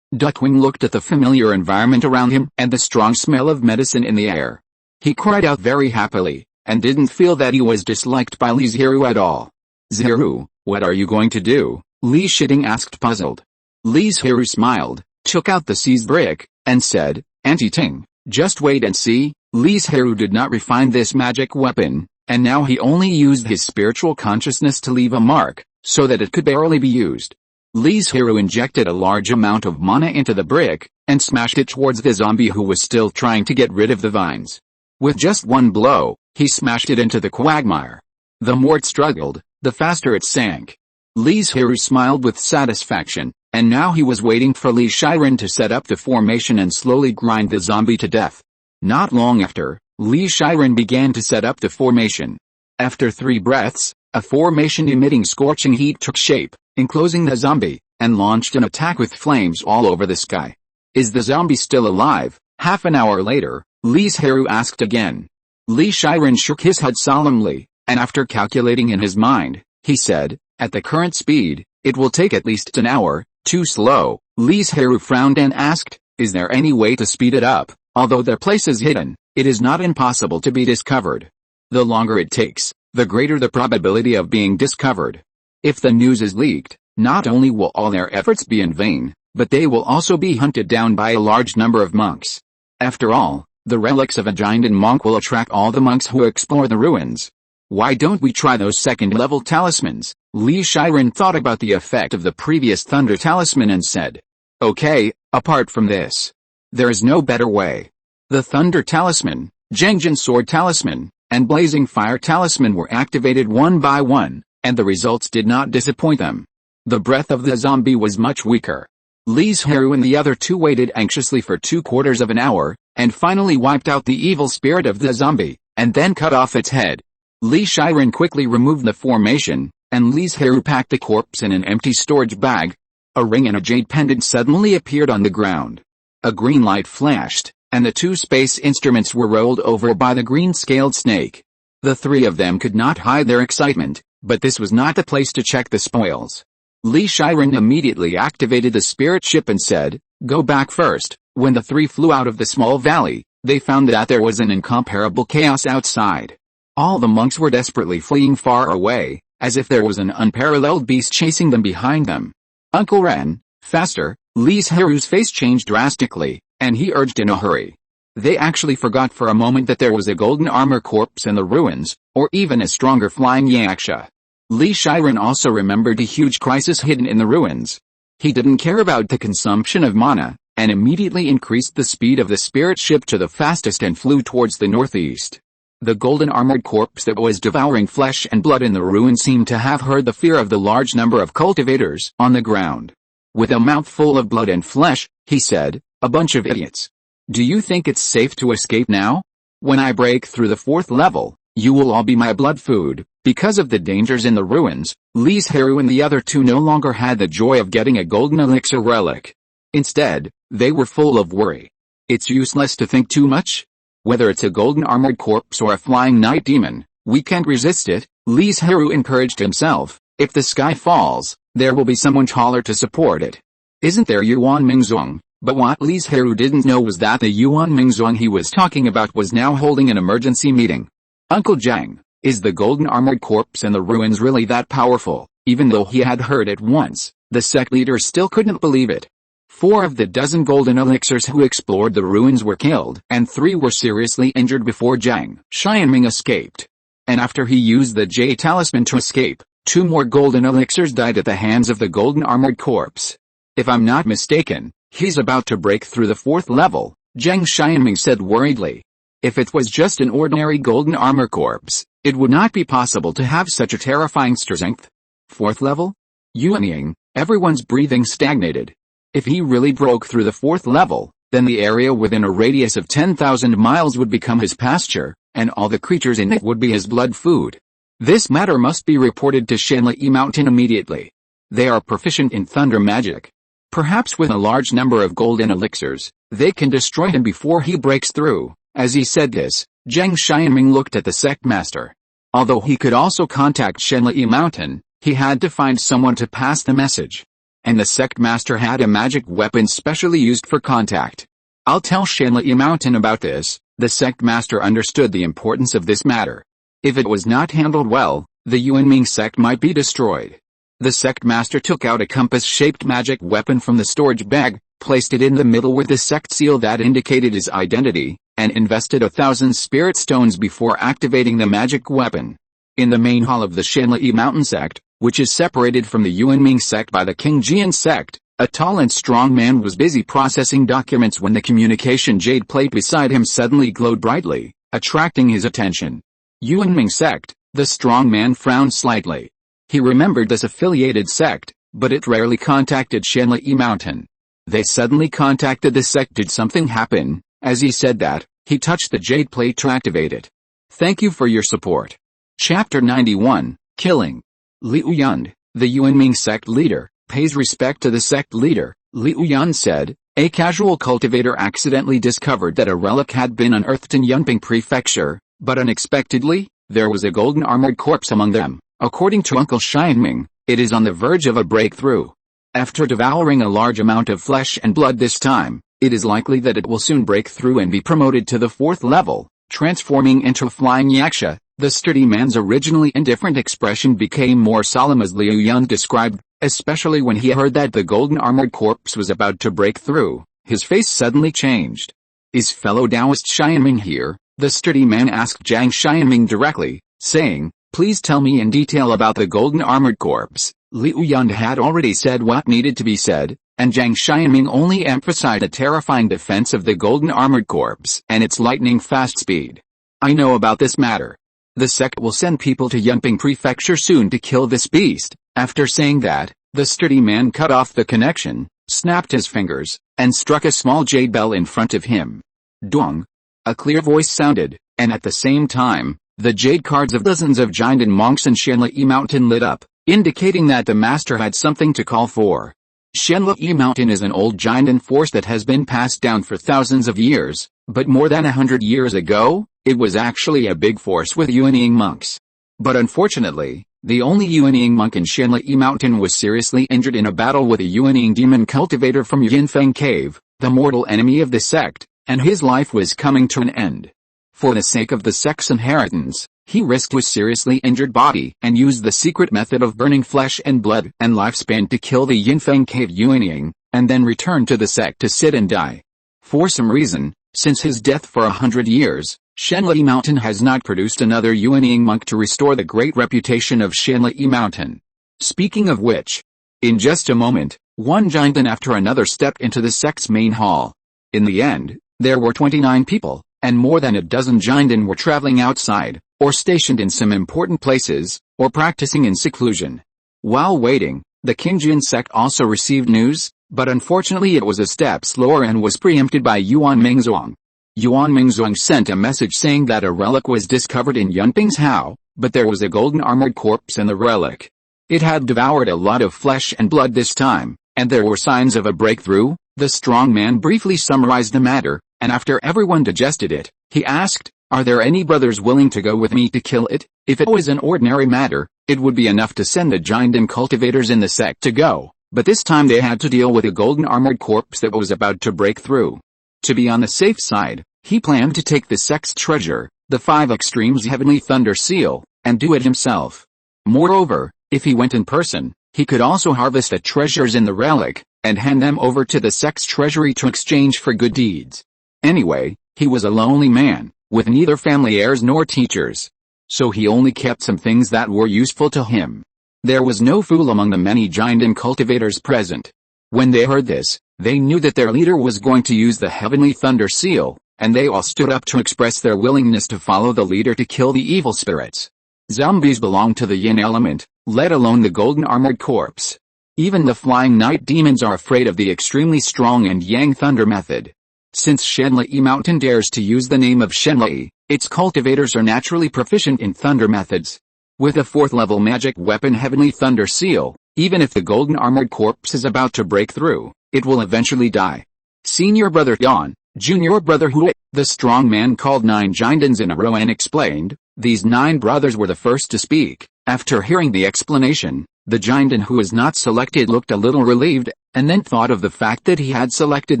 Duckwing looked at the familiar environment around him and the strong smell of medicine in the air. He cried out very happily, and didn't feel that he was disliked by Li Zhirui at all. "Zhirui, what are you going to do?" Li Shiding asked puzzled. Li Zhirui smiled, took out the seized brick, and said, "Anti-Ting, just wait and see." Li Zhirui did not refine this magic weapon, and now he only used his spiritual consciousness to leave a mark, so that it could barely be used. Li Zhirui injected a large amount of mana into the brick, and smashed it towards the zombie who was still trying to get rid of the vines. With just one blow, he smashed it into the quagmire. The more it struggled, the faster it sank. Li Zhirui smiled with satisfaction, and now he was waiting for Li Shiren to set up the formation and slowly grind the zombie to death. Not long after, Li Zhirui began to set up the formation. After 3 breaths, a formation emitting scorching heat took shape, enclosing the zombie, and launched an attack with flames all over the sky. Is the zombie still alive? Half an hour later, Li Zhirui asked again. Li Zhirui shook his head solemnly, and after calculating in his mind, he said, at the current speed, it will take at least an hour. Too slow. Li Zhirui frowned and asked, is there any way to speed it up? Although their place is hidden, it is not impossible to be discovered. The longer it takes, the greater the probability of being discovered. If the news is leaked, not only will all their efforts be in vain, but they will also be hunted down by a large number of monks. After all, the relics of a giant monk will attract all the monks who explore the ruins. Why don't we try those second-level talismans? Li Zhirui thought about the effect of the previous Thunder Talisman and said, okay, apart from this, there is no better way. The Thunder Talisman, Zhengjin Sword Talisman, and Blazing Fire Talisman were activated one by one, and the results did not disappoint them. The breath of the zombie was much weaker. Li Zhirui and the other 2 waited anxiously for 2/4 of an hour, and finally wiped out the evil spirit of the zombie, and then cut off its head. Li Zhirui quickly removed the formation, and Li Zhirui packed the corpse in an empty storage bag. A ring and a jade pendant suddenly appeared on the ground. A green light flashed, and the 2 space instruments were rolled over by the green-scaled snake. The 3 of them could not hide their excitement, but this was not the place to check the spoils. Li Zhirui immediately activated the spirit ship and said, go back first. When the 3 flew out of the small valley, they found that there was an incomparable chaos outside. All the monks were desperately fleeing far away, as if there was an unparalleled beast chasing them behind them. Uncle Ren, faster! Li Zhirui's face changed drastically, and he urged in a hurry. They actually forgot for a moment that there was a golden armor corpse in the ruins, or even a stronger flying yaksha. Li Zhirui also remembered a huge crisis hidden in the ruins. He didn't care about the consumption of mana, and immediately increased the speed of the spirit ship to the fastest and flew towards the northeast. The golden armored corpse that was devouring flesh and blood in the ruin seemed to have heard the fear of the large number of cultivators on the ground. With a mouth full of blood and flesh, he said, a bunch of idiots. Do you think it's safe to escape now? When I break through the 4th level, you will all be my blood food. Because of the dangers in the ruins, Li Zhirui and the other 2 no longer had the joy of getting a golden elixir relic. Instead, they were full of worry. It's useless to think too much. Whether it's a golden armored corpse or a flying night demon, we can't resist it, Li Zhirui encouraged himself. If the sky falls, there will be someone taller to support it. Isn't there Yuan Mingzong? But what Li Zhirui didn't know was that the Yuan Mingzong he was talking about was now holding an emergency meeting. Uncle Zhang, is the golden armored corpse in the ruins really that powerful? Even though he had heard it once, the sect leader still couldn't believe it. 4 of the dozen golden elixirs who explored the ruins were killed, and 3 were seriously injured before Zhang Xianming escaped. And after he used the Jade Talisman to escape, 2 more golden elixirs died at the hands of the golden armored corpse. If I'm not mistaken, he's about to break through the 4th level, Zhang Xianming said worriedly. If it was just an ordinary golden armor corpse, it would not be possible to have such a terrifying strength. 4th level? Yuanying, everyone's breathing stagnated. If he really broke through the 4th level, then the area within a radius of 10,000 miles would become his pasture, and all the creatures in it would be his blood food. This matter must be reported to Shanli Mountain immediately. They are proficient in thunder magic. Perhaps with a large number of golden elixirs, they can destroy him before he breaks through. As he said this, Zhang Xianming looked at the sect master. Although he could also contact Shanli Mountain, he had to find someone to pass the message. And the sect master had a magic weapon specially used for contact. I'll tell Shanli Mountain about this. The sect master understood the importance of this matter. If it was not handled well, the Yuanming sect might be destroyed. The sect master took out a compass-shaped magic weapon from the storage bag, placed it in the middle with the sect seal that indicated his identity, and invested 1,000 spirit stones before activating the magic weapon. In the main hall of the Shanli Mountain sect, which is separated from the Yuanming sect by the Qingjian sect, a tall and strong man was busy processing documents when the communication jade plate beside him suddenly glowed brightly, attracting his attention. Yuanming sect, the strong man frowned slightly. He remembered this affiliated sect, but it rarely contacted Shanli Mountain. They suddenly contacted the sect. Did something happen? As he said that, He touched the jade plate to activate it. Thank you for your support. Chapter 91, Killing. Liu Yun, the Yuanming sect leader, pays respect to the sect leader. Liu Yun said, a casual cultivator accidentally discovered that a relic had been unearthed in Yunping Prefecture, but unexpectedly, there was a golden armored corpse among them. According to Uncle Xianming, it is on the verge of a breakthrough. After devouring a large amount of flesh and blood this time, it is likely that it will soon break through and be promoted to the 4th level, transforming into a flying yaksha. The sturdy man's originally indifferent expression became more solemn as Liu Yun described, especially when he heard that the golden armored corpse was about to break through. His face suddenly changed. Is fellow Taoist Xianming here? The sturdy man asked Zhang Xianming directly, saying, please tell me in detail about the golden armored corpse. Liu Yun had already said what needed to be said, and Zhang Xianming only emphasized a terrifying defense of the golden armored corpse and its lightning-fast speed. I know about this matter. The sect will send people to Yunping Prefecture soon to kill this beast. After saying that, the sturdy man cut off the connection, snapped his fingers, and struck a small jade bell in front of him. Dong! A clear voice sounded, and at the same time, the jade cards of dozens of Jinden monks in Shenlai Mountain lit up, indicating that the master had something to call for. Shenlai Mountain is an old Jinden force that has been passed down for thousands of years, but more than 100 years ago, it was actually a big force with Yuanying monks. But unfortunately, the only Yuanying monk in Shenlai Mountain was seriously injured in a battle with a Yuanying demon cultivator from Yinfeng Cave, the mortal enemy of the sect, and his life was coming to an end. For the sake of the sect's inheritance, he risked his seriously injured body and used the secret method of burning flesh and blood and lifespan to kill the Yinfeng Cave Yuanying, and then return to the sect to sit and die. For some reason, since his death for 100 years, Shenlai Mountain has not produced another Yuanying monk to restore the great reputation of Shenlai Mountain. Speaking of which, in just a moment, one Jinden after another stepped into the sect's main hall. In the end, there were 29 people, and more than a dozen Jinden were traveling outside, or stationed in some important places, or practicing in seclusion. While waiting, the Qingjin sect also received news, but unfortunately it was a step slower and was preempted by Yuan Mingzhuang. Yuan Mingzhuang sent a message saying that a relic was discovered in Yunping's Hao, but there was a golden armored corpse in the relic. It had devoured a lot of flesh and blood this time, and there were signs of a breakthrough. The strong man briefly summarized the matter, and after everyone digested it, he asked, are there any brothers willing to go with me to kill it? If it was an ordinary matter, it would be enough to send the Jinden cultivators in the sect to go, but this time they had to deal with a golden armored corpse that was about to break through. To be on the safe side, he planned to take the sect's treasure, the 5 Extremes Heavenly Thunder Seal, and do it himself. Moreover, if he went in person, he could also harvest the treasures in the relic, and hand them over to the sect's treasury to exchange for good deeds. Anyway, he was a lonely man, with neither family heirs nor teachers. So he only kept some things that were useful to him. There was no fool among the many Jinden cultivators present. When they heard this, they knew that their leader was going to use the Heavenly Thunder Seal, and they all stood up to express their willingness to follow the leader to kill the evil spirits. Zombies belong to the yin element, let alone the golden armored corpse. Even the flying night demons are afraid of the extremely strong and yang thunder method. Since Shenlai Mountain dares to use the name of Shenlai, its cultivators are naturally proficient in thunder methods. With a 4th level magic weapon Heavenly Thunder Seal, even if the golden armored corpse is about to break through, it will eventually die. Senior brother Yan, junior brother Hui, the strong man called 9 Jindens in a row and explained. These 9 brothers were the first to speak. After hearing the explanation, the Jinden who was not selected looked a little relieved, and then thought of the fact that he had selected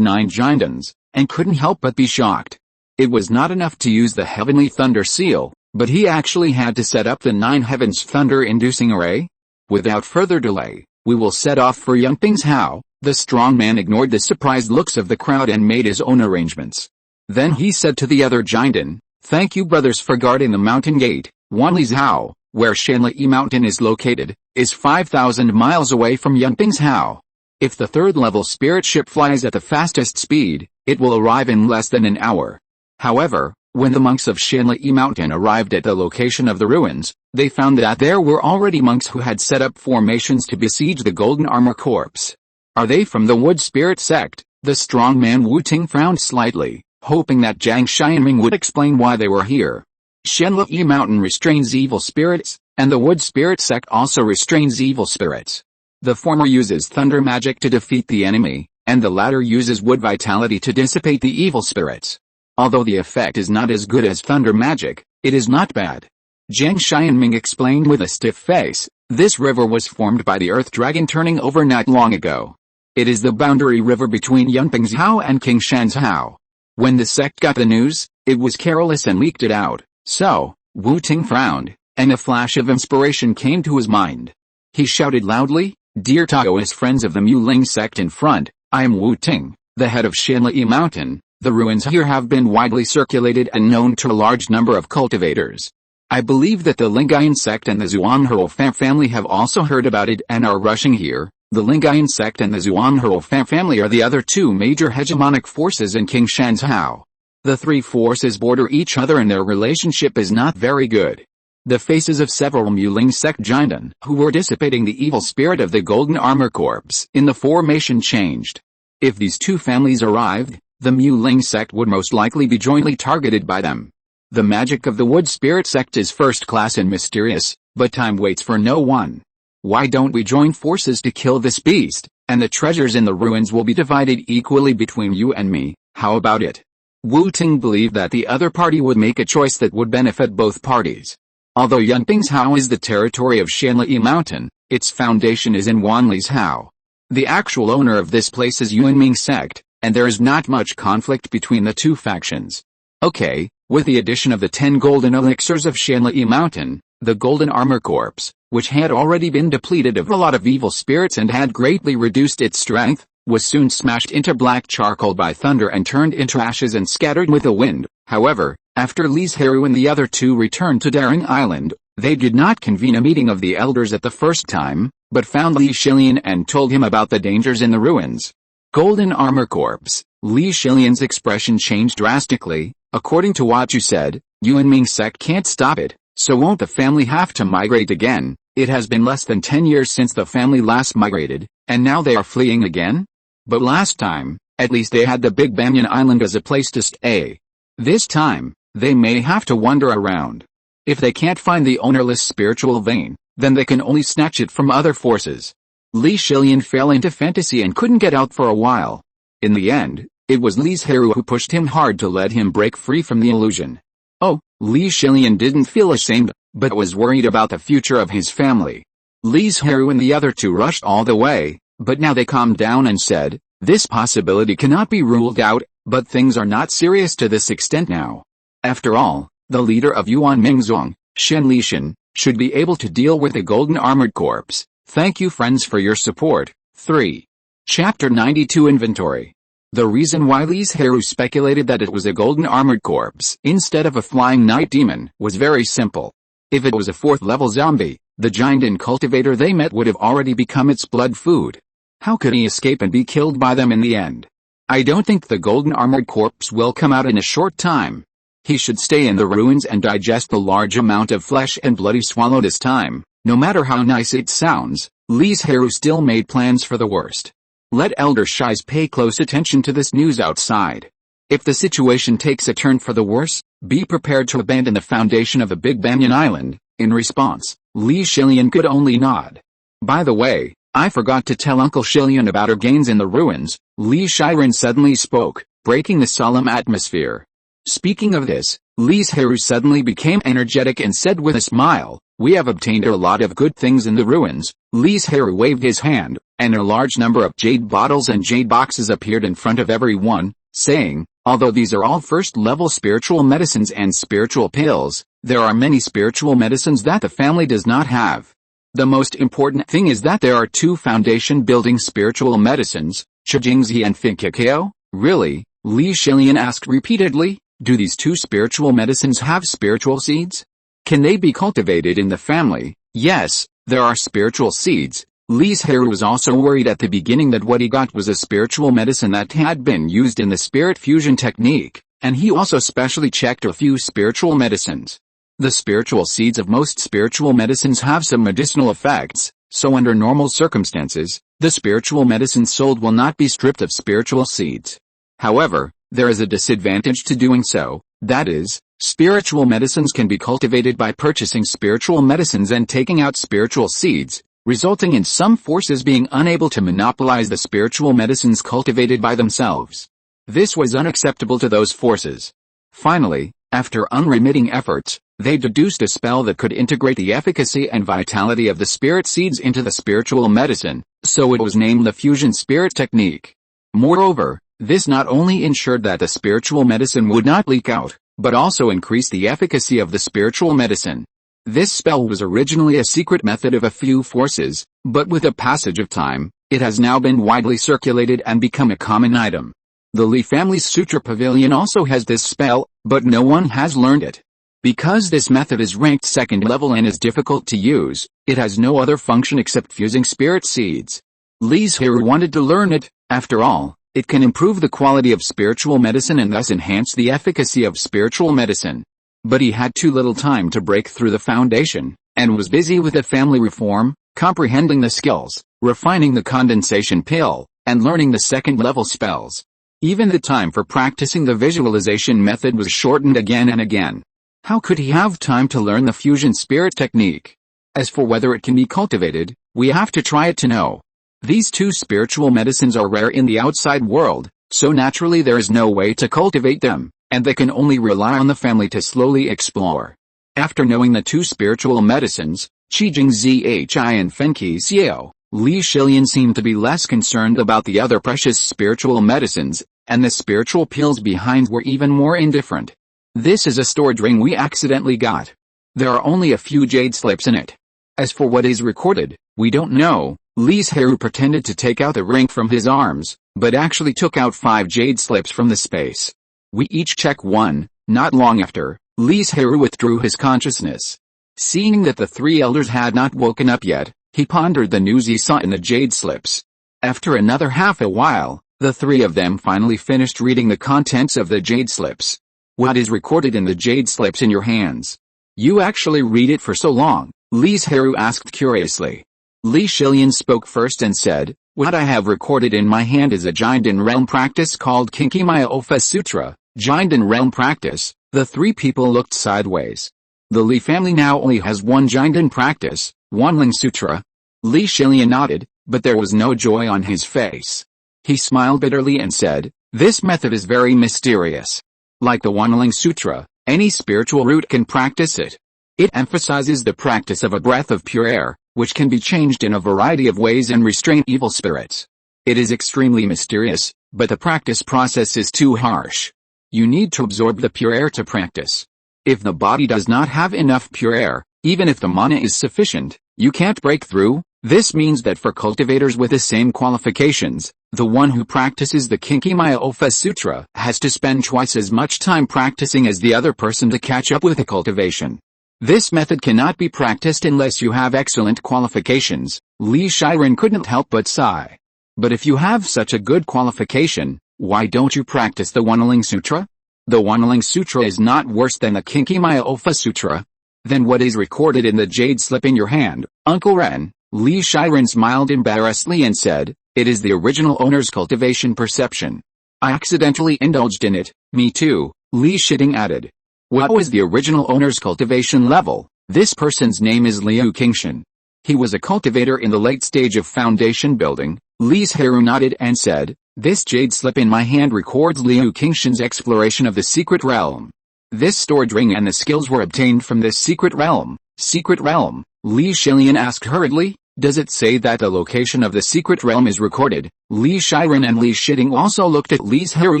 9 Jindens, and couldn't help but be shocked. It was not enough to use the Heavenly Thunder Seal, but he actually had to set up the 9 heavens thunder-inducing array. Without further delay, we will set off for Yunping's Hao. The strong man ignored the surprised looks of the crowd and made his own arrangements. Then he said to the other Jinden, thank you brothers for guarding the mountain gate. Wanli's Hao, where Shenlai Mountain is located, is 5,000 miles away from Yunping's Hao. If the 3rd level spirit ship flies at the fastest speed, it will arrive in less than an hour. However, when the monks of Shenlai Mountain arrived at the location of the ruins, they found that there were already monks who had set up formations to besiege the golden armor corpse. Are they from the wood spirit sect? The strong man Wu Ting frowned slightly, hoping that Jiang Xianming would explain why they were here. Shenli Mountain restrains evil spirits, and the Wood Spirit sect also restrains evil spirits. The former uses thunder magic to defeat the enemy, and the latter uses wood vitality to dissipate the evil spirits. Although the effect is not as good as thunder magic, it is not bad. Jiang Xianming explained with a stiff face, this river was formed by the earth dragon turning over not long ago. It is the boundary river between Yunping's Hao and King Shan's Hao. When the sect got the news, it was careless and leaked it out, so, Wu Ting frowned, and a flash of inspiration came to his mind. He shouted loudly, "Dear Taoist friends of the Muling sect in front, I am Wu Ting, the head of Shenli Mountain. The ruins here have been widely circulated and known to a large number of cultivators. I believe that the Lingayan sect and the Zhuanghe family have also heard about it and are rushing here. The Lingayan sect and the Zhuanghe family are the other two major hegemonic forces in King Shan's Hao. The three forces border each other and their relationship is not very good." The faces of several Muling sect Jindan who were dissipating the evil spirit of the Golden Armor Corps in the formation changed. If these two families arrived, the Muling sect would most likely be jointly targeted by them. The magic of the Wood Spirit sect is first class and mysterious, but time waits for no one. Why don't we join forces to kill this beast, and the treasures in the ruins will be divided equally between you and me, how about it? Wu Ting believed that the other party would make a choice that would benefit both parties. Although Yunping's Hao is the territory of Shenli Mountain, its foundation is in Wanli's Hao. The actual owner of this place is Yuanming sect, and there is not much conflict between the two factions. Okay, with the addition of the 10 golden elixirs of Shenli Mountain, the Golden Armor Corps, which had already been depleted of a lot of evil spirits and had greatly reduced its strength, was soon smashed into black charcoal by thunder and turned into ashes and scattered with the wind. However, after Li Zhirui and the other two returned to Banyan Island, they did not convene a meeting of the elders at the first time, but found Li Zhilian and told him about the dangers in the ruins. Golden Armor Corps. Li Zhilian's expression changed drastically. According to what you said, Yuanming sect can't stop it, so won't the family have to migrate again? It has been less than 10 years since the family last migrated, and now they are fleeing again? But last time, at least they had the Big Banyan Island as a place to stay. This time, they may have to wander around. If they can't find the ownerless spiritual vein, then they can only snatch it from other forces. Li Zhilian fell into fantasy and couldn't get out for a while. In the end, it was Li Zhirui who pushed him hard to let him break free from the illusion. Oh, Li Zhilian didn't feel ashamed, but was worried about the future of his family. Li Zhirui and the other two rushed all the way, but now they calmed down and said, this possibility cannot be ruled out, but things are not serious to this extent now. After all, the leader of Yuan Mingzong, Shen Lishan, should be able to deal with the Golden Armored Corps. Thank you friends for your support. 3. Chapter 92 Inventory. The reason why Li Zhirui speculated that it was a Golden Armored Corps instead of a flying night demon was very simple. If it was a 4th level zombie, the giant cultivator they met would have already become its blood food. How could he escape and be killed by them in the end? I don't think the Golden Armored Corpse will come out in a short time. He should stay in the ruins and digest the large amount of flesh and blood he swallowed this time. No matter how nice it sounds, Li Zhirui still made plans for the worst. Let Elder Shies pay close attention to this news outside. If the situation takes a turn for the worse, be prepared to abandon the foundation of the Big Banyan Island. In response, Li Zhilian could only nod. By the way, I forgot to tell Uncle Zhilian about our gains in the ruins. Li Zhiren suddenly spoke, breaking the solemn atmosphere. Speaking of this, Li Zhirui suddenly became energetic and said with a smile, we have obtained a lot of good things in the ruins. Li Zhirui waved his hand, and a large number of jade bottles and jade boxes appeared in front of everyone, saying, although these are all first-level spiritual medicines and spiritual pills, there are many spiritual medicines that the family does not have. The most important thing is that there are 2 foundation-building spiritual medicines, Chijingzi and Finkakeo. Really? Li Zhilian asked repeatedly, do these 2 spiritual medicines have spiritual seeds? Can they be cultivated in the family? Yes, there are spiritual seeds. Li Zhirui was also worried at the beginning that what he got was a spiritual medicine that had been used in the spirit fusion technique, and he also specially checked a few spiritual medicines. The spiritual seeds of most spiritual medicines have some medicinal effects, so under normal circumstances, the spiritual medicine sold will not be stripped of spiritual seeds. However, there is a disadvantage to doing so, that is, spiritual medicines can be cultivated by purchasing spiritual medicines and taking out spiritual seeds, resulting in some forces being unable to monopolize the spiritual medicines cultivated by themselves. This was unacceptable to those forces. Finally, after unremitting efforts, they deduced a spell that could integrate the efficacy and vitality of the spirit seeds into the spiritual medicine, so it was named the fusion spirit technique. Moreover, this not only ensured that the spiritual medicine would not leak out, but also increased the efficacy of the spiritual medicine. This spell was originally a secret method of a few forces, but with the passage of time, it has now been widely circulated and become a common item. The Li family's Sutra Pavilion also has this spell, but no one has learned it. Because this method is ranked second level and is difficult to use, it has no other function except fusing spirit seeds. Li Zhirui wanted to learn it. After all, it can improve the quality of spiritual medicine and thus enhance the efficacy of spiritual medicine. But he had too little time to break through the foundation, and was busy with the family reform, comprehending the skills, refining the condensation pill, and learning the second-level spells. Even the time for practicing the visualization method was shortened again and again. How could he have time to learn the fusion spirit technique? As for whether it can be cultivated, we have to try it to know. These two spiritual medicines are rare in the outside world, so naturally there is no way to cultivate them, and they can only rely on the family to slowly explore. After knowing the two spiritual medicines, Qijing Zhi and Fenqi Xiao, Li Zhilian seemed to be less concerned about the other precious spiritual medicines, and the spiritual pills behind were even more indifferent. This is a stored ring we accidentally got. There are only a few jade slips in it. As for what is recorded, we don't know. Li Zhirui pretended to take out the ring from his arms, but actually took out 5 jade slips from the space. We each check one. Not long after, Li Zhirui withdrew his consciousness. Seeing that the 3 elders had not woken up yet, he pondered the news he saw in the jade slips. After another half a while, the 3 of them finally finished reading the contents of the jade slips. What is recorded in the jade slips in your hands? You actually read it for so long? Li Zhirui asked curiously. Li Zhilian spoke first and said, what I have recorded in my hand is a Jindan realm practice called Kinkimaya Ofa Sutra. Jindan realm practice. The 3 people looked sideways. The Li family now only has one Jindan practice, Wanling Sutra. Li Zhilian nodded, but there was no joy on his face. He smiled bitterly and said, this method is very mysterious. Like the Wanling Sutra, any spiritual root can practice it. It emphasizes the practice of a breath of pure air, which can be changed in a variety of ways and restrain evil spirits. It is extremely mysterious, but the practice process is too harsh. You need to absorb the pure air to practice. If the body does not have enough pure air, even if the mana is sufficient, you can't break through. This means that for cultivators with the same qualifications, the one who practices the Kinkimaya Ofa Sutra has to spend twice as much time practicing as the other person to catch up with the cultivation. This method cannot be practiced unless you have excellent qualifications. Li Zhilian couldn't help but sigh. But if you have such a good qualification, why don't you practice the Wanling Sutra? The Wanling Sutra is not worse than the Kinkimaya Ofa Sutra. Then what is recorded in the jade slip in your hand, Uncle Ren? Li Zhilian smiled embarrassedly and said, it is the original owner's cultivation perception. I accidentally indulged in it. Me too, Li Zhilian added. What was the original owner's cultivation level? This person's name is Liu Qingshan. He was a cultivator in the late stage of foundation building. Li Zhirui nodded and said, this jade slip in my hand records Liu Qingshan's exploration of the secret realm. This stored ring and the skills were obtained from this secret realm. Secret realm? Li Zhilian asked hurriedly. Does it say that the location of the secret realm is recorded? Li Zhilian and Li Zhilian also looked at Li Zhirui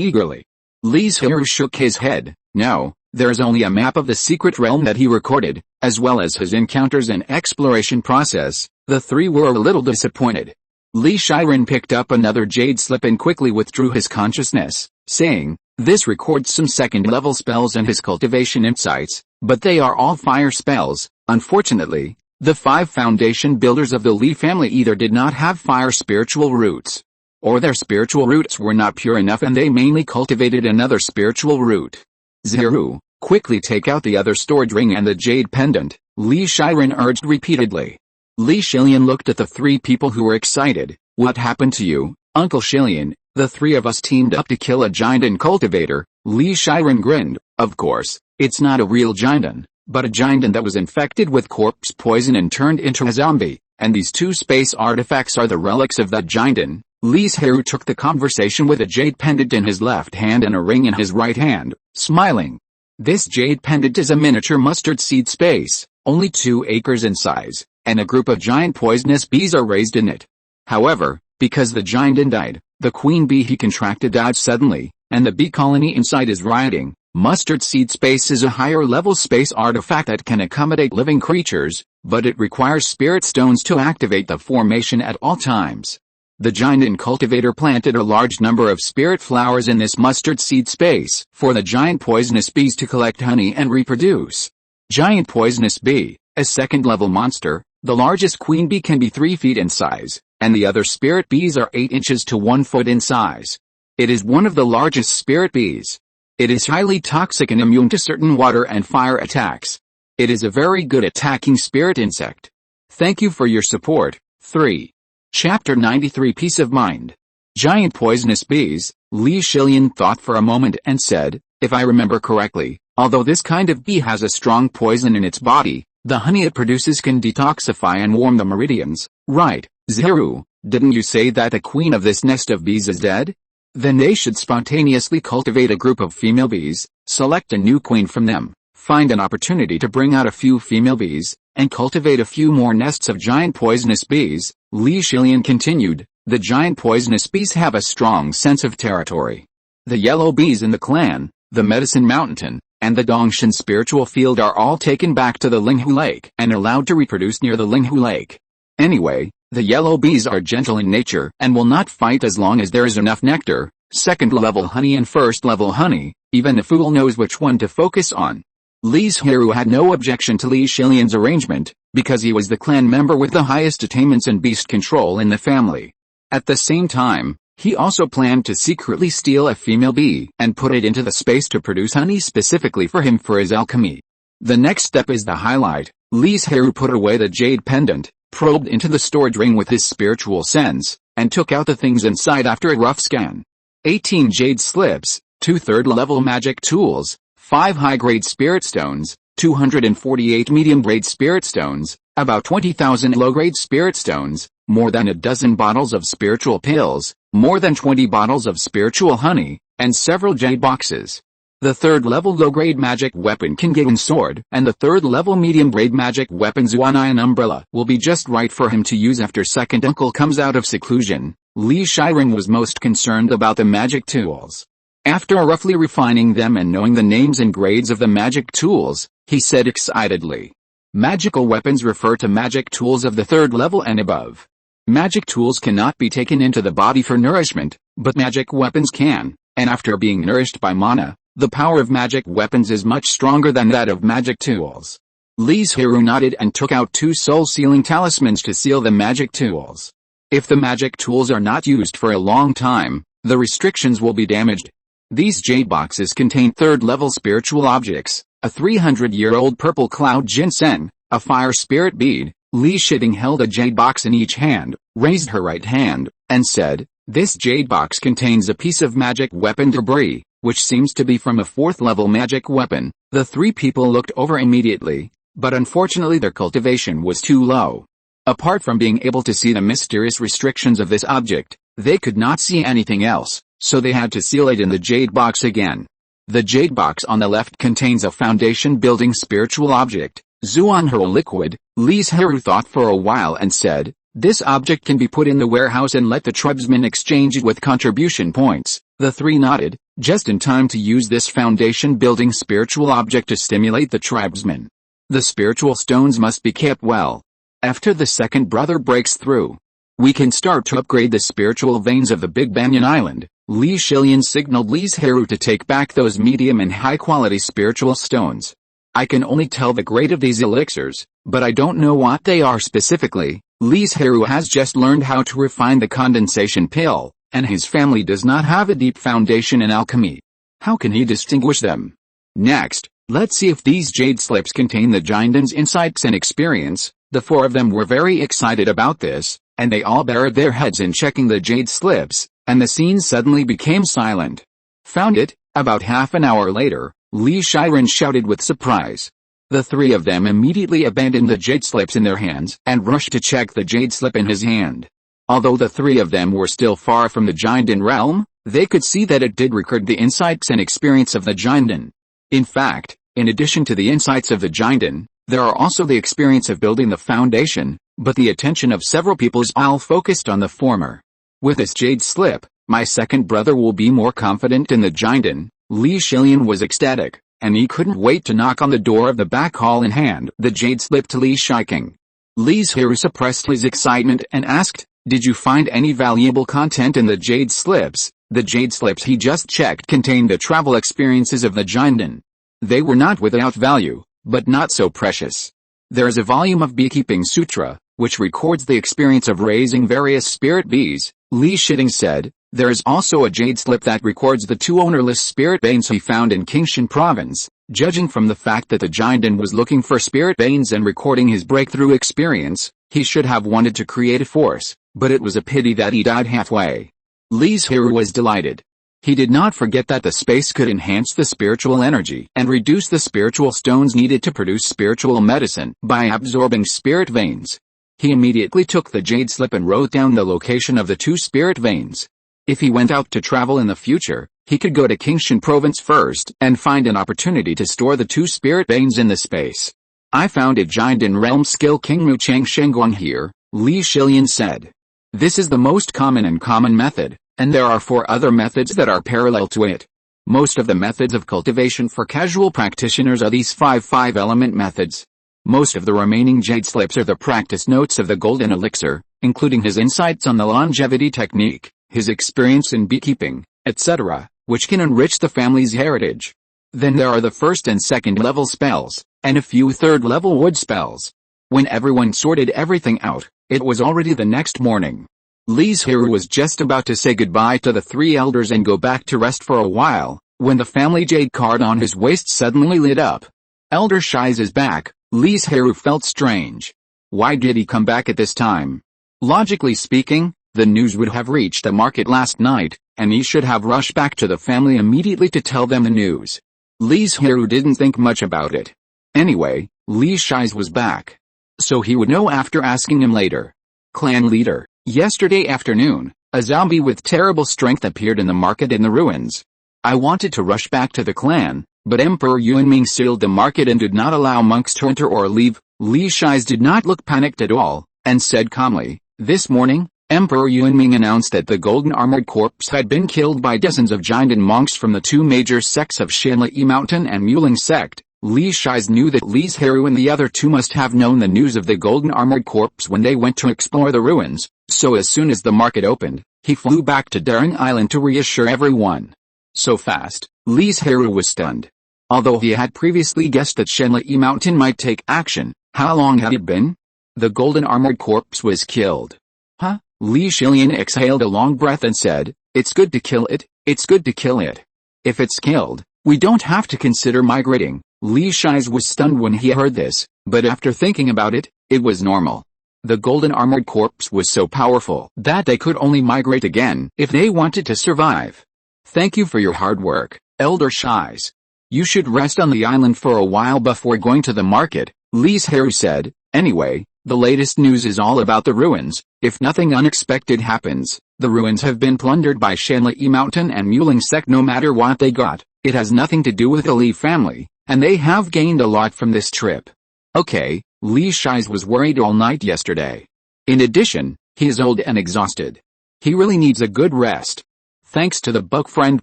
eagerly. Li Zhirui shook his head. No, there is only a map of the secret realm that he recorded, as well as his encounters and exploration process. The 3 were a little disappointed. Li Zhilian picked up another jade slip and quickly withdrew his consciousness, saying, this records some second-level spells and his cultivation insights, but they are all fire spells. Unfortunately, the 5 foundation builders of the Li family either did not have fire spiritual roots, or their spiritual roots were not pure enough and they mainly cultivated another spiritual root. Zhirui, quickly take out the other stored ring and the jade pendant, Li Zhilian urged repeatedly. Li Zhilian looked at the 3 people who were excited. What happened to you, Uncle Zhilian? The three of us teamed up to kill a giant cultivator. Li Zhirui grinned. Of course, it's not a real giant, but a giant that was infected with corpse poison and turned into a zombie, and these two space artifacts are the relics of that giant. Li Zhirui took the conversation with a jade pendant in his left hand and a ring in his right hand, smiling. This jade pendant is a miniature mustard seed space, only 2 acres in size, and a group of giant poisonous bees are raised in it. However, because the giant died, the queen bee he contracted died suddenly, and the bee colony inside is rioting. Mustard seed space is a higher level space artifact that can accommodate living creatures, but it requires spirit stones to activate the formation at all times. The giant cultivator planted a large number of spirit flowers in this mustard seed space for the giant poisonous bees to collect honey and reproduce. Giant poisonous bee, a second-level monster, the largest queen bee can be 3 feet in size, and the other spirit bees are 8 inches to 1 foot in size. It is one of the largest spirit bees. It is highly toxic and immune to certain water and fire attacks. It is a very good attacking spirit insect. Thank you for your support. 3. Chapter 93 Peace of Mind. Giant poisonous bees. Li Zhirui thought for a moment and said, if I remember correctly, although this kind of bee has a strong poison in its body, the honey it produces can detoxify and warm the meridians. Right, Zhirui, didn't you say that the queen of this nest of bees is dead? Then they should spontaneously cultivate a group of female bees, select a new queen from them, find an opportunity to bring out a few female bees, and cultivate a few more nests of giant poisonous bees. Li Zhirui continued, the giant poisonous bees have a strong sense of territory. The yellow bees in the clan, the medicine mountain, and the Dongshan spiritual field are all taken back to the Linghu Lake and allowed to reproduce near the Linghu Lake. Anyway, the yellow bees are gentle in nature and will not fight as long as there is enough nectar, second-level honey and first-level honey. Even the fool knows which one to focus on. Li Zhirui had no objection to Li Zhirui's arrangement, because he was the clan member with the highest attainments and beast control in the family. At the same time, he also planned to secretly steal a female bee and put it into the space to produce honey specifically for him for his alchemy. The next step is the highlight. Li Zhirui put away the jade pendant, probed into the storage ring with his spiritual sense, and took out the things inside after a rough scan. 18 jade slips, 2 third-level magic tools, 5 high-grade spirit stones, 248 medium-grade spirit stones, about 20,000 low-grade spirit stones, more than a dozen bottles of spiritual pills, more than 20 bottles of spiritual honey, and several jade boxes. The third-level low-grade magic weapon Kingagan sword and the third-level medium-grade magic weapon Zuanayan umbrella will be just right for him to use after second uncle comes out of seclusion. Li Zhirui was most concerned about the magic tools. After roughly refining them and knowing the names and grades of the magic tools, he said excitedly, magical weapons refer to magic tools of the third level and above. Magic tools cannot be taken into the body for nourishment, but magic weapons can, and after being nourished by mana, the power of magic weapons is much stronger than that of magic tools. Li Zhirui nodded and took out 2 soul-sealing talismans to seal the magic tools. If the magic tools are not used for a long time, the restrictions will be damaged. These jade boxes contain third-level spiritual objects, a 300-year-old purple cloud ginseng, a fire spirit bead. Li Zhirui held a jade box in each hand, raised her right hand, and said, this jade box contains a piece of magic weapon debris, which seems to be from a 4th-level magic weapon. The 3 people looked over immediately, but unfortunately their cultivation was too low. Apart from being able to see the mysterious restrictions of this object, they could not see anything else, so they had to seal it in the jade box again. The jade box on the left contains a foundation-building spiritual object, Zuanhero liquid. Li Zhirui thought for a while and said, this object can be put in the warehouse and let the tribesmen exchange it with contribution points. The 3 nodded, just in time to use this foundation-building spiritual object to stimulate the tribesmen. The spiritual stones must be kept well. After the second brother breaks through, we can start to upgrade the spiritual veins of the Big Banyan Island. Li Zhirui signaled Li Zhirui to take back those medium and high-quality spiritual stones. I can only tell the grade of these elixirs, but I don't know what they are specifically. Li Zhirui has just learned how to refine the condensation pill, and his family does not have a deep foundation in alchemy. How can he distinguish them? Next, let's see if these jade slips contain the giant's insights and experience. The 4 of them were very excited about this, and they all buried their heads in checking the jade slips. and the scene suddenly became silent. Found it, about half an hour later, Li Zhirui shouted with surprise. The three of them immediately abandoned the jade slips in their hands and rushed to check the jade slip in his hand. Although the three of them were still far from the Jinden realm, they could see that it did record the insights and experience of the Jinden. In fact, in addition to the insights of the Jinden, there are also the experience of building the foundation, but the attention of several people is all focused on the former. With this jade slip, my second brother will be more confident in the Jinden. Li Zhirui was ecstatic, and he couldn't wait to knock on the door of the back hall and hand the jade slip to Li Zhirui. Li Zhirui suppressed his excitement and asked, "Did you find any valuable content in the jade slips?" The jade slips he just checked contained the travel experiences of the Jinden. They were not without value, but not so precious. There is a volume of Beekeeping Sutra, which records the experience of raising various spirit bees, Li Zhirui said. There is also a jade slip that records the two ownerless spirit veins he found in Qingshan province. Judging from the fact that the Jinden was looking for spirit veins and recording his breakthrough experience, he should have wanted to create a force, but it was a pity that he died halfway. Li Zhirui was delighted. He did not forget that the space could enhance the spiritual energy and reduce the spiritual stones needed to produce spiritual medicine by absorbing spirit veins. He immediately took the jade slip and wrote down the location of the two spirit veins. If he went out to travel in the future, he could go to Qingshan province first and find an opportunity to store the two spirit veins in the space. "I found a Jinden realm skill Qingmu Chang Shengguang here," Li Zhirui said. "This is the most common method, and there are 4 other methods that are parallel to it. Most of the methods of cultivation for casual practitioners are these 5 element methods. Most of the remaining jade slips are the practice notes of the golden elixir, including his insights on the longevity technique, his experience in beekeeping, etc., which can enrich the family's heritage. Then there are the first and second level spells, and a few third level wood spells." When everyone sorted everything out, it was already the next morning. Li Zhirui was just about to say goodbye to the 3 elders and go back to rest for a while, when the family jade card on his waist suddenly lit up. "Elder Shies is back." Li Zhirui felt strange. Why did he come back at this time? Logically speaking, the news would have reached the market last night, and he should have rushed back to the family immediately to tell them the news. Li Zhirui didn't think much about it. Anyway, Li Shies was back. So he would know after asking him later. Clan leader. Yesterday afternoon, a zombie with terrible strength appeared in the market in the ruins. I wanted to rush back to the clan, but Emperor Yuanming sealed the market and did not allow monks to enter or leave. Li Shies did not look panicked at all, and said calmly, "This morning, Emperor Yuanming announced that the golden armored corpse had been killed by dozens of Jinden monks from the 2 major sects of Shanli Mountain and Muling sect." Li Shies knew that Li Zhirui and the other 2 must have known the news of the golden armored corpse when they went to explore the ruins, so as soon as the market opened, he flew back to Banyan Island to reassure everyone. So fast, Li Zhirui was stunned. Although he had previously guessed that Shanli Mountain might take action, how long had it been? The golden armored corpse was killed. Huh? Li Zhirui exhaled a long breath and said, "It's good to kill it, it's good to kill it. If it's killed, we don't have to consider migrating." Li Shies was stunned when he heard this, but after thinking about it, it was normal. The golden armored corpse was so powerful that they could only migrate again if they wanted to survive. "Thank you for your hard work, Elder Shies. You should rest on the island for a while before going to the market," Li Zhirui said. "Anyway, the latest news is all about the ruins. If nothing unexpected happens, the ruins have been plundered by Shanli Mountain and Muling sect. No matter what they got, it has nothing to do with the Li family, and they have gained a lot from this trip." Okay, Li Shies was worried all night yesterday. In addition, he is old and exhausted. He really needs a good rest. Thanks to the Buck Friend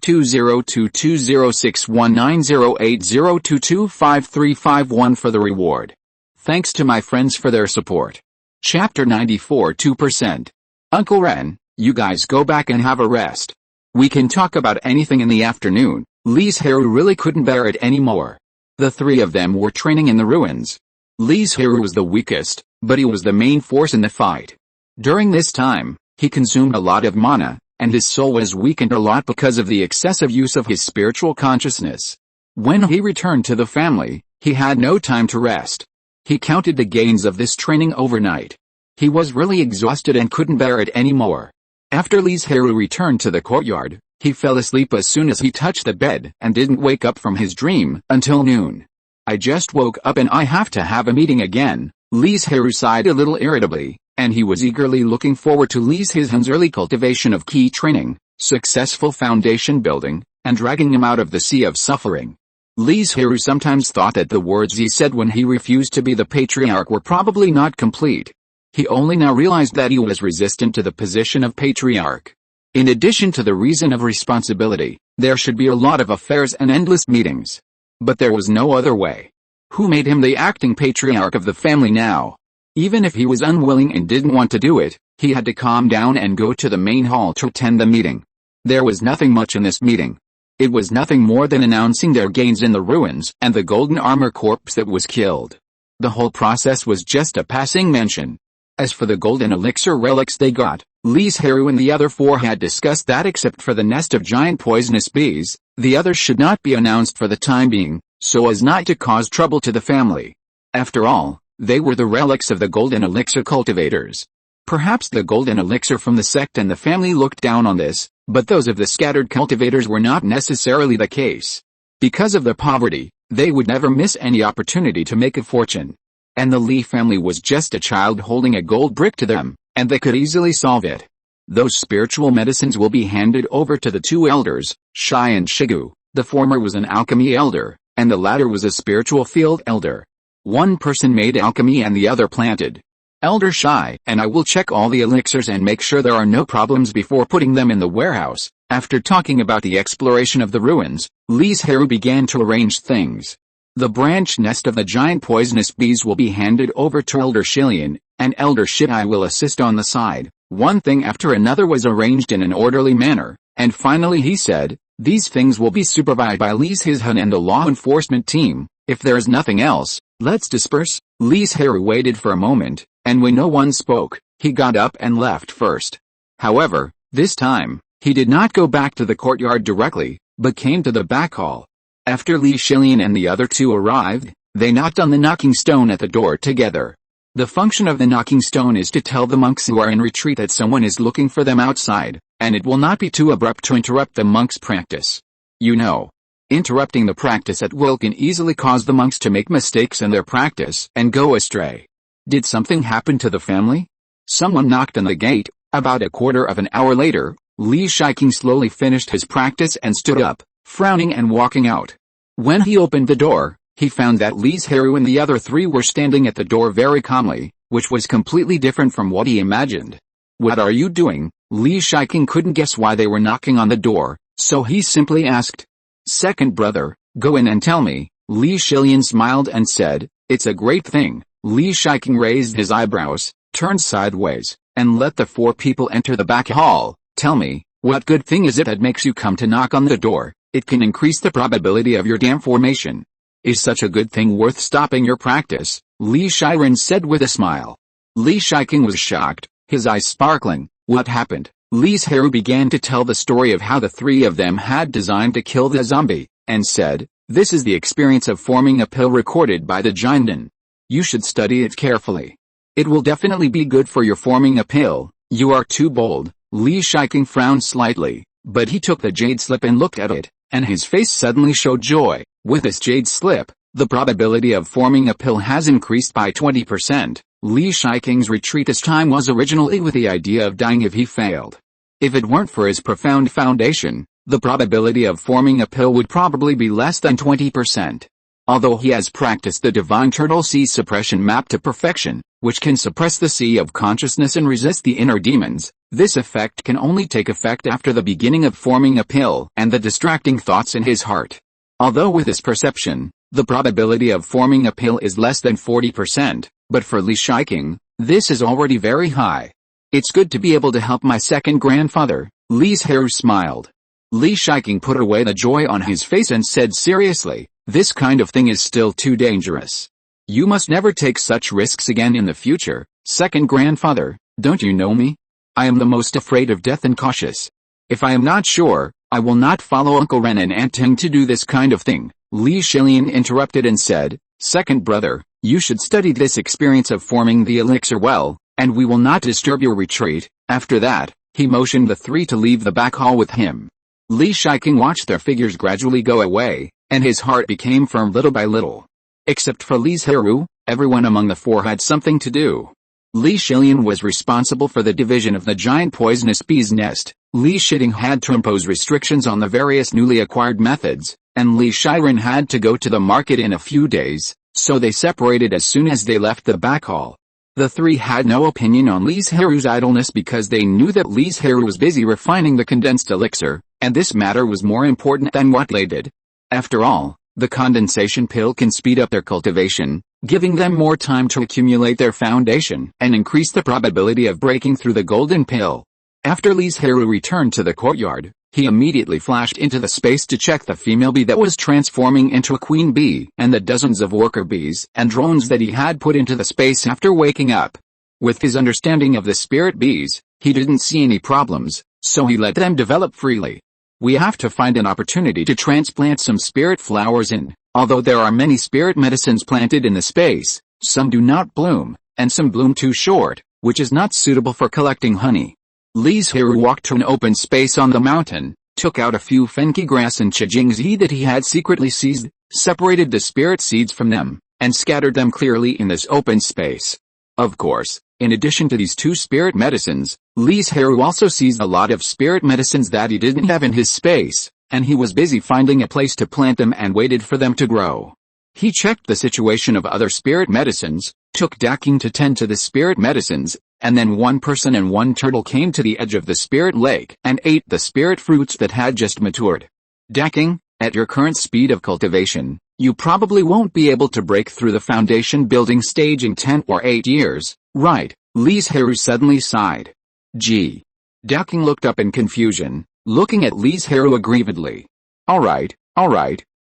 20220619080225351 for the reward. Thanks to my friends for their support. Chapter 94 2%. Uncle Ren, you guys go back and have a rest. We can talk about anything in the afternoon. Li Zhirui really couldn't bear it anymore. The 3 of them were training in the ruins. Li Zhirui was the weakest, but he was the main force in the fight. During this time, he consumed a lot of mana, and his soul was weakened a lot because of the excessive use of his spiritual consciousness. When he returned to the family, he had no time to rest. He counted the gains of this training overnight. He was really exhausted and couldn't bear it anymore. After Li Zhirui returned to the courtyard, he fell asleep as soon as he touched the bed and didn't wake up from his dream until noon. I just woke up and I have to have a meeting again. Li Zhirui sighed a little irritably, and he was eagerly looking forward to Li Zhihuan's early cultivation of key training, successful foundation building, and dragging him out of the sea of suffering. Li Zhirui sometimes thought that the words he said when he refused to be the patriarch were probably not complete. He only now realized that he was resistant to the position of patriarch. In addition to the reason of responsibility, there should be a lot of affairs and endless meetings. But there was no other way. Who made him the acting patriarch of the family now? Even if he was unwilling and didn't want to do it, he had to calm down and go to the main hall to attend the meeting. There was nothing much in this meeting. It was nothing more than announcing their gains in the ruins and the golden armor corps that was killed. The whole process was just a passing mention. As for the golden elixir relics they got, Li Zhirui and the other four had discussed that except for the nest of giant poisonous bees, the others should not be announced for the time being, so as not to cause trouble to the family. After all, they were the relics of the golden elixir cultivators. Perhaps the golden elixir from the sect and the family looked down on this, but those of the scattered cultivators were not necessarily the case. Because of their poverty, they would never miss any opportunity to make a fortune. And the Li family was just a child holding a gold brick to them, and they could easily solve it. Those spiritual medicines will be handed over to the two elders, Shai and Shigu. The former was an alchemy elder, and the latter was a spiritual field elder. One person made alchemy and the other planted. Elder Shai and I will check all the elixirs and make sure there are no problems before putting them in the warehouse. After talking about the exploration of the ruins, Li Zhirui began to arrange things. The branch nest of the giant poisonous bees will be handed over to Elder Shilian, and Elder Shai will assist on the side. One thing after another was arranged in an orderly manner, and finally he said, "These things will be supervised by Li Zhihuan and the law enforcement team. If there is nothing else, let's disperse." Li Zhirui waited for a moment, and when no one spoke, he got up and left first. However, this time, he did not go back to the courtyard directly, but came to the back hall. After Li Shilian and the other two arrived, they knocked on the knocking stone at the door together. The function of the knocking stone is to tell the monks who are in retreat that someone is looking for them outside, and it will not be too abrupt to interrupt the monks' practice. You know, interrupting the practice at will can easily cause the monks to make mistakes in their practice and go astray. Did something happen to the family? Someone knocked on the gate. About a quarter of an hour later, Li Zhirui slowly finished his practice and stood up, frowning and walking out. When he opened the door, he found that Li Zhirui and the other three were standing at the door very calmly, which was completely different from what he imagined. "What are you doing?" Li Zhirui couldn't guess why they were knocking on the door, so he simply asked. "Second brother, go in and tell me." Li Shilian smiled and said, "It's a great thing." Li Zhirui raised his eyebrows, turned sideways, and let the four people enter the back hall. "Tell me, what good thing is it that makes you come to knock on the door? It can increase the probability of your dam formation. Is such a good thing worth stopping your practice?" Li Zhirui said with a smile. Li Zhirui was shocked, his eyes sparkling. What happened? Li Zhirui began to tell the story of how the three of them had designed to kill the zombie, and said, "This is the experience of forming a pill recorded by the Jindan. You should study it carefully. It will definitely be good for your forming a pill." "You are too bold." Li Zhirui frowned slightly, but he took the jade slip and looked at it, and his face suddenly showed joy. With this jade slip, the probability of forming a pill has increased by 20%. Li Zhihui's retreat this time was originally with the idea of dying if he failed. If it weren't for his profound foundation, the probability of forming a pill would probably be less than 20%. Although he has practiced the divine turtle sea suppression map to perfection, which can suppress the sea of consciousness and resist the inner demons, this effect can only take effect after the beginning of forming a pill and the distracting thoughts in his heart. Although with this perception, the probability of forming a pill is less than 40%, but for Li Zhirui, this is already very high. "It's good to be able to help my second grandfather." Li Zhirui smiled. Li Zhirui put away the joy on his face and said seriously, "This kind of thing is still too dangerous. You must never take such risks again in the future. Second grandfather, don't you know me? I am the most afraid of death and cautious. If I am not sure, I will not follow Uncle Ren and Aunt Ting to do this kind of thing." Li Shilian interrupted and said, "Second brother, you should study this experience of forming the elixir well, and we will not disturb your retreat." After that, He motioned the three to leave the back hall with him. Li Shiking watched their figures gradually go away, and his heart became firm little by little. Except for Li Zhirui, everyone among the four had something to do. Li Shilian was responsible for the division of the giant poisonous bee's nest, Li Shiting had to impose restrictions on the various newly acquired methods, and Li Shiren had to go to the market in a few days, so they separated as soon as they left the back hall. The three had no opinion on Li Zhirui's idleness because they knew that Li Zhirui was busy refining the condensed elixir, and this matter was more important than what they did. After all, the condensation pill can speed up their cultivation, giving them more time to accumulate their foundation and increase the probability of breaking through the golden pill. After Li Zhirui returned to the courtyard, he immediately flashed into the space to check the female bee that was transforming into a queen bee and the dozens of worker bees and drones that he had put into the space after waking up. With his understanding of the spirit bees, he didn't see any problems, so he let them develop freely. We have to find an opportunity to transplant some spirit flowers in. Although there are many spirit medicines planted in the space, some do not bloom, and some bloom too short, which is not suitable for collecting honey. Li Zhirui walked to an open space on the mountain, took out a few fenki grass and chijingzi that he had secretly seized, separated the spirit seeds from them, and scattered them clearly in this open space. Of course, in addition to these two spirit medicines, Li Zhirui also seized a lot of spirit medicines that he didn't have in his space, and he was busy finding a place to plant them and waited for them to grow. He checked the situation of other spirit medicines, took Daking to tend to the spirit medicines, and then one person and one turtle came to the edge of the spirit lake and ate the spirit fruits that had just matured. Daking, at your current speed of cultivation, you probably won't be able to break through the foundation building stage in 10 or 8 years, right? Li Zhirui suddenly sighed. Gee. Daking looked up in confusion, looking at Li Zhirui aggrievedly. Alright,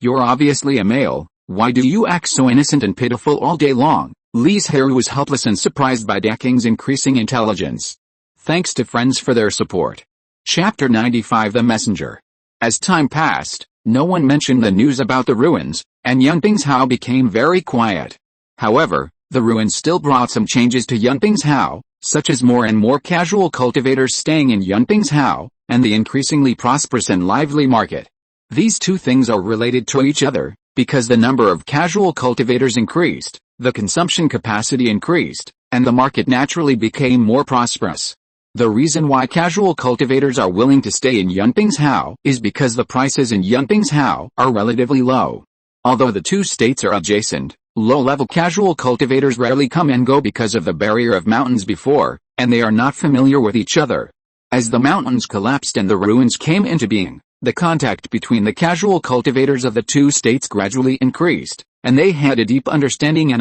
you're obviously a male, why do you act so innocent and pitiful all day long? Li Zhirui was helpless and surprised by Daking's increasing intelligence. Thanks to friends for their support. Chapter 95 The Messenger. As time passed, no one mentioned the news about the ruins, and Yunping's Hao became very quiet. However, the ruins still brought some changes to Yunping's Hao, such as more and more casual cultivators staying in Yunping's Hao, and the increasingly prosperous and lively market. These two things are related to each other, because the number of casual cultivators increased, the consumption capacity increased, and the market naturally became more prosperous. The reason why casual cultivators are willing to stay in Yunping's Hao is because the prices in Yunping's Hao are relatively low. Although the two states are adjacent, low-level casual cultivators rarely come and go because of the barrier of mountains before, and they are not familiar with each other. As the mountains collapsed and the ruins came into being, the contact between the casual cultivators of the two states gradually increased, and they had a deep understanding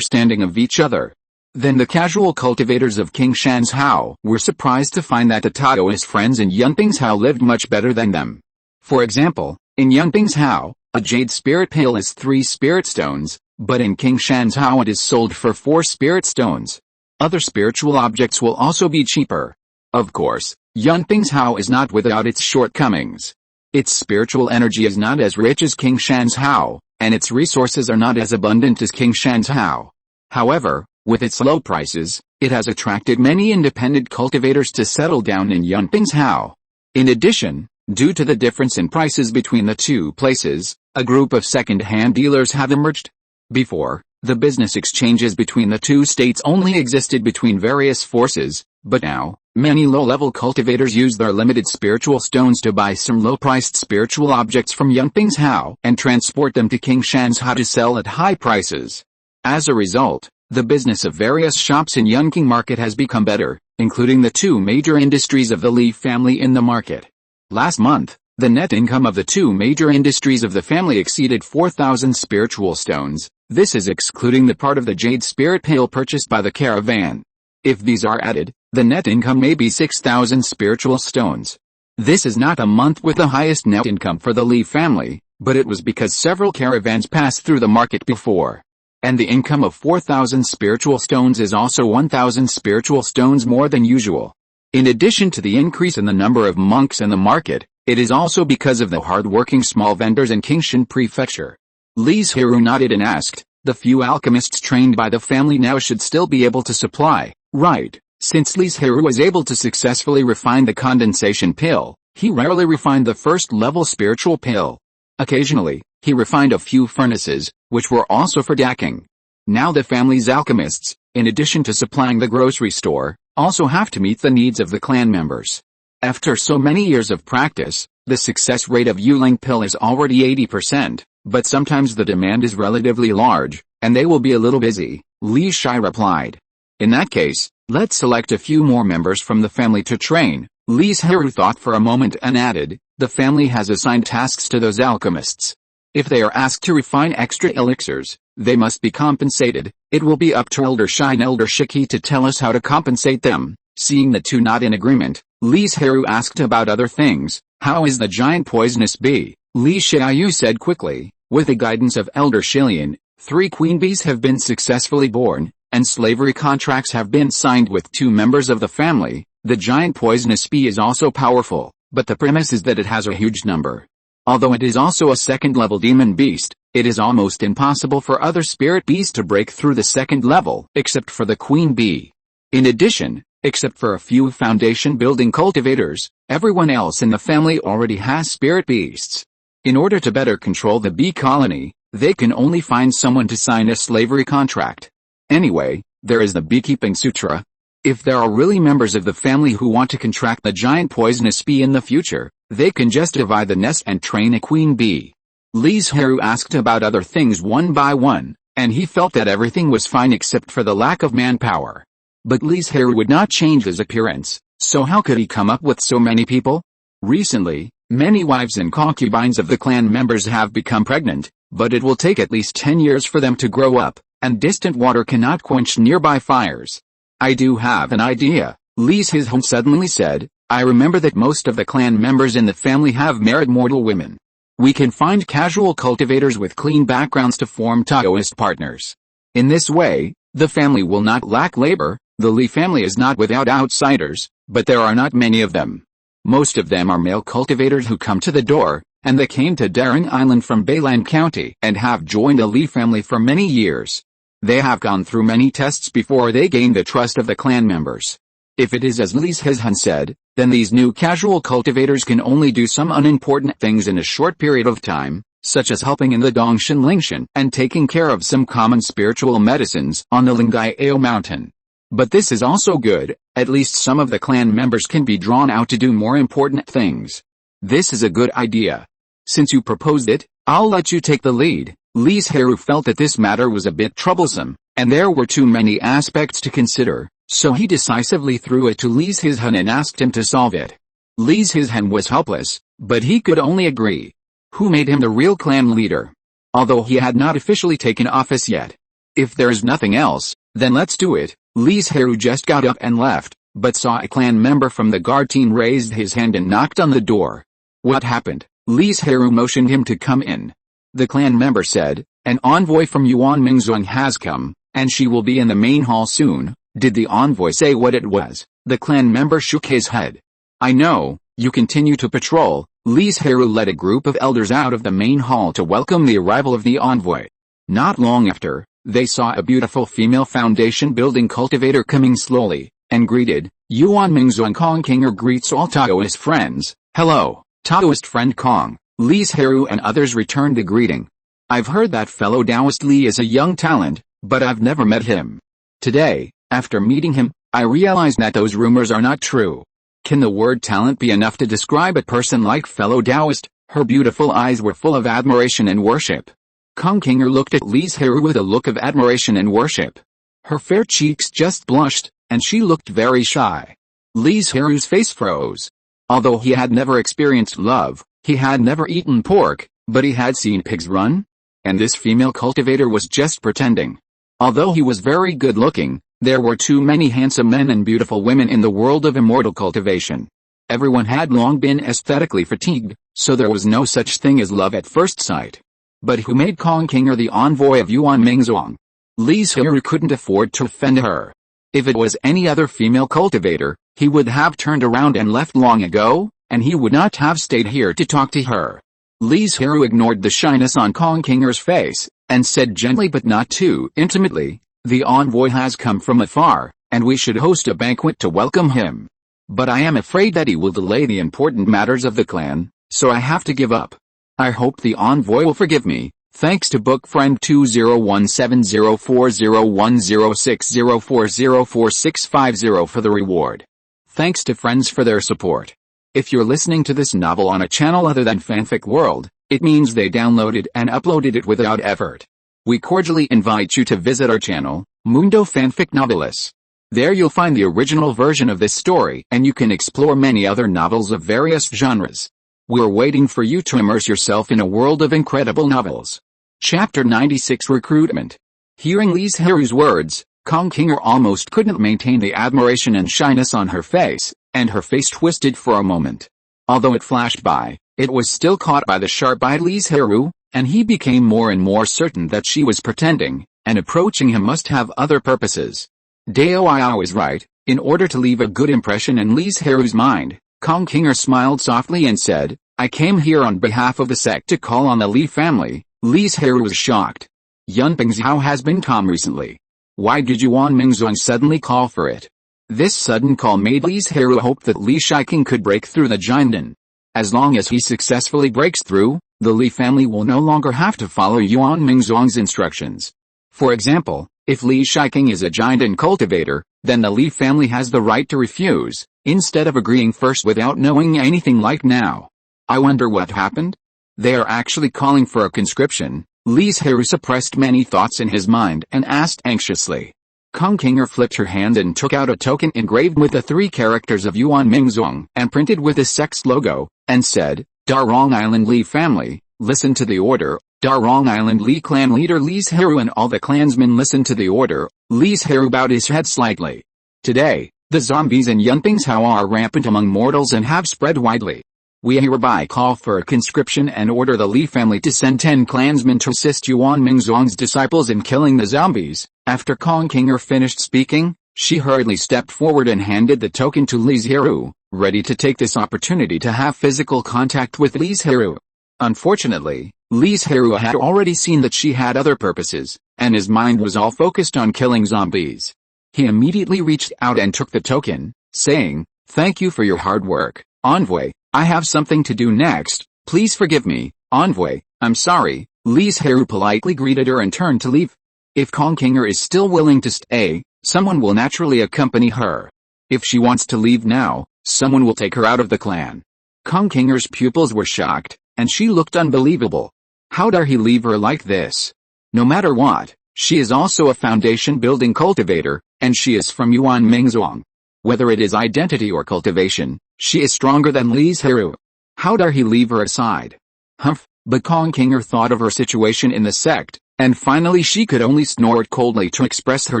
of each other. Then the casual cultivators of King Shan's Hao were surprised to find that the Taoist friends in Yunping's Hao lived much better than them. For example, in Yunping's Hao, a jade spirit pail is 3 spirit stones, but in King Shan's Hao it is sold for 4 spirit stones. Other spiritual objects will also be cheaper. Of course, Yunping's Hao is not without its shortcomings. Its spiritual energy is not as rich as King Shan's Hao, and its resources are not as abundant as King Shan's Hao. However, with its low prices, it has attracted many independent cultivators to settle down in Yunping's Hao. In addition, due to the difference in prices between the two places, a group of second-hand dealers have emerged. Before, the business exchanges between the two states only existed between various forces, but now, many low-level cultivators use their limited spiritual stones to buy some low-priced spiritual objects from Yunping's Hao and transport them to King Shan's Hao to sell at high prices. As a result, the business of various shops in Yunqing market has become better, including the 2 major industries of the Li family in the market. Last month, the net income of the 2 major industries of the family exceeded 4,000 spiritual stones. This is excluding the part of the jade spirit pail purchased by the caravan. If these are added, the net income may be 6,000 spiritual stones. This is not a month with the highest net income for the Li family, but it was because several caravans passed through the market before. And the income of 4,000 spiritual stones is also 1,000 spiritual stones more than usual. In addition to the increase in the number of monks in the market, it is also because of the hard-working small vendors in Qingshan Prefecture. Li Zhirui nodded and asked, the few alchemists trained by the family now should still be able to supply, right? Since Li Zhirui was able to successfully refine the condensation pill, he rarely refined the first-level spiritual pill. Occasionally, he refined a few furnaces, which were also for dacking. Now the family's alchemists, in addition to supplying the grocery store, also have to meet the needs of the clan members. After so many years of practice, the success rate of Yuling pill is already 80%, but sometimes the demand is relatively large, and they will be a little busy, Li Shai replied. In that case, let's select a few more members from the family to train. Li Zhirui thought for a moment and added, the family has assigned tasks to those alchemists. If they are asked to refine extra elixirs, they must be compensated. It will be up to Elder Shai and Elder Shiki to tell us how to compensate them. Seeing the two not in agreement, Li Zhirui asked about other things. How is the giant poisonous bee? Li Xiaoyu said quickly. With the guidance of Elder Shilian, 3 queen bees have been successfully born, and slavery contracts have been signed with 2 members of the family. The giant poisonous bee is also powerful, but the premise is that it has a huge number. Although it is also a second-level demon beast, it is almost impossible for other spirit bees to break through the second level, except for the queen bee. In addition, except for a few foundation-building cultivators, everyone else in the family already has spirit beasts. In order to better control the bee colony, they can only find someone to sign a slavery contract. Anyway, there is the beekeeping sutra. If there are really members of the family who want to contract the giant poisonous bee in the future, they can just divide the nest and train a queen bee. Li Zhirui asked about other things one by one, and he felt that everything was fine except for the lack of manpower. But Li Zhirui would not change his appearance, so how could he come up with so many people? Recently, many wives and concubines of the clan members have become pregnant, but it will take at least 10 years for them to grow up, and distant water cannot quench nearby fires. I do have an idea, Li Zhirui suddenly said. I remember that most of the clan members in the family have married mortal women. We can find casual cultivators with clean backgrounds to form Taoist partners. In this way, the family will not lack labor. The Li family is not without outsiders, but there are not many of them. Most of them are male cultivators who come to the door, and they came to Banyan Island from Bailang County and have joined the Li family for many years. They have gone through many tests before they gain the trust of the clan members. If it is as Li Zhirui said, then these new casual cultivators can only do some unimportant things in a short period of time, such as helping in the Dongshan Lingshan and taking care of some common spiritual medicines on the Lingai mountain. But this is also good, at least some of the clan members can be drawn out to do more important things. This is a good idea. Since you proposed it, I'll let you take the lead. Li Zhirui felt that this matter was a bit troublesome, and there were too many aspects to consider, so he decisively threw it to Li Zhirui and asked him to solve it. Li Zhirui was helpless, but he could only agree. Who made him the real clan leader? Although he had not officially taken office yet. If there's nothing else, then let's do it. Li Zhirui just got up and left, but saw a clan member from the guard team raised his hand and knocked on the door. What happened? Li Zhirui motioned him to come in. The clan member said, an envoy from Yuan Mingzhuang has come, and she will be in the main hall soon. Did the envoy say what it was? The clan member shook his head. I know, you continue to patrol. Li Zhirui led a group of elders out of the main hall to welcome the arrival of the envoy. Not long after, they saw a beautiful female foundation-building cultivator coming slowly, and greeted. Yuan Mingzhuang Kong Kinger greets all Taoist friends. Hello, Taoist friend Kong. Li Zhirui and others returned the greeting. I've heard that fellow Taoist Li is a young talent, but I've never met him. Today, after meeting him, I realized that those rumors are not true. Can the word talent be enough to describe a person like fellow Taoist? Her beautiful eyes were full of admiration and worship. Kong Kinger looked at Li Zhirui with a look of admiration and worship. Her fair cheeks just blushed, and she looked very shy. Li Zhirui's face froze. Although he had never experienced love, he had never eaten pork, but he had seen pigs run? And this female cultivator was just pretending. Although he was very good-looking, there were too many handsome men and beautiful women in the world of immortal cultivation. Everyone had long been aesthetically fatigued, so there was no such thing as love at first sight. But who made Kong Kinger the envoy of Yuan Mingzhuang? Li Zhirui couldn't afford to offend her. If it was any other female cultivator, he would have turned around and left long ago, and he would not have stayed here to talk to her. Li Zhirui ignored the shyness on Kong Kinger's face, and said gently but not too intimately, the envoy has come from afar, and we should host a banquet to welcome him. But I am afraid that he will delay the important matters of the clan, so I have to give up. I hope the envoy will forgive me. Thanks to book friend 201704010604044650 for the reward. Thanks to friends for their support. If you're listening to this novel on a channel other than Fanfic World, it means they downloaded and uploaded it without effort. We cordially invite you to visit our channel, Mundo Fanfic Novelis. There you'll find the original version of this story and you can explore many other novels of various genres. We're waiting for you to immerse yourself in a world of incredible novels. Chapter 96 Recruitment. Hearing Li Zhirui's words, Kong Qinger almost couldn't maintain the admiration and shyness on her face, and her face twisted for a moment. Although it flashed by, it was still caught by the sharp-eyed Li Zhirui, and he became more and more certain that she was pretending, and approaching him must have other purposes. Dao was right. In order to leave a good impression in Li Zhirui's mind, Kong Qinger smiled softly and said, I came here on behalf of the sect to call on the Li family. Li Zhirui was shocked. Yunping Zhao has been calm recently. Why did Yuan Mingzong suddenly call for it? This sudden call made Li Zhirui hope that Li Shiking could break through the Jinden. As long as he successfully breaks through, the Li family will no longer have to follow Yuan Mingzong's instructions. For example, if Li Shiking is a Jinden cultivator, then the Li family has the right to refuse, instead of agreeing first without knowing anything like now. I wonder what happened? They are actually calling for a conscription. Li Zhirui suppressed many thoughts in his mind and asked anxiously. Kong Qinger flipped her hand and took out a token engraved with the 3 characters of Yuan Mingzong and printed with the sect's logo, and said, Darong Island Li family, listen to the order. Darong Island Li clan leader Li Zhirui and all the clansmen listened to the order. Li Zhirui bowed his head slightly. Today, the zombies in Yunping Zhao are rampant among mortals and have spread widely. We hereby call for a conscription and order the Li family to send 10 clansmen to assist Yuan Mingzong's disciples in killing the zombies. After Kong Qinger finished speaking, she hurriedly stepped forward and handed the token to Li Zhirui, ready to take this opportunity to have physical contact with Li Zhirui. Unfortunately, Li Zhirui had already seen that she had other purposes, and his mind was all focused on killing zombies. He immediately reached out and took the token, saying, Thank you for your hard work, envoy. I have something to do next. Please forgive me, envoy. I'm sorry. Li Zhirui politely greeted her and turned to leave. If Kong Qinger is still willing to stay, someone will naturally accompany her. If she wants to leave now, someone will take her out of the clan. Kong Qinger's pupils were shocked, and she looked unbelievable. How dare he leave her like this? No matter what, she is also a foundation-building cultivator, and she is from Yuan Mingzong. Whether it is identity or cultivation, she is stronger than Li Zhirui. How dare he leave her aside? Humph, but Kong Qinger thought of her situation in the sect, and finally she could only snort coldly to express her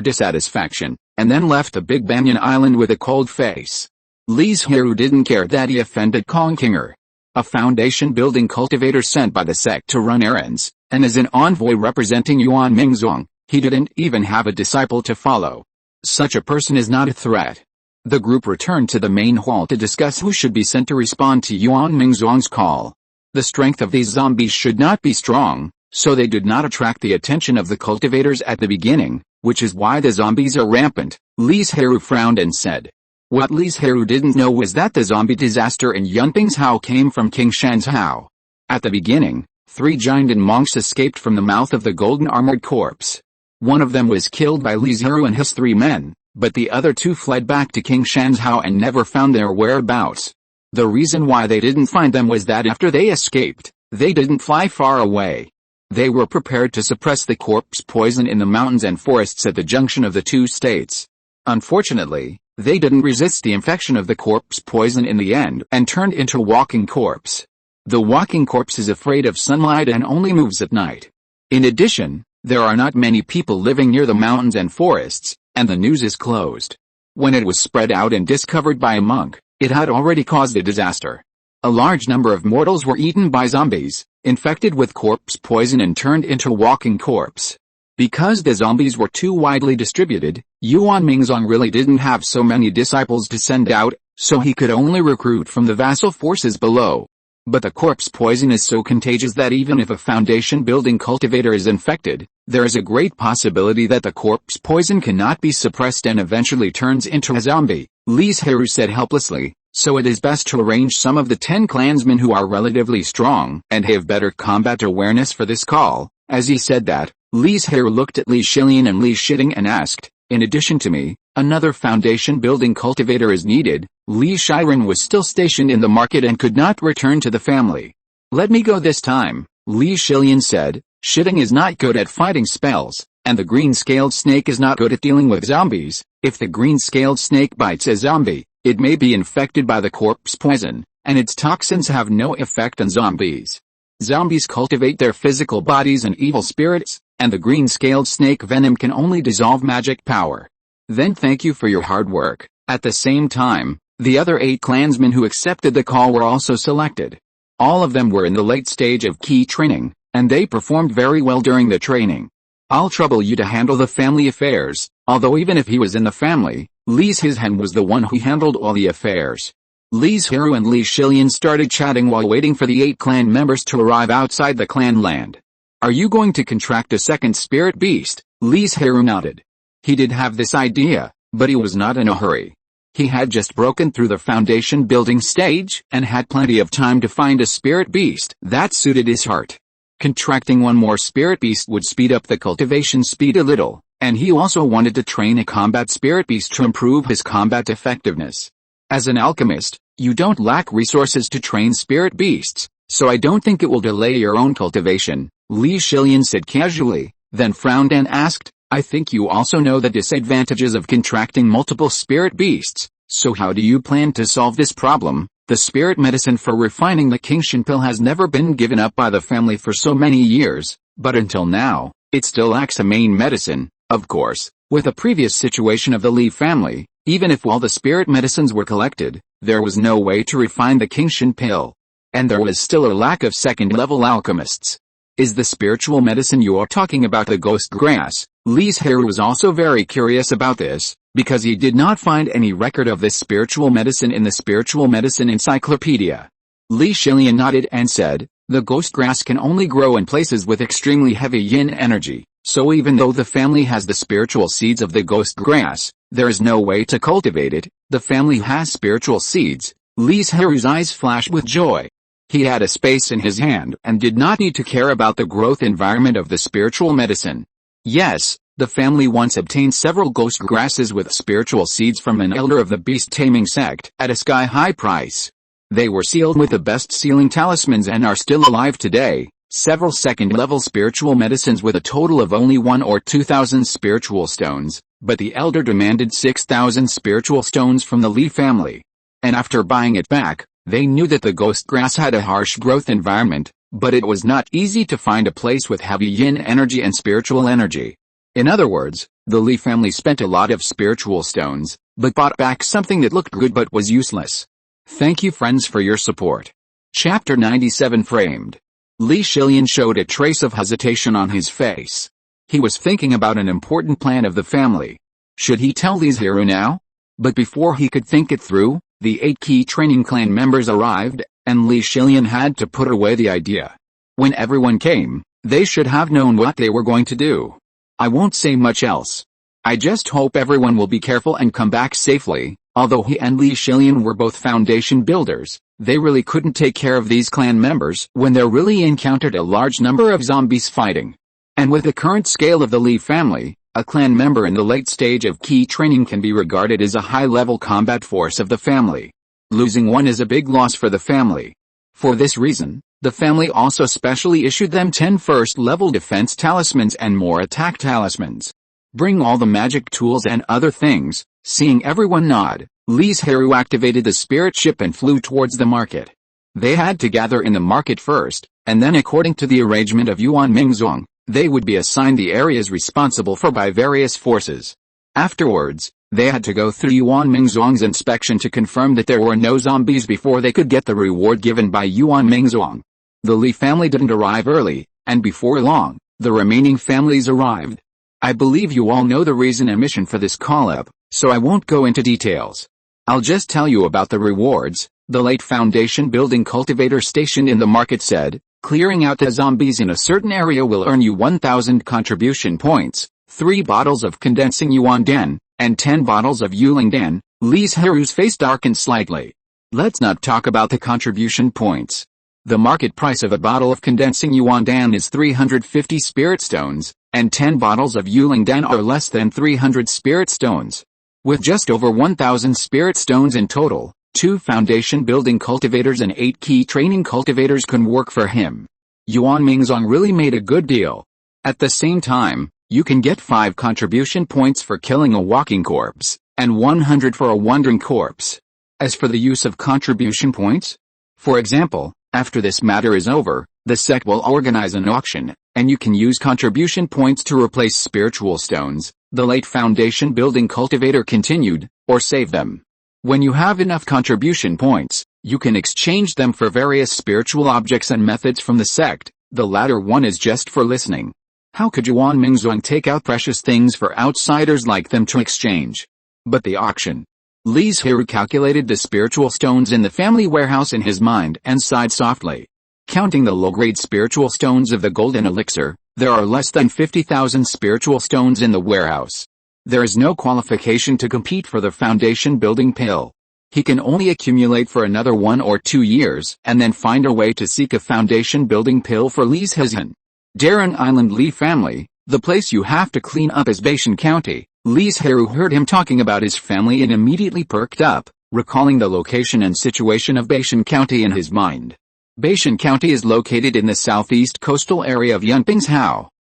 dissatisfaction, and then left the big Banyan Island with a cold face. Li Zhirui didn't care that he offended Kong Qinger. A foundation-building cultivator sent by the sect to run errands, and as an envoy representing Yuan Mingzong, he didn't even have a disciple to follow. Such a person is not a threat. The group returned to the main hall to discuss who should be sent to respond to Yuan Mingzong's call. The strength of these zombies should not be strong, so they did not attract the attention of the cultivators at the beginning, which is why the zombies are rampant. Li Zhirui frowned and said. What Li Zhirui didn't know was that the zombie disaster in Yunping Zhao came from King Shan's Zhao. At the beginning, 3 Jinden monks escaped from the mouth of the golden armored corpse. One of them was killed by Li Zhirui and his 3 men, but the other 2 fled back to King Shan's Zhao and never found their whereabouts. The reason why they didn't find them was that after they escaped, they didn't fly far away. They were prepared to suppress the corpse poison in the mountains and forests at the junction of the 2 states. Unfortunately, they didn't resist the infection of the corpse poison in the end and turned into a walking corpse. The walking corpse is afraid of sunlight and only moves at night. In addition, there are not many people living near the mountains and forests, and the news is closed. When it was spread out and discovered by a monk, it had already caused a disaster. A large number of mortals were eaten by zombies, infected with corpse poison and turned into a walking corpse. Because the zombies were too widely distributed, Yuan Mingzong really didn't have so many disciples to send out, so he could only recruit from the vassal forces below. But the corpse poison is so contagious that even if a foundation-building cultivator is infected, there is a great possibility that the corpse poison cannot be suppressed and eventually turns into a zombie, Li Zhirui said helplessly, so it is best to arrange some of the 10 clansmen who are relatively strong and have better combat awareness for this call. As he said that, Li Zhirui looked at Li Zhilian and Li Shiting and asked, in addition to me, another foundation-building cultivator is needed. Li Zhiren was still stationed in the market and could not return to the family. Let me go this time, Li Zhilian said. Shiting is not good at fighting spells, and the green-scaled snake is not good at dealing with zombies. If the green-scaled snake bites a zombie, it may be infected by the corpse poison, and its toxins have no effect on zombies. Zombies cultivate their physical bodies and evil spirits, and the green-scaled snake venom can only dissolve magic power. Then thank you for your hard work. At the same time, the other 8 clansmen who accepted the call were also selected. All of them were in the late stage of key training, and they performed very well during the training. I'll trouble you to handle the family affairs, although even if he was in the family, Li Zhizhen was the one who handled all the affairs. Li Zhirui and Li Zhilian started chatting while waiting for the 8 clan members to arrive outside the clan land. Are you going to contract a second spirit beast? Li Zhirui nodded. He did have this idea, but he was not in a hurry. He had just broken through the foundation building stage and had plenty of time to find a spirit beast that suited his heart. Contracting one more spirit beast would speed up the cultivation speed a little, and he also wanted to train a combat spirit beast to improve his combat effectiveness. As an alchemist, you don't lack resources to train spirit beasts, so I don't think it will delay your own cultivation, Li Zhilian said casually, then frowned and asked, I think you also know the disadvantages of contracting multiple spirit beasts, so how do you plan to solve this problem? The spirit medicine for refining the Kingshan pill has never been given up by the family for so many years, but until now, it still lacks a main medicine. Of course, with the previous situation of the Li family, even if all the spirit medicines were collected, there was no way to refine the Kingshan pill. And there was still a lack of second-level alchemists. Is the spiritual medicine you are talking about the ghost grass? Li Zhirui was also very curious about this, because he did not find any record of this spiritual medicine in the spiritual medicine encyclopedia. Li Zhilian nodded and said, the ghost grass can only grow in places with extremely heavy yin energy, so even though the family has the spiritual seeds of the ghost grass, there is no way to cultivate it. The family has spiritual seeds. Li Zhirui's eyes flashed with joy. He had a space in his hand and did not need to care about the growth environment of the spiritual medicine. Yes, the family once obtained several ghost grasses with spiritual seeds from an elder of the beast-taming sect at a sky-high price. They were sealed with the best sealing talismans and are still alive today. Several second-level spiritual medicines with a total of only 1 or 2,000 spiritual stones, but the elder demanded 6,000 spiritual stones from the Li family. And after buying it back, they knew that the ghost grass had a harsh growth environment, but it was not easy to find a place with heavy yin energy and spiritual energy. In other words, the Li family spent a lot of spiritual stones, but bought back something that looked good but was useless. Thank you friends for your support. Chapter 97 Framed. Li Zhilian showed a trace of hesitation on his face. He was thinking about an important plan of the family. Should he tell Li Zhirui now? But before he could think it through, the 8 key training clan members arrived, and Li Zhilian had to put away the idea. When everyone came, they should have known what they were going to do. I won't say much else. I just hope everyone will be careful and come back safely. Although he and Li Zhilian were both foundation builders, they really couldn't take care of these clan members when they really encountered a large number of zombies fighting. And with the current scale of the Li family, a clan member in the late stage of key training can be regarded as a high-level combat force of the family. Losing one is a big loss for the family. For this reason, the family also specially issued them 10 first-level defense talismans and more attack talismans. Bring all the magic tools and other things. Seeing everyone nod, Li Zhirui activated the spirit ship and flew towards the market. They had to gather in the market first, and then according to the arrangement of Yuan Mingzong, they would be assigned the areas responsible for by various forces. Afterwards, they had to go through Yuan Mingzong's inspection to confirm that there were no zombies before they could get the reward given by Yuan Mingzong. The Li family didn't arrive early, and before long, the remaining families arrived. I believe you all know the reason and mission for this call-up, so I won't go into details. I'll just tell you about the rewards. The late foundation building cultivator stationed in the market said, Clearing out the zombies in a certain area will earn you 1000 contribution points, 3 bottles of condensing yuan den, and 10 bottles of yuling den. Li Zhirui's face darkened slightly. Let's not talk about the contribution points. The market price of a bottle of condensing yuan dan is 350 spirit stones, and 10 bottles of yuling dan are less than 300 spirit stones. With just over 1000 spirit stones in total, 2 foundation building cultivators and 8 key training cultivators can work for him. Yuan Mingzong really made a good deal. At the same time, you can get 5 contribution points for killing a walking corpse, and 100 for a wandering corpse. As for the use of contribution points, for example, after this matter is over, the sect will organize an auction, and you can use contribution points to replace spiritual stones, the late foundation building cultivator continued, or save them. When you have enough contribution points, you can exchange them for various spiritual objects and methods from the sect. The latter one is just for listening. How could Yuan Mingzong take out precious things for outsiders like them to exchange? But the auction. Li Zhirui calculated the spiritual stones in the family warehouse in his mind and sighed softly. Counting the low-grade spiritual stones of the golden elixir, there are less than 50,000 spiritual stones in the warehouse. There is no qualification to compete for the foundation building pill. He can only accumulate for another 1 or 2 years and then find a way to seek a foundation building pill for Li Zhirui. Banyan Island Li family, the place you have to clean up is Baishan County. Li Zhirui heard him talking about his family and immediately perked up, recalling the location and situation of Baishan County in his mind. Baishan County is located in the southeast coastal area of Yunping's.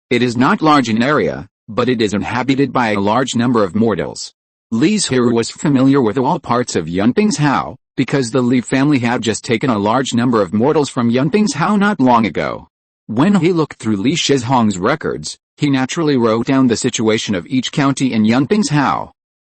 It is not large in area, but it is inhabited by a large number of mortals. Li Zhirui was familiar with all parts of Yunping's because the Li family had just taken a large number of mortals from Yunping's not long ago. When he looked through Li Shizhong's records, he naturally wrote down the situation of each county in Yunping's.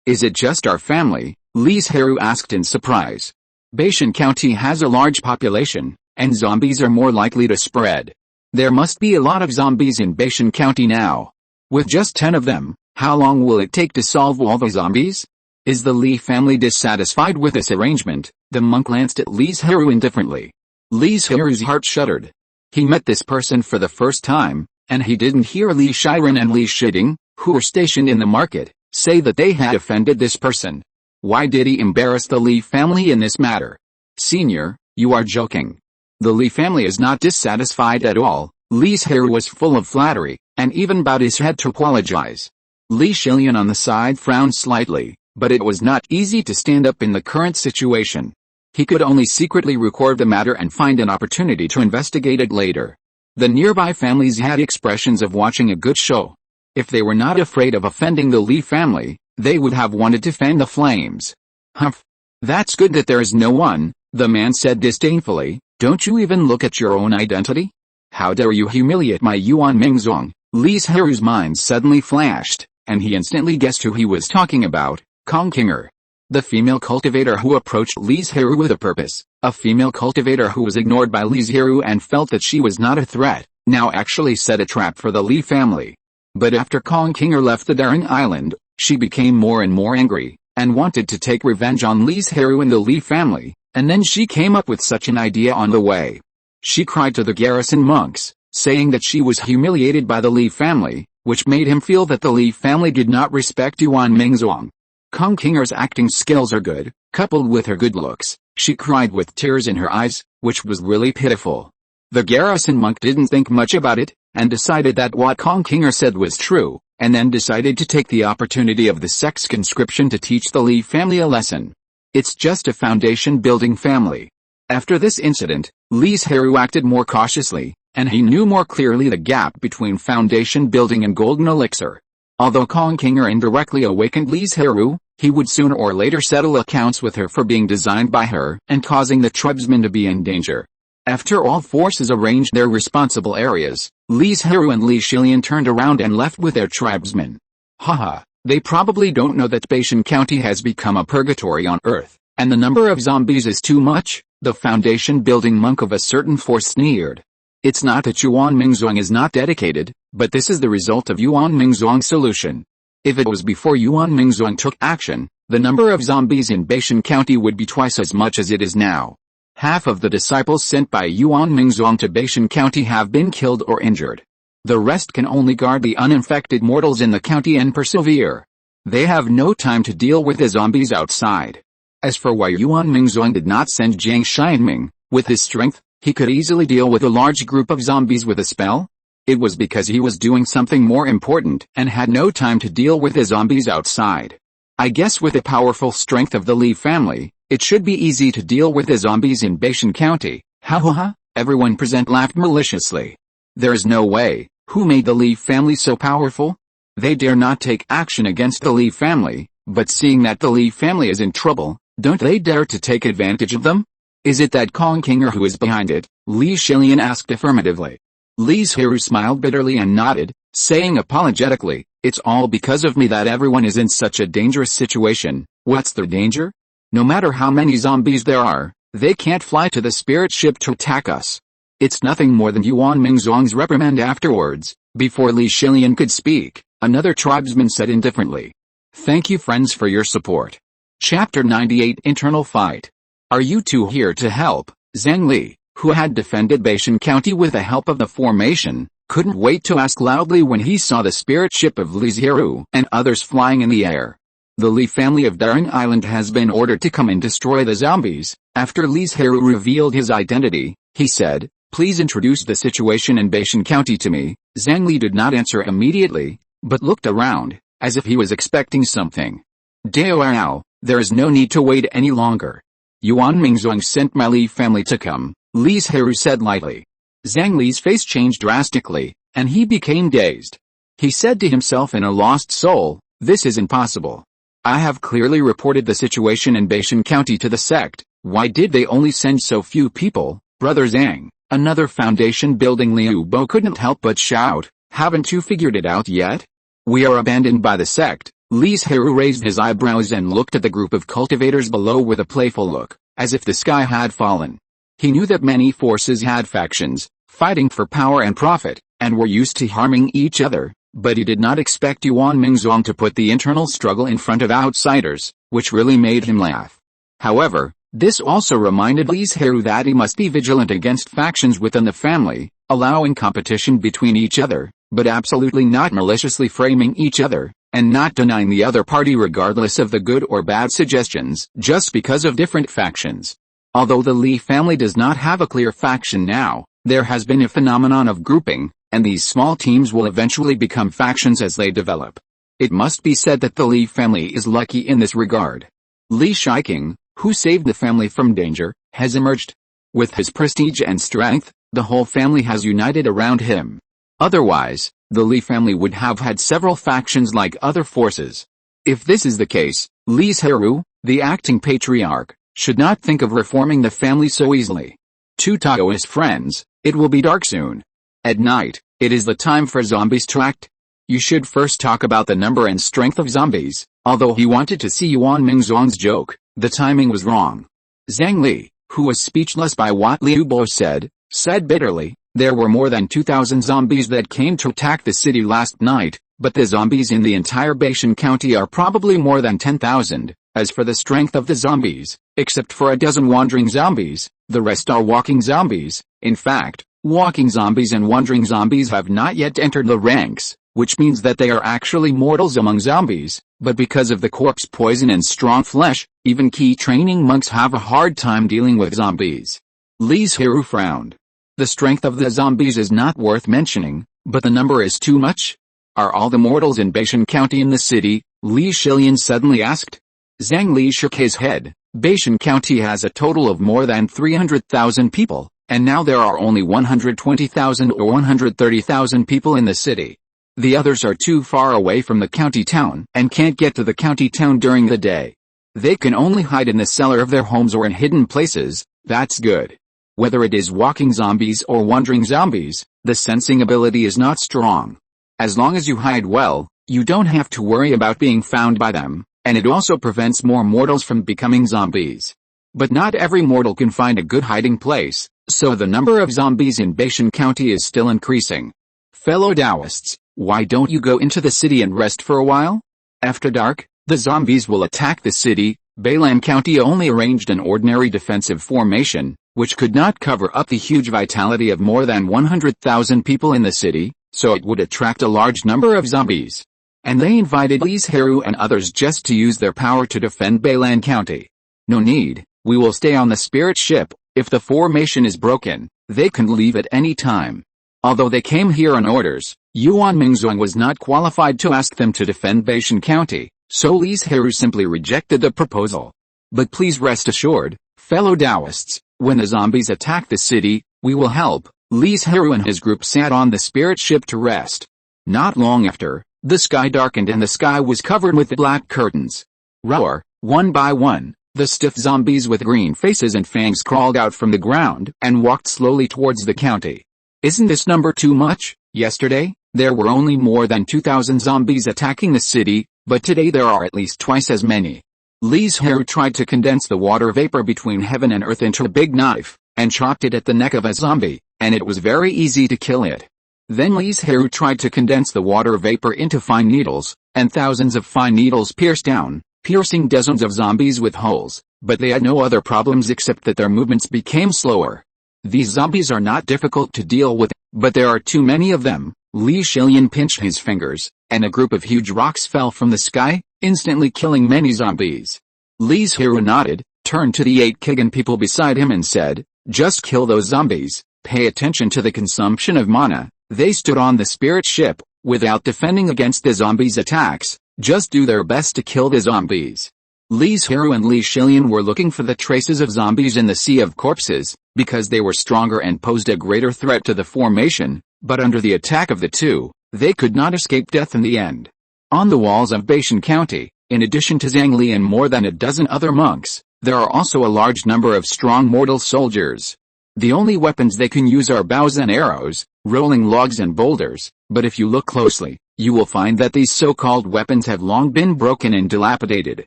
Is it just our family? Li Zhirui asked in surprise. Baishan County has a large population, and zombies are more likely to spread. There must be a lot of zombies in Baishan County now. With just 10 of them, how long will it take to solve all the zombies? Is the Li family dissatisfied with this arrangement? The monk glanced at Li Zhirui indifferently. Li Zhirui's heart shuddered. He met this person for the first time, and he didn't hear Li Shiren and Li Shiding, who were stationed in the market, say that they had offended this person. Why did he embarrass the Li family in this matter? Senior, you are joking. The Li family is not dissatisfied at all. Li Zhirui was full of flattery, and even bowed his head to apologize. Li Shilian on the side frowned slightly, but it was not easy to stand up in the current situation. He could only secretly record the matter and find an opportunity to investigate it later. The nearby families had expressions of watching a good show. If they were not afraid of offending the Li family, they would have wanted to fan the flames. Humph. That's good that there is no one, the man said disdainfully. Don't you even look at your own identity? How dare you humiliate my Yuan Mingzong? Li Zhirui's mind suddenly flashed, and he instantly guessed who he was talking about, Kong Kinger. The female cultivator who approached Li Zhirui with a purpose, a female cultivator who was ignored by Li Zhirui and felt that she was not a threat, now actually set a trap for the Li family. But after Kong Kinger left the Banyan Island, she became more and more angry, and wanted to take revenge on Li Zhirui and the Li family, and then she came up with such an idea on the way. She cried to the garrison monks, saying that she was humiliated by the Li family, which made him feel that the Li family did not respect Yuan Mingzong. Kong Kinger's acting skills are good, coupled with her good looks, she cried with tears in her eyes, which was really pitiful. The garrison monk didn't think much about it, and decided that what Kong Kinger said was true, and then decided to take the opportunity of the sect's conscription to teach the Li family a lesson. It's just a foundation building family. After this incident, Li Zhirui acted more cautiously, and he knew more clearly the gap between foundation building and golden elixir. Although Kong Kinger indirectly awakened Li Zhirui, he would sooner or later settle accounts with her for being designed by her and causing the tribesmen to be in danger. After all forces arranged their responsible areas, Li Zhirui and Li Shilian turned around and left with their tribesmen. Haha, they probably don't know that Baishan County has become a purgatory on Earth, and the number of zombies is too much, the foundation building monk of a certain force sneered. It's not that Yuan Mingzong is not dedicated, but this is the result of Yuan Mingzong's solution. If it was before Yuan Mingzong took action, the number of zombies in Baishan County would be twice as much as it is now. Half of the disciples sent by Yuan Mingzong to Baishan County have been killed or injured. The rest can only guard the uninfected mortals in the county and persevere. They have no time to deal with the zombies outside. As for why Yuan Mingzong did not send Jiang Xianming, with his strength, he could easily deal with a large group of zombies with a spell? It was because he was doing something more important and had no time to deal with the zombies outside. I guess with the powerful strength of the Li family, it should be easy to deal with the zombies in Baishan County. Ha ha ha, everyone present laughed maliciously. There is no way. Who made the Li family so powerful? They dare not take action against the Li family, but seeing that the Li family is in trouble, don't they dare to take advantage of them? Is it that Kong Kinger who is behind it? Li Shilian asked affirmatively. Li Zhirui smiled bitterly and nodded, saying apologetically, "It's all because of me that everyone is in such a dangerous situation." What's the danger? No matter how many zombies there are, they can't fly to the spirit ship to attack us. It's nothing more than Yuan Mingzong's reprimand afterwards. Before Li Shilian could speak, another tribesman said indifferently. Thank you friends for your support. Chapter 98 Internal Fight. Are you two here to help? Zhang Li, who had defended Baishan County with the help of the formation, couldn't wait to ask loudly when he saw the spirit ship of Li Zhirui and others flying in the air. The Li family of Banyan Island has been ordered to come and destroy the zombies. After Li Zhirui revealed his identity, he said, "Please introduce the situation in Baishan County to me." Zhang Li did not answer immediately, but looked around, as if he was expecting something. Dao, there is no need to wait any longer. Yuan Mingzong sent my Li family to come, Li Zhirui said lightly. Zhang Li's face changed drastically, and he became dazed. He said to himself in a lost soul, "This is impossible. I have clearly reported the situation in Baishan County to the sect. Why did they only send so few people?" Brother Zhang, another foundation building Liu Bo couldn't help but shout, "Haven't you figured it out yet? We are abandoned by the sect." Li Zhirui raised his eyebrows and looked at the group of cultivators below with a playful look, as if the sky had fallen. He knew that many forces had factions, fighting for power and profit, and were used to harming each other, but he did not expect Yuan Mingzong to put the internal struggle in front of outsiders, which really made him laugh. However, this also reminded Li Zhirui that he must be vigilant against factions within the family, allowing competition between each other, but absolutely not maliciously framing each other, and not denying the other party regardless of the good or bad suggestions, just because of different factions. Although the Li family does not have a clear faction now, there has been a phenomenon of grouping, and these small teams will eventually become factions as they develop. It must be said that the Li family is lucky in this regard. Li Shiking, who saved the family from danger, has emerged. With his prestige and strength, the whole family has united around him. Otherwise, the Li family would have had several factions like other forces. If this is the case, Li Zhirui, the acting patriarch, should not think of reforming the family so easily. To Taoist friends, it will be dark soon. At night, it is the time for zombies to act. You should first talk about the number and strength of zombies. Although he wanted to see Yuan Mingzong's joke, the timing was wrong. Zhang Li, who was speechless by what Liu Bo said bitterly, "There were more than 2,000 zombies that came to attack the city last night, but the zombies in the entire Baishan County are probably more than 10,000. As for the strength of the zombies, except for a dozen wandering zombies, the rest are walking zombies. In fact, walking zombies and wandering zombies have not yet entered the ranks, which means that they are actually mortals among zombies, but because of the corpse poison and strong flesh, even key training monks have a hard time dealing with zombies." Li Zhirui frowned. The strength of the zombies is not worth mentioning, but the number is too much. "Are all the mortals in Baishan County in the city?" Li Shilian suddenly asked. Zhang Li shook his head. Baishan County has a total of more than 300,000 people, and now there are only 120,000 or 130,000 people in the city. The others are too far away from the county town and can't get to the county town during the day. They can only hide in the cellar of their homes or in hidden places. That's good. Whether it is walking zombies or wandering zombies, the sensing ability is not strong. As long as you hide well, you don't have to worry about being found by them, and it also prevents more mortals from becoming zombies. But not every mortal can find a good hiding place, so the number of zombies in Baishan County is still increasing. Fellow Taoists, why don't you go into the city and rest for a while? After dark, the zombies will attack the city. Bailang County only arranged an ordinary defensive formation, which could not cover up the huge vitality of more than 100,000 people in the city, so it would attract a large number of zombies. And they invited Li Zhirui and others just to use their power to defend Bailang County. No need, we will stay on the spirit ship. If the formation is broken, they can leave at any time. Although they came here on orders, Yuan Mingzhuang was not qualified to ask them to defend Baishan County, so Li Zhirui simply rejected the proposal. But please rest assured, fellow Taoists, when the zombies attack the city, we will help. Li Zhirui and his group sat on the spirit ship to rest. Not long after, the sky darkened and the sky was covered with black curtains. Roar, one by one, the stiff zombies with green faces and fangs crawled out from the ground and walked slowly towards the county. Isn't this number too much? Yesterday, there were only more than 2,000 zombies attacking the city, but today there are at least twice as many. Li Zhirui tried to condense the water vapor between heaven and earth into a big knife, and chopped it at the neck of a zombie, and it was very easy to kill it. Then Li Zhirui tried to condense the water vapor into fine needles, and thousands of fine needles pierced down, piercing dozens of zombies with holes, but they had no other problems except that their movements became slower. These zombies are not difficult to deal with, but there are too many of them. Li Zhilian pinched his fingers, and a group of huge rocks fell from the sky, instantly killing many zombies. Li Zhirui nodded, turned to the 8 Kigan people beside him and said, "Just kill those zombies, pay attention to the consumption of mana." They stood on the spirit ship, without defending against the zombies' attacks, just do their best to kill the zombies. Li Zhirui and Li Zhilian were looking for the traces of zombies in the sea of corpses, because they were stronger and posed a greater threat to the formation, but under the attack of the two, they could not escape death in the end. On the walls of Baishan County, in addition to Zhang Li and more than a dozen other monks, there are also a large number of strong mortal soldiers. The only weapons they can use are bows and arrows, rolling logs and boulders, but if you look closely, you will find that these so-called weapons have long been broken and dilapidated.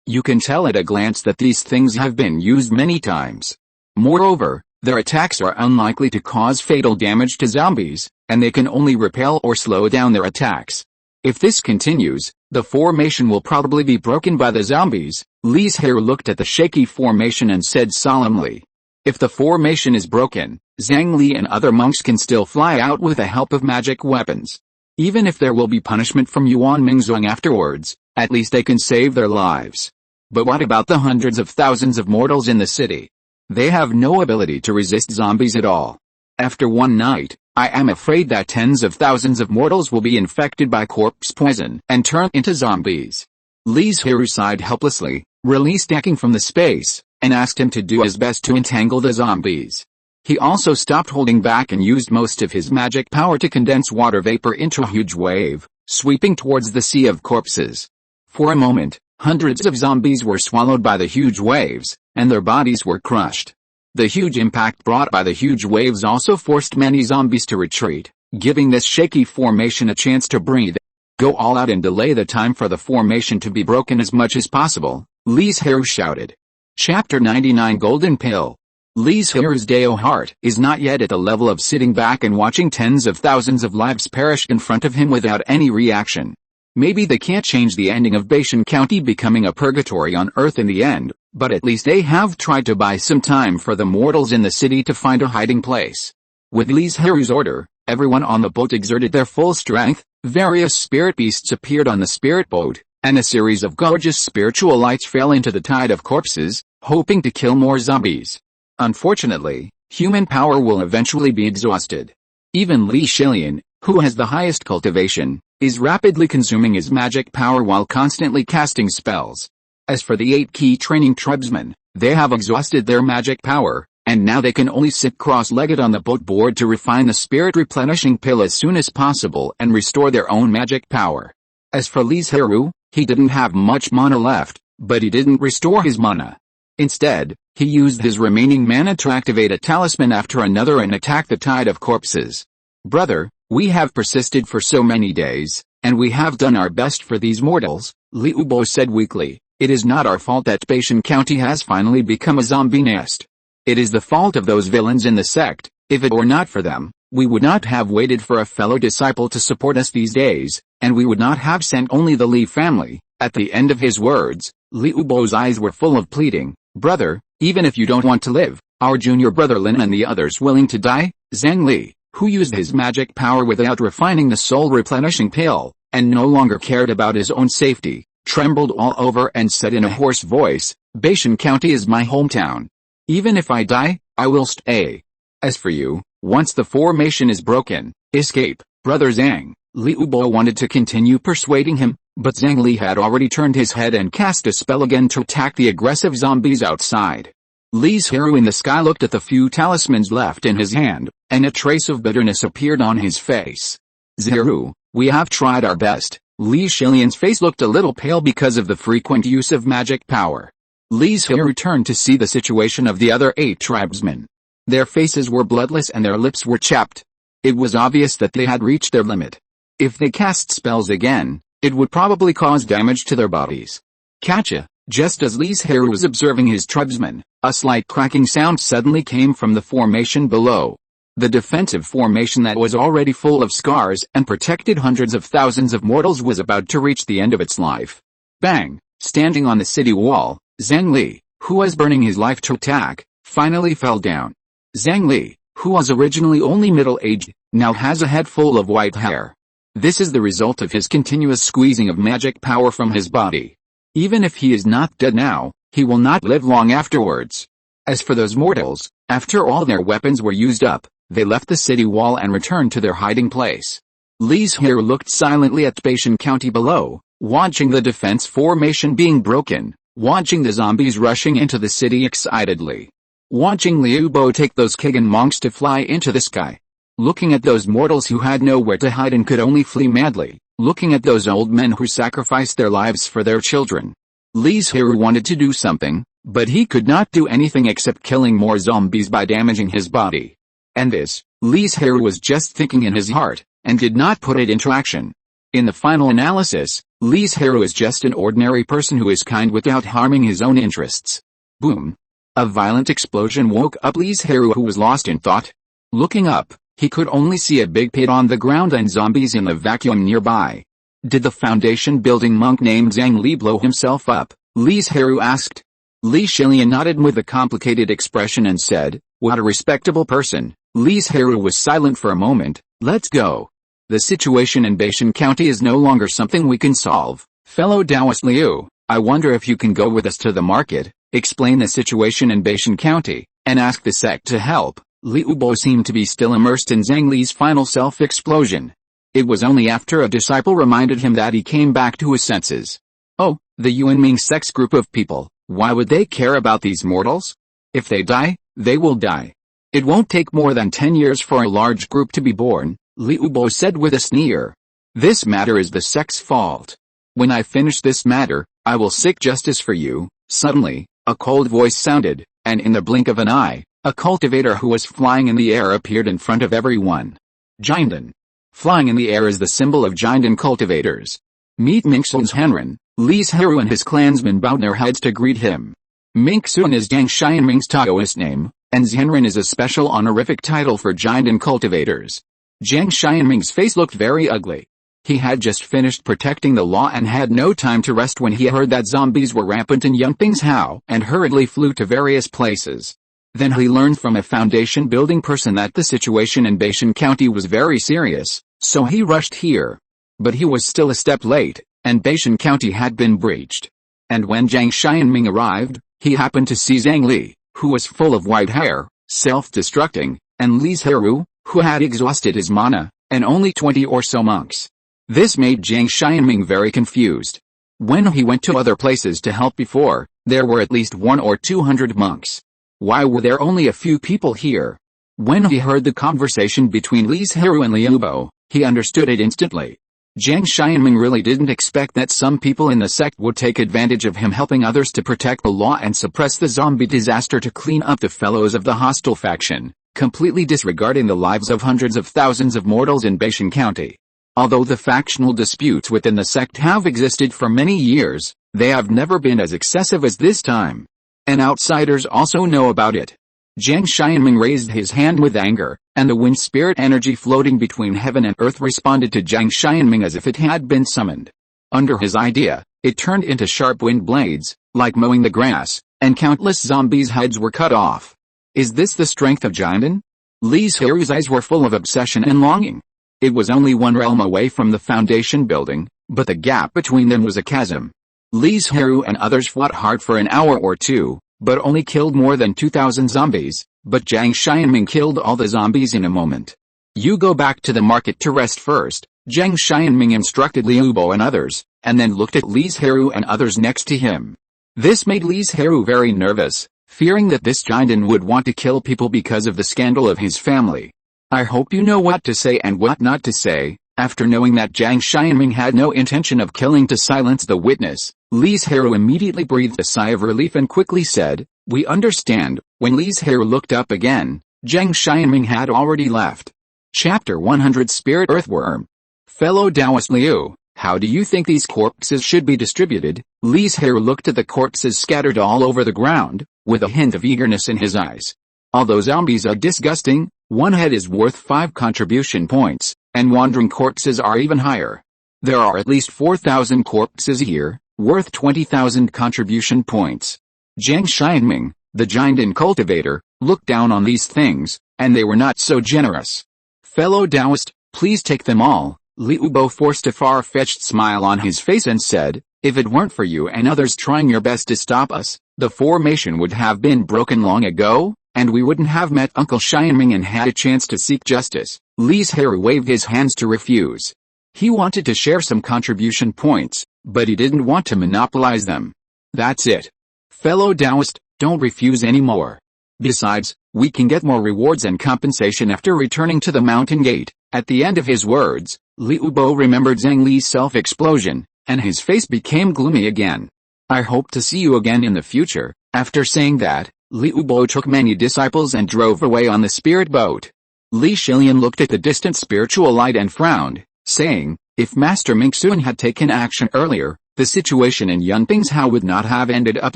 You can tell at a glance that these things have been used many times. Moreover, their attacks are unlikely to cause fatal damage to zombies, and they can only repel or slow down their attacks. If this continues, the formation will probably be broken by the zombies. Li Zhirui looked at the shaky formation and said solemnly, "If the formation is broken, Zhang Li and other monks can still fly out with the help of magic weapons. Even if there will be punishment from Yuan Mingzhuang afterwards, at least they can save their lives. But what about the hundreds of thousands of mortals in the city? They have no ability to resist zombies at all. After one night, I am afraid that tens of thousands of mortals will be infected by corpse poison and turn into zombies." Li Zhirui sighed helplessly, released Aking from the space, and asked him to do his best to entangle the zombies. He also stopped holding back and used most of his magic power to condense water vapor into a huge wave, sweeping towards the sea of corpses. For a moment, hundreds of zombies were swallowed by the huge waves, and their bodies were crushed. The huge impact brought by the huge waves also forced many zombies to retreat, giving this shaky formation a chance to breathe. "Go all out and delay the time for the formation to be broken as much as possible," Li Zhirui shouted. Chapter 99 Golden Pill. Li Zhirui's Dao heart is not yet at the level of sitting back and watching tens of thousands of lives perish in front of him without any reaction. Maybe they can't change the ending of Baishan County becoming a purgatory on Earth in the end, but at least they have tried to buy some time for the mortals in the city to find a hiding place. With Li Zhirui's order, everyone on the boat exerted their full strength, various spirit beasts appeared on the spirit boat, and a series of gorgeous spiritual lights fell into the tide of corpses, hoping to kill more zombies. Unfortunately, human power will eventually be exhausted. Even Li Zhilian, who has the highest cultivation, is rapidly consuming his magic power while constantly casting spells. As for the 8 key training tribesmen, they have exhausted their magic power, and now they can only sit cross-legged on the boat board to refine the spirit replenishing pill as soon as possible and restore their own magic power. As for Li Zhirui, he didn't have much mana left, but he didn't restore his mana. Instead, he used his remaining mana to activate a talisman after another and attack the tide of corpses. "Brother, we have persisted for so many days, and we have done our best for these mortals," Liu Bo said weakly. "It is not our fault that Baishan County has finally become a zombie nest. It is the fault of those villains in the sect. If it were not for them, we would not have waited for a fellow disciple to support us these days, and we would not have sent only the Li family." At the end of his words, Liu Bo's eyes were full of pleading. "Brother, even if you don't want to live, Our junior brother Lin and the others willing to die? Zhang Li, who used his magic power without refining the soul-replenishing pill, and no longer cared about his own safety, trembled all over and said in a hoarse voice, Baishan County is my hometown. Even if I die, I will stay. As for you, once the formation is broken, escape, brother Zhang. Liu Bo wanted to continue persuading him, but Zhang Li had already turned his head and cast a spell again to attack the aggressive zombies outside. Li Zhirui in the sky looked at the few talismans left in his hand, and a trace of bitterness appeared on his face. Zhirui, we have tried our best. Li Zhilian's face looked a little pale because of the frequent use of magic power. Li Zhirui turned to see the situation of the other 8 tribesmen. Their faces were bloodless and their lips were chapped. It was obvious that they had reached their limit. If they cast spells again, it would probably cause damage to their bodies. Catcha! Just as Li Zhirui was observing his tribesmen, a slight cracking sound suddenly came from the formation below. The defensive formation that was already full of scars and protected hundreds of thousands of mortals was about to reach the end of its life. Bang! Standing on the city wall, Zhang Li, who was burning his life to attack, finally fell down. Zhang Li, who was originally only middle-aged, now has a head full of white hair. This is the result of his continuous squeezing of magic power from his body. Even if he is not dead now, he will not live long afterwards. As for those mortals, after all their weapons were used up, they left the city wall and returned to their hiding place. Li Zhirui looked silently at Baishan County below, watching the defense formation being broken, watching the zombies rushing into the city excitedly, watching Liu Bo take those Kagan monks to fly into the sky, looking at those mortals who had nowhere to hide and could only flee madly, looking at those old men who sacrificed their lives for their children. Li Zhirui wanted to do something, but he could not do anything except killing more zombies by damaging his body. And this, Li Zhirui was just thinking in his heart, and did not put it into action. In the final analysis, Li Zhirui is just an ordinary person who is kind without harming his own interests. Boom! A violent explosion woke up Li Zhirui, who was lost in thought. Looking up, he could only see a big pit on the ground and zombies in the vacuum nearby. Did the foundation building monk named Zhang Li blow himself up? Li Zhirui asked. Li Zhilian nodded with a complicated expression and said, what a respectable person. Li Zhirui was silent for a moment. Let's go. The situation in Baishan County is no longer something we can solve. Fellow Taoist Liu, I wonder if you can go with us to the market, explain the situation in Baishan County, and ask the sect to help. Liu Bo seemed to be still immersed in Zhang Li's final self-explosion. It was only after a disciple reminded him that he came back to his senses. Oh, the Yuanming sect's group of people, why would they care about these mortals? If they die, they will die. It won't take more than 10 years for a large group to be born, Liu Bo said with a sneer. This matter is the sect's fault. When I finish this matter, I will seek justice for you. Suddenly, a cold voice sounded, and in the blink of an eye, a cultivator who was flying in the air appeared in front of everyone. Jinden. Flying in the air is the symbol of Jinden cultivators. Meet Mingxun's Hanren. Li Zhirui and his clansmen bowed their heads to greet him. Mingxun is Jiang Xianming's Taoist name, and Zhanren is a special honorific title for Jinden cultivators. Jiang Xianming's face looked very ugly. He had just finished protecting the law and had no time to rest when he heard that zombies were rampant in Yangping's Hao and hurriedly flew to various places. Then he learned from a foundation building person that the situation in Baishan County was very serious, so he rushed here. But he was still a step late, and Baishan County had been breached. And when Jiang Xianming arrived, he happened to see Zhang Li, who was full of white hair, self-destructing, and Li Zhirui, who had exhausted his mana, and only 20 or so monks. This made Jiang Xianming very confused. When he went to other places to help before, there were at least 100 or 200 monks. Why were there only a few people here? When he heard the conversation between Li Zhirui and Liu Bo, he understood it instantly. Jiang Xianming really didn't expect that some people in the sect would take advantage of him helping others to protect the law and suppress the zombie disaster to clean up the fellows of the hostile faction, completely disregarding the lives of hundreds of thousands of mortals in Baishan County. Although the factional disputes within the sect have existed for many years, they have never been as excessive as this time. And outsiders also know about it. Jiang Xianming raised his hand with anger, and the wind spirit energy floating between heaven and earth responded to Jiang Xianming as if it had been summoned. Under his idea, it turned into sharp wind blades, like mowing the grass, and countless zombies' heads were cut off. Is this the strength of Jinden? Li Zhirui's eyes were full of obsession and longing. It was only one realm away from the foundation building, but the gap between them was a chasm. Li Zhirui and others fought hard for an hour or two, but only killed more than 2,000 zombies, but Jiang Xianming killed all the zombies in a moment. You go back to the market to rest first, Jiang Xianming instructed Liu Bo and others, and then looked at Li Zhirui and others next to him. This made Li Zhirui very nervous, fearing that this Jinden would want to kill people because of the scandal of his family. I hope you know what to say and what not to say. After knowing that Jiang Xianming had no intention of killing to silence the witness, Li Zhirui immediately breathed a sigh of relief and quickly said, "We understand." When Li Zhirui looked up again, Jiang Xianming had already left. Chapter 100 Spirit Earthworm. Fellow Taoist Liu, how do you think these corpses should be distributed? Li Zhirui looked at the corpses scattered all over the ground, with a hint of eagerness in his eyes. Although zombies are disgusting, one head is worth 5 contribution points, and wandering corpses are even higher. There are at least 4,000 corpses here, worth 20,000 contribution points. Jiang Xianming, the Jinden cultivator, looked down on these things, and they were not so generous. Fellow Taoist, please take them all. Liu Bo forced a far-fetched smile on his face and said, if it weren't for you and others trying your best to stop us, the formation would have been broken long ago, and we wouldn't have met Uncle Xianming and had a chance to seek justice. Li Zhirui waved his hands to refuse. He wanted to share some contribution points, but he didn't want to monopolize them. That's it. Fellow Taoist, don't refuse anymore. Besides, we can get more rewards and compensation after returning to the mountain gate. At the end of his words, Liu Bo remembered Zhang Li's self-explosion, and his face became gloomy again. I hope to see you again in the future. After saying that, Liu Bo took many disciples and drove away on the spirit boat. Li Shilian looked at the distant spiritual light and frowned, saying, if Master Mingxuan had taken action earlier, the situation in Yunping's Hao would not have ended up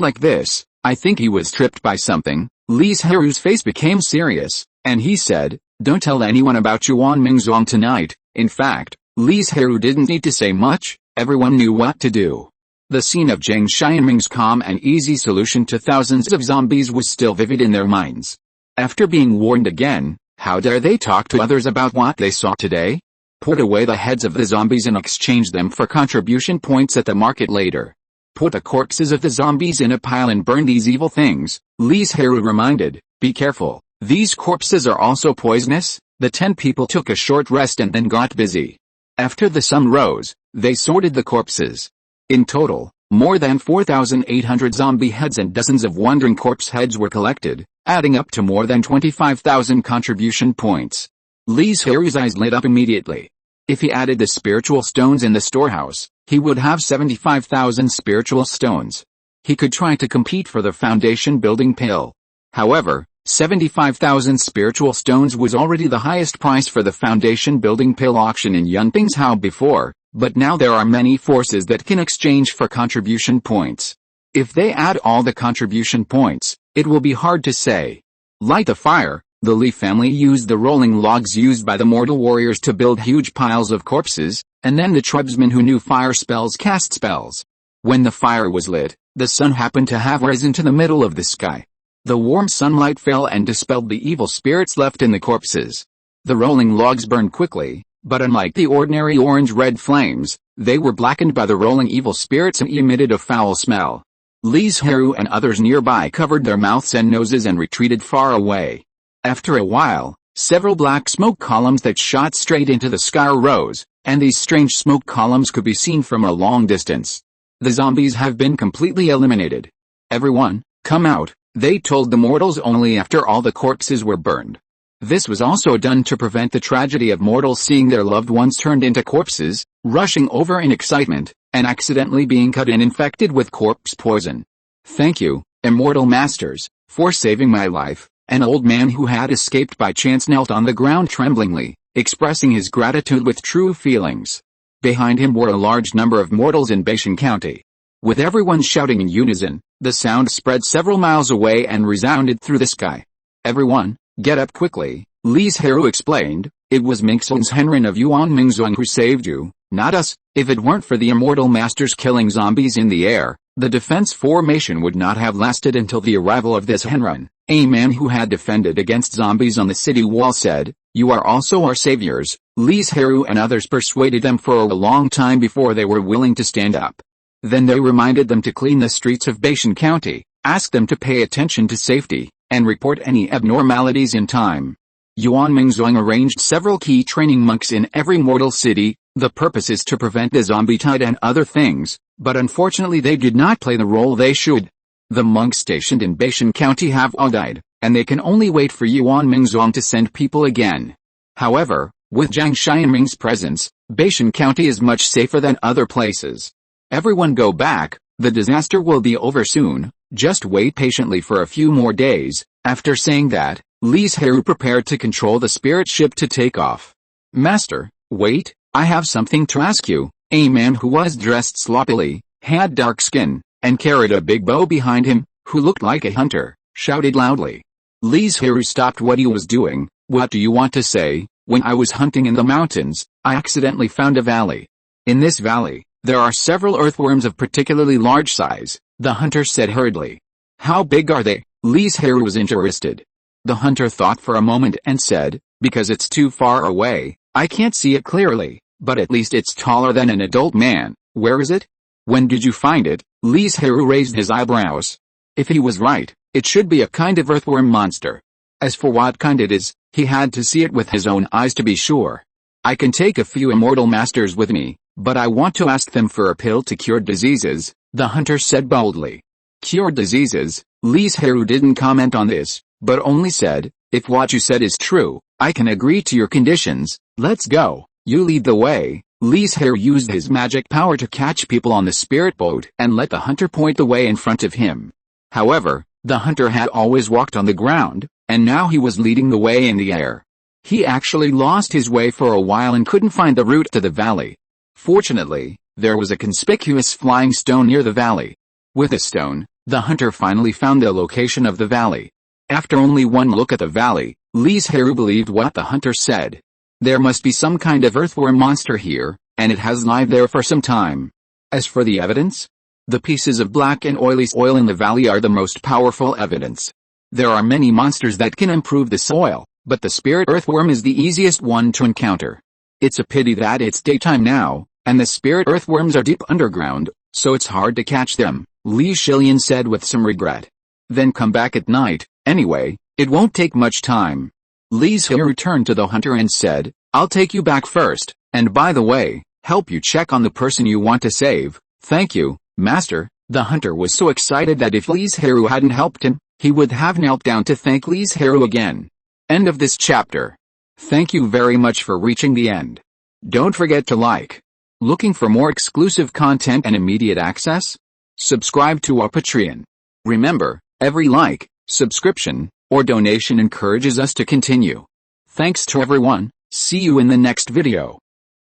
like this. I think he was tripped by something. Li Zhirui's face became serious, and he said, don't tell anyone about Yuan Mingzhuang tonight. In fact, Li Zhirui didn't need to say much, everyone knew what to do. The scene of Jiang Xianming's calm and easy solution to thousands of zombies was still vivid in their minds. After being warned again, how dare they talk to others about what they saw today? Put away the heads of the zombies and exchange them for contribution points at the market later. Put the corpses of the zombies in a pile and burn these evil things. Li Zhirui reminded, be careful, these corpses are also poisonous. The 10 people took a short rest and then got busy. After the sun rose, they sorted the corpses. In total, more than 4,800 zombie heads and dozens of wandering corpse heads were collected, adding up to more than 25,000 contribution points. Li Zhirui's eyes lit up immediately. If he added the spiritual stones in the storehouse, he would have 75,000 spiritual stones. He could try to compete for the foundation building pill. However, 75,000 spiritual stones was already the highest price for the foundation building pill auction in Yunping's Hao before, but now there are many forces that can exchange for contribution points. If they add all the contribution points, it will be hard to say. Light the fire. The Li family used the rolling logs used by the mortal warriors to build huge piles of corpses, and then the tribesmen who knew fire spells cast spells. When the fire was lit, the sun happened to have risen to the middle of the sky. The warm sunlight fell and dispelled the evil spirits left in the corpses. The rolling logs burned quickly, but unlike the ordinary orange-red flames, they were blackened by the rolling evil spirits and emitted a foul smell. Li Zhirui and others nearby covered their mouths and noses and retreated far away. After a while, several black smoke columns that shot straight into the sky rose, and these strange smoke columns could be seen from a long distance. The zombies have been completely eliminated. Everyone, come out, they told the mortals only after all the corpses were burned. This was also done to prevent the tragedy of mortals seeing their loved ones turned into corpses, rushing over in excitement, and accidentally being cut and infected with corpse poison. Thank you, immortal masters, for saving my life. An old man who had escaped by chance knelt on the ground tremblingly, expressing his gratitude with true feelings. Behind him were a large number of mortals in Baishan County. With everyone shouting in unison, the sound spread several miles away and resounded through the sky. Everyone, get up quickly, Li Zhirui explained. It was Mingxuan's Henrin of Yuan Mingzhuang who saved you. Not us. If it weren't for the immortal masters killing zombies in the air, the defense formation would not have lasted until the arrival of this Henrun. A man who had defended against zombies on the city wall said, "You are also our saviors." Li Zhirui and others persuaded them for a long time before they were willing to stand up. Then they reminded them to clean the streets of Banyan County, asked them to pay attention to safety, and report any abnormalities in time. Yuan Mingzong arranged several key training monks in every mortal city. The purpose is to prevent the zombie tide and other things, but unfortunately they did not play the role they should. The monks stationed in Banyan County have all died, and they can only wait for Yuan Mingzong to send people again. However, with Zhang Xianming's presence, Banyan County is much safer than other places. Everyone go back, the disaster will be over soon, just wait patiently for a few more days. After saying that, Li Zhirui prepared to control the spirit ship to take off. "Master, wait, I have something to ask you." A man who was dressed sloppily, had dark skin, and carried a big bow behind him, who looked like a hunter, shouted loudly. Li Zhirui stopped what he was doing. "What do you want to say?" "When I was hunting in the mountains, I accidentally found a valley. In this valley, there are several earthworms of particularly large size," the hunter said hurriedly. "How big are they?" Li Zhirui was interested. The hunter thought for a moment and said, "Because it's too far away, I can't see it clearly, but at least it's taller than an adult man." "Where is it? When did you find it?" Li Zhirui raised his eyebrows. If he was right, it should be a kind of earthworm monster. As for what kind it is, he had to see it with his own eyes to be sure. "I can take a few immortal masters with me, but I want to ask them for a pill to cure diseases," the hunter said boldly. Cure diseases? Li Zhirui didn't comment on this, but only said, "If what you said is true, I can agree to your conditions. Let's go. You lead the way." Li Zhirui used his magic power to catch people on the spirit boat and let the hunter point the way in front of him. However, the hunter had always walked on the ground, and now he was leading the way in the air. He actually lost his way for a while and couldn't find the route to the valley. Fortunately, there was a conspicuous flying stone near the valley. With the stone, the hunter finally found the location of the valley. After only one look at the valley, Li Zhirui believed what the hunter said. There must be some kind of earthworm monster here, and it has lived there for some time. As for the evidence, the pieces of black and oily soil in the valley are the most powerful evidence. There are many monsters that can improve the soil, but the spirit earthworm is the easiest one to encounter. It's a pity that it's daytime now, and the spirit earthworms are deep underground, so it's hard to catch them, Li Zhilian said with some regret. Then come back at night, anyway, it won't take much time. Li Zhirui turned to the hunter and said, "I'll take you back first, and by the way, help you check on the person you want to save." "Thank you, master." The hunter was so excited that if Li Zhirui hadn't helped him, he would have knelt down to thank Li Zhirui again. End of this chapter. Thank you very much for reaching the end. Don't forget to like. Looking for more exclusive content and immediate access? Subscribe to our Patreon. Remember, every like, subscription, or donation encourages us to continue. Thanks to everyone. See you in the next video.